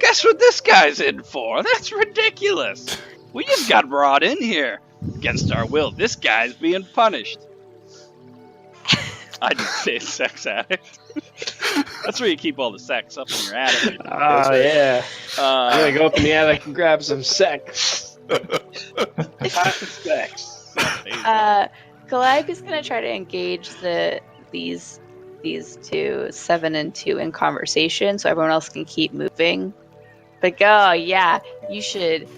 Speaker 2: guess what this guy's in for? That's ridiculous. We just got brought in here against our will. This guy's being punished. I didn't say sex addict. That's where you keep all the sex up in your attic.
Speaker 3: Oh, yeah. I'm gonna go up in the attic and grab some sex. Hot sex.
Speaker 5: Calliope's gonna try to engage these two, 7 and 2, in conversation, so everyone else can keep moving. But yeah, you should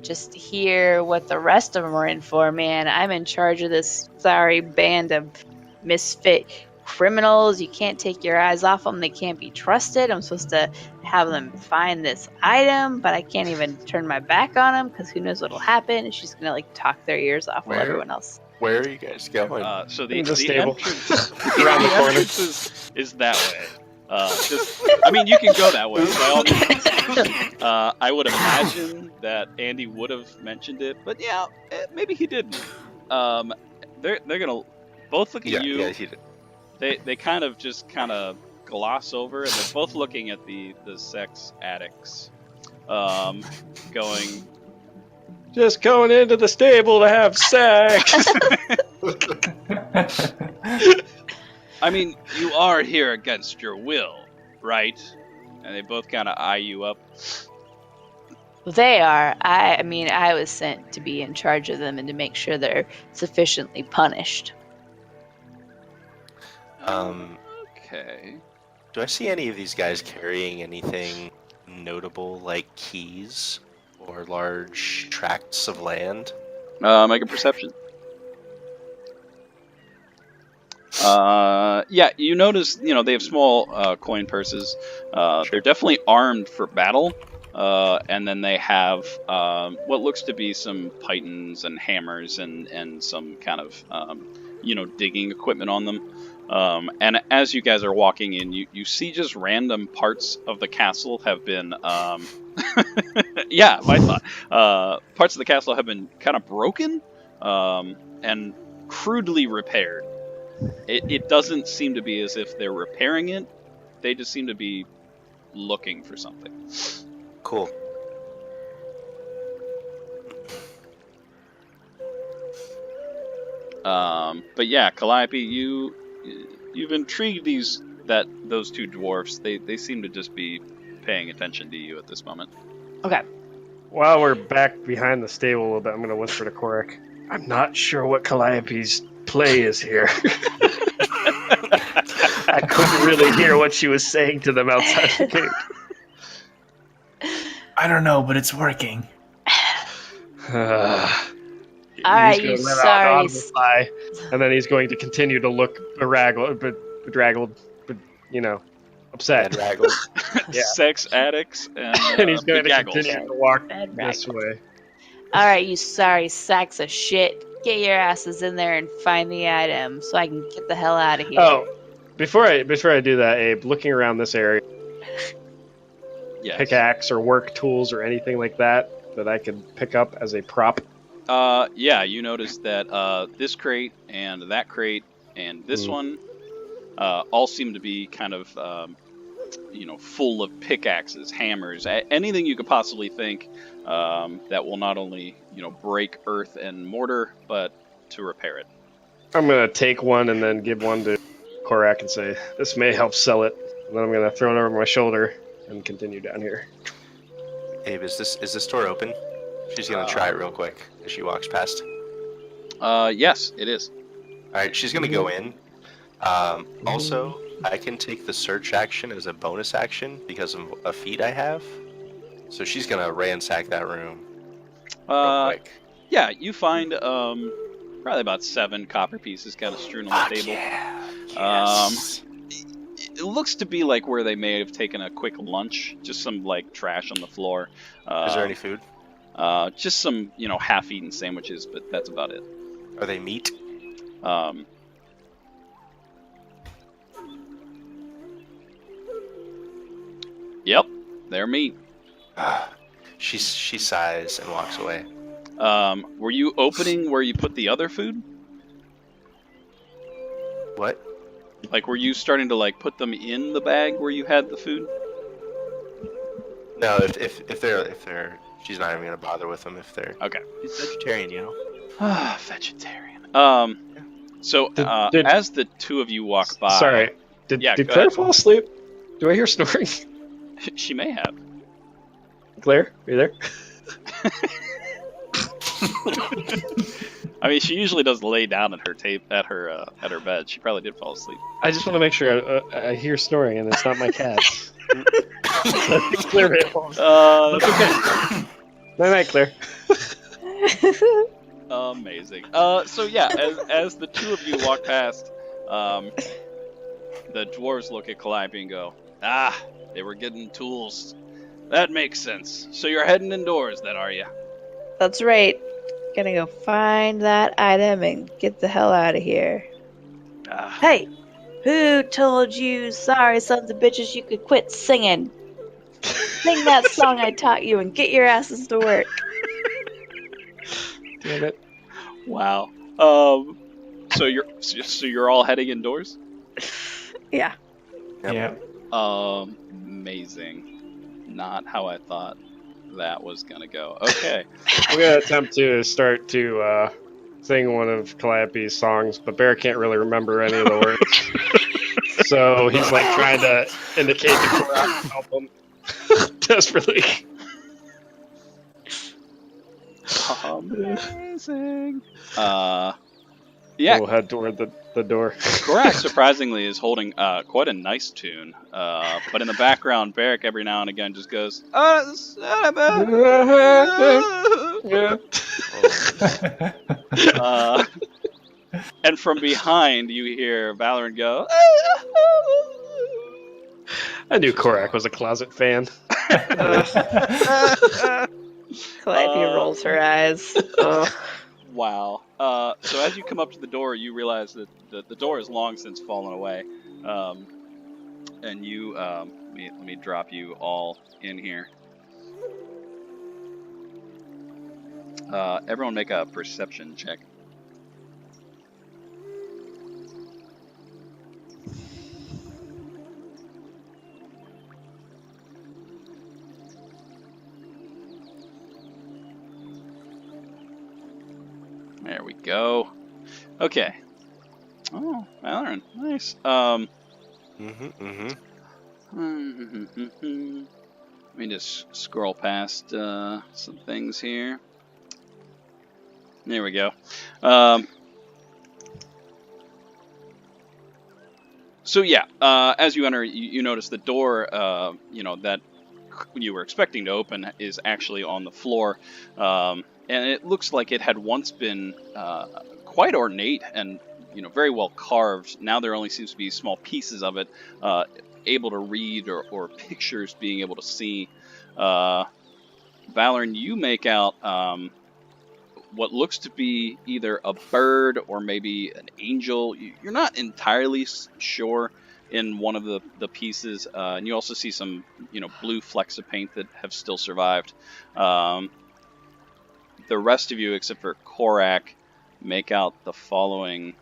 Speaker 5: just hear what the rest of them are in for, man. I'm in charge of this sorry band of misfit criminals. You can't take your eyes off them. They can't be trusted. I'm supposed to have them find this item, but I can't even turn my back on them because who knows what'll happen. And she's gonna talk their ears off while everyone else
Speaker 1: Where are you guys going?
Speaker 2: So
Speaker 3: In
Speaker 2: the
Speaker 3: the stable.
Speaker 2: entrance,
Speaker 3: Around the corner.
Speaker 2: entrance is that way. I mean, you can go that way by all means. I would imagine that Andy would have mentioned it, but yeah, maybe he didn't. They're gonna both look at you.
Speaker 1: Yeah, he did.
Speaker 2: They kind of gloss over, and they're both looking at the sex addicts, going.
Speaker 3: Just going into the stable to have sex.
Speaker 2: I mean, you are here against your will, right? And they both kind of eye you up.
Speaker 5: They are. I mean, I was sent to be in charge of them and to make sure they're sufficiently punished.
Speaker 2: Okay.
Speaker 1: Do I see any of these guys carrying anything notable, like keys or large tracts of land?
Speaker 2: Make a perception. Yeah, you notice, they have small coin purses. They're definitely armed for battle. And then they have what looks to be some pythons and hammers and some kind of, digging equipment on them. And as you guys are walking in, you see just random parts of the castle have been, yeah, my thought. Parts of the castle have been kind of broken and crudely repaired. It doesn't seem to be as if they're repairing it. They just seem to be looking for something.
Speaker 1: Cool.
Speaker 2: But yeah, Calliope, you've intrigued those two dwarfs. They seem to just be paying attention to you at this moment.
Speaker 5: Okay.
Speaker 3: While we're back behind the stable a little bit, I'm going to whisper to Korak. I'm not sure what Calliope's play is here. I couldn't really hear what she was saying to them outside the gate.
Speaker 6: I don't know, but it's working.
Speaker 5: Alright,
Speaker 3: He's
Speaker 5: you
Speaker 3: gonna let out an
Speaker 5: sorry.
Speaker 3: audible sigh, and then he's going to continue to look bedraggled, but upset.
Speaker 1: Bedraggled.
Speaker 3: Yeah.
Speaker 2: Sex addicts and,
Speaker 3: And he's going to
Speaker 2: begaggles.
Speaker 3: continue to walk
Speaker 5: Bad
Speaker 3: this
Speaker 5: raggle.
Speaker 3: way.
Speaker 5: Alright, you sorry sacks of shit. Get your asses in there and find the item so I can get the hell out of here.
Speaker 3: Oh, before I do that, Abe, looking around this area,
Speaker 2: Yes.
Speaker 3: pickaxe or work tools or anything like that I could pick up as a prop.
Speaker 2: Yeah, you notice that this crate and that crate and this one all seem to be kind of, full of pickaxes, hammers, anything you could possibly think that will not only, break earth and mortar, but to repair it.
Speaker 3: I'm going to take one and then give one to Korak and say, this may help sell it. And then I'm going to throw it over my shoulder and continue down here.
Speaker 1: Abe, is this door open? She's gonna try it real quick as she walks past.
Speaker 2: Yes, it is.
Speaker 1: Alright, she's gonna go in. Also, I can take the search action as a bonus action because of a feat I have. So she's gonna ransack that room real quick.
Speaker 2: Yeah, you find probably about 7 copper pieces kind of strewn on the table.
Speaker 1: Yeah. Yes.
Speaker 2: It looks to be like where they may have taken a quick lunch, just some like trash on the floor.
Speaker 1: Is there any food?
Speaker 2: Just some, half-eaten sandwiches, but that's about it.
Speaker 1: Are they meat?
Speaker 2: Yep, they're meat.
Speaker 1: She sighs and walks away.
Speaker 2: Were you opening where you put the other food?
Speaker 1: What?
Speaker 2: Like, were you starting to like put them in the bag where you had the food?
Speaker 1: No, if they're she's not even gonna bother with them if they're
Speaker 2: Okay.
Speaker 7: He's vegetarian,
Speaker 2: Vegetarian. So
Speaker 3: Did-
Speaker 2: as the two of you walk by,
Speaker 3: Sorry, did
Speaker 2: Yeah, go
Speaker 3: Claire
Speaker 2: ahead.
Speaker 3: fall asleep? Do I hear snoring?
Speaker 2: she may have.
Speaker 3: Claire, are you there?
Speaker 2: I mean, she usually does lay down at her bed. She probably did fall asleep.
Speaker 3: I just want to make sure I hear snoring and it's not my cat. Claire may have fallen asleep.
Speaker 2: That's okay.
Speaker 3: Night night, Claire.
Speaker 2: Amazing. So yeah, as the two of you walk past, the dwarves look at Calliope and go, "Ah, they were getting tools. That makes sense. So you're heading indoors, then, are you?"
Speaker 5: That's right. Gonna go find that item and get the hell out of here.
Speaker 2: Ah,
Speaker 5: Hey, who told you, sorry sons of bitches, you could quit singing? Sing that song I taught you and get your asses to work.
Speaker 3: Damn it.
Speaker 2: wow. So you're all heading indoors?
Speaker 5: Yeah.
Speaker 1: Yep.
Speaker 6: Yeah.
Speaker 2: Amazing. Not how I thought that was gonna go. Okay.
Speaker 3: I'm gonna attempt to start to sing one of Calliope's songs, but Bear can't really remember any of the words. So he's like trying to indicate to Korak to help him desperately.
Speaker 2: Amazing. Yeah.
Speaker 3: We'll head toward the door.
Speaker 2: Korak surprisingly is holding quite a nice tune, but in the background, Barrick every now and again just goes,
Speaker 3: Yeah.
Speaker 2: and from behind you hear Valorant go,
Speaker 3: I knew Korak was a closet fan.
Speaker 5: Calliope rolls her eyes. Ugh.
Speaker 2: wow. So as you come up to the door, you realize that the door has long since fallen away, and you let me drop you all in here. Everyone make a perception check. There we go. Okay. Oh, Valorant, nice. Let me just scroll past some things here. There we go. So yeah, as you enter, you notice the door, that you were expecting to open is actually on the floor, and it looks like it had once been quite ornate and very well carved. Now there only seems to be small pieces of it, able to read or pictures being able to see. Valorn, you make out what looks to be either a bird or maybe an angel. You're not entirely sure in one of the pieces, and you also see some blue flecks of paint that have still survived. The rest of you, except for Korak, make out the following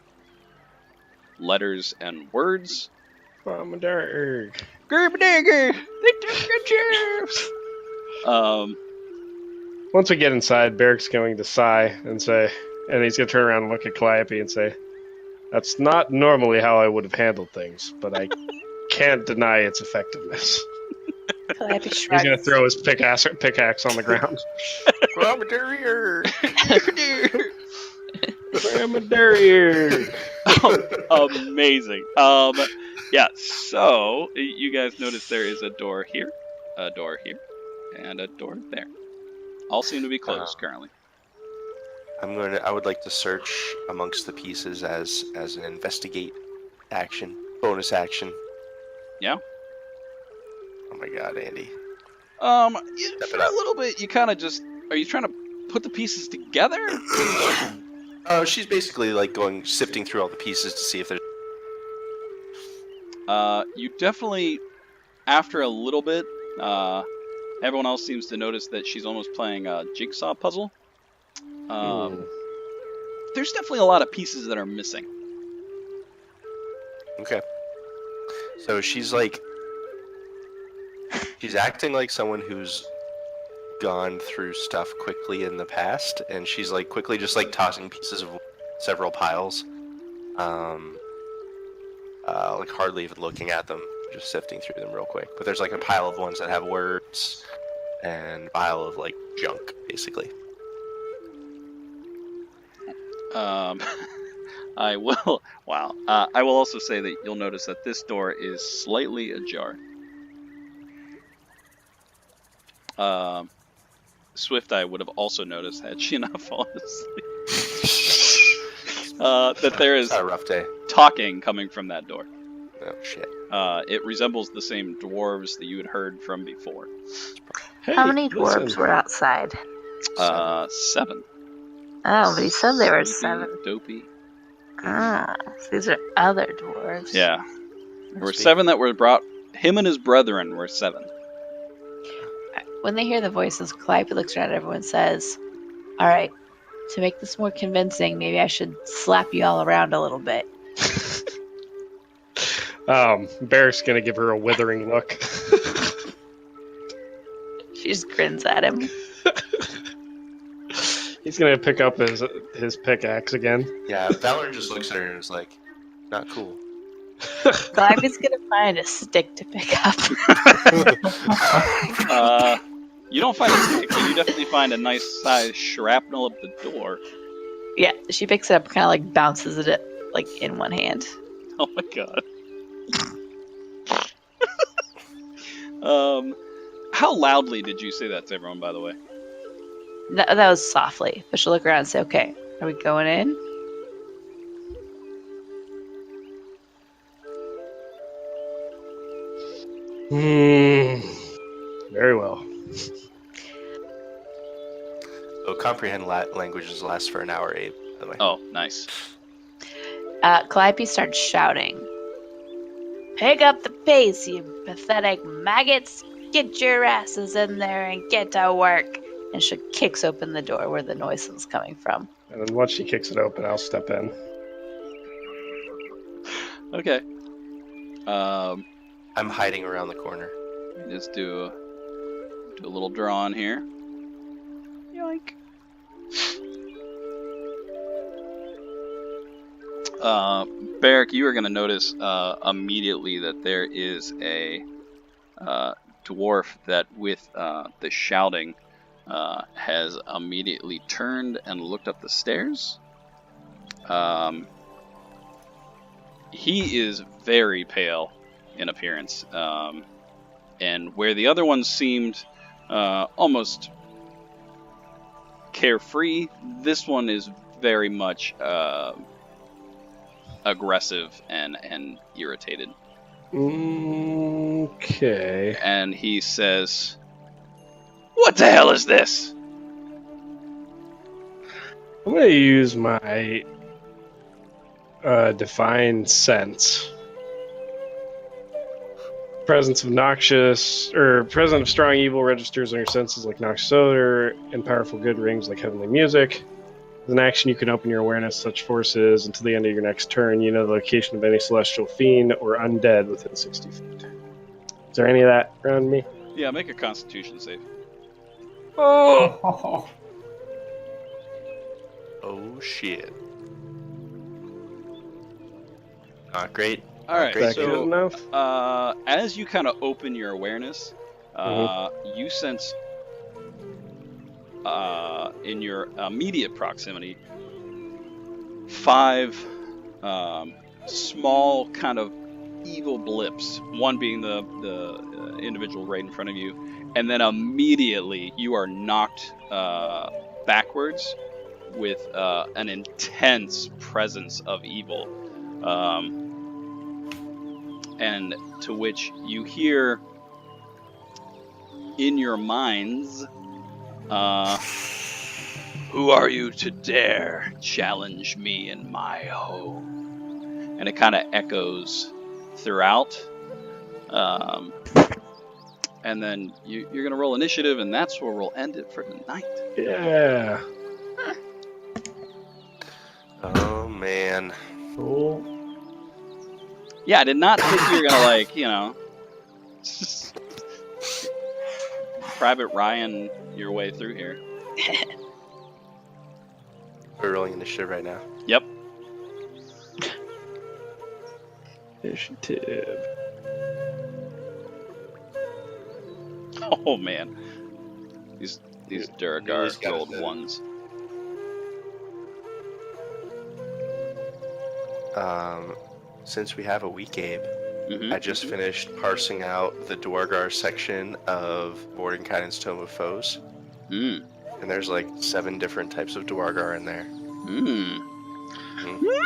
Speaker 2: letters and words.
Speaker 3: Gerberdigger.
Speaker 2: Gerberdigger! They took the sheriffs!
Speaker 3: Once we get inside, Barrick's going to sigh and say, and he's going to turn around and look at Calliope and say, "That's not normally how I would have handled things, but I can't deny its effectiveness."
Speaker 5: Calliope
Speaker 3: He's
Speaker 5: shrugs.
Speaker 3: going to throw his pickaxe on the ground. Gerberdigger.
Speaker 2: Amazing. Yeah, so you guys notice there is a door here, and a door there. All seem to be closed currently.
Speaker 1: I would like to search amongst the pieces as an investigate action, bonus action.
Speaker 2: Yeah.
Speaker 1: Oh my god, Andy.
Speaker 2: For a little bit, you kind of just, are you trying to put the pieces together?
Speaker 1: Oh, she's basically like sifting through all the pieces to see if there's.
Speaker 2: You definitely, after a little bit, everyone else seems to notice that she's almost playing a jigsaw puzzle. There's definitely a lot of pieces that are missing.
Speaker 1: Okay. So she's acting like someone who's gone through stuff quickly in the past, and she's like quickly just like tossing pieces of several piles. Like hardly even looking at them, just sifting through them real quick. But there's like a pile of ones that have words, and a pile of like junk, basically.
Speaker 2: I will. Wow. I will also say that you'll notice that this door is slightly ajar. Swifteye would have also noticed had she not fallen asleep. That there is
Speaker 1: a rough day.
Speaker 2: Talking coming from that door.
Speaker 1: Oh shit.
Speaker 2: It resembles the same dwarves that you had heard from before.
Speaker 5: How many dwarves were outside?
Speaker 2: 7.
Speaker 5: Oh, but he said they were
Speaker 2: Sleepy,
Speaker 5: 7.
Speaker 2: Dopey.
Speaker 5: Ah, so these are other dwarves.
Speaker 2: Yeah. There were
Speaker 1: Must be.
Speaker 2: 7 that were brought. Him and his brethren were 7.
Speaker 5: When they hear the voices, Calliope looks around at everyone and says, "All right, to make this more convincing, maybe I should slap you all around a little bit."
Speaker 3: Barrick's gonna give her a withering look.
Speaker 5: She just grins at him.
Speaker 3: He's gonna pick up his pickaxe again.
Speaker 1: Yeah, Valor just looks at her and is like, not cool.
Speaker 5: Calliope's gonna find a stick to pick up.
Speaker 2: You don't find a stick, but you definitely find a nice sized shrapnel of the door.
Speaker 5: Yeah, she picks it up, kind of like bounces it like in one hand.
Speaker 2: Oh my god. How loudly did you say that to everyone, by the way?
Speaker 5: That was softly, but she'll look around and say, "Okay, are we going in?"
Speaker 3: Very well.
Speaker 1: So comprehend languages last for an hour, Abe, by the way.
Speaker 2: Oh, nice.
Speaker 5: Calliope starts shouting, "Pick up the pace, you pathetic maggots! Get your asses in there and get to work!" And she kicks open the door where the noise was coming from.
Speaker 3: And then once she kicks it open, I'll step in.
Speaker 2: Okay.
Speaker 1: I'm hiding around the corner.
Speaker 2: Just do a little draw on here. Yoink. Barrick, you are going to notice immediately that there is a dwarf that, with the shouting, has immediately turned and looked up the stairs. He is very pale in appearance, and where the other ones seemed almost carefree, this one is very much aggressive and irritated.
Speaker 3: Okay.
Speaker 2: And he says, "What the hell is this?"
Speaker 3: I'm going to use my Define Sense. Presence of presence of strong evil registers on your senses like noxious odor, and powerful good rings like heavenly music. As an action, you can open your awareness to such forces until the end of your next turn. You know the location of any celestial fiend or undead within 60 feet. Is there any of that around me?
Speaker 2: Yeah, make a Constitution save.
Speaker 3: Oh!
Speaker 1: Oh, shit. Not great.
Speaker 2: All right,
Speaker 3: Is that good
Speaker 2: so
Speaker 3: enough?
Speaker 2: as you kind of open your awareness, you sense in your immediate proximity 5 small kind of evil blips, one being the individual right in front of you, and then immediately you are knocked backwards with an intense presence of evil. And to which you hear in your minds, "Who are you to dare challenge me in my home?" And it kind of echoes throughout. And then you're going to roll initiative, and that's where we'll end it for tonight.
Speaker 3: Yeah.
Speaker 1: Oh, man.
Speaker 6: Cool.
Speaker 2: Yeah, I did not think you were going to, Private Ryan your way through here.
Speaker 1: We're rolling initiative right now.
Speaker 2: Yep.
Speaker 3: Initiative.
Speaker 2: Oh, man. These Duragar
Speaker 1: always got
Speaker 2: gold
Speaker 1: it.
Speaker 2: ones.
Speaker 1: Since we have a week, Abe,
Speaker 2: Mhm.
Speaker 1: I just finished parsing out the Dwargar section of Mordenkainen's Tome of Foes,
Speaker 2: Mm.
Speaker 1: and there's like 7 different types of Dwargar in there.
Speaker 2: Mm.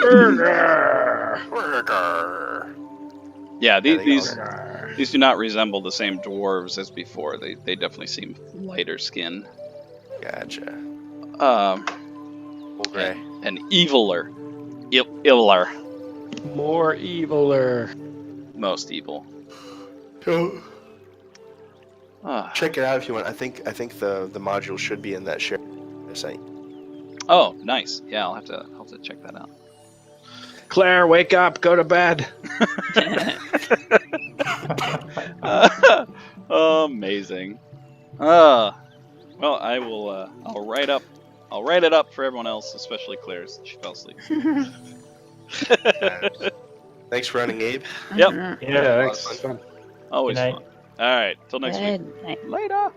Speaker 1: Dwargar.
Speaker 2: Yeah,
Speaker 1: they
Speaker 2: these do not resemble the same dwarves as before. They definitely seem lighter skin.
Speaker 1: Gotcha. Old gray.
Speaker 2: An eviler. Iviler.
Speaker 3: More eviler.
Speaker 2: Most evil. Ah.
Speaker 1: Check it out if you want. I think the module should be in that share site.
Speaker 2: Oh, nice. Yeah, I'll have to check that out.
Speaker 3: Claire, wake up. Go to bed.
Speaker 2: Amazing. Well, I will. I'll write it up for everyone else, especially Claire's. She fell asleep.
Speaker 1: Thanks for running, Abe.
Speaker 2: Yep.
Speaker 6: Mhm.
Speaker 3: Yeah,
Speaker 1: lot of
Speaker 3: thanks.
Speaker 1: fun.
Speaker 3: Fun.
Speaker 2: Always
Speaker 6: Good night.
Speaker 2: fun. All right. Till next week.
Speaker 5: Good night.
Speaker 2: Later.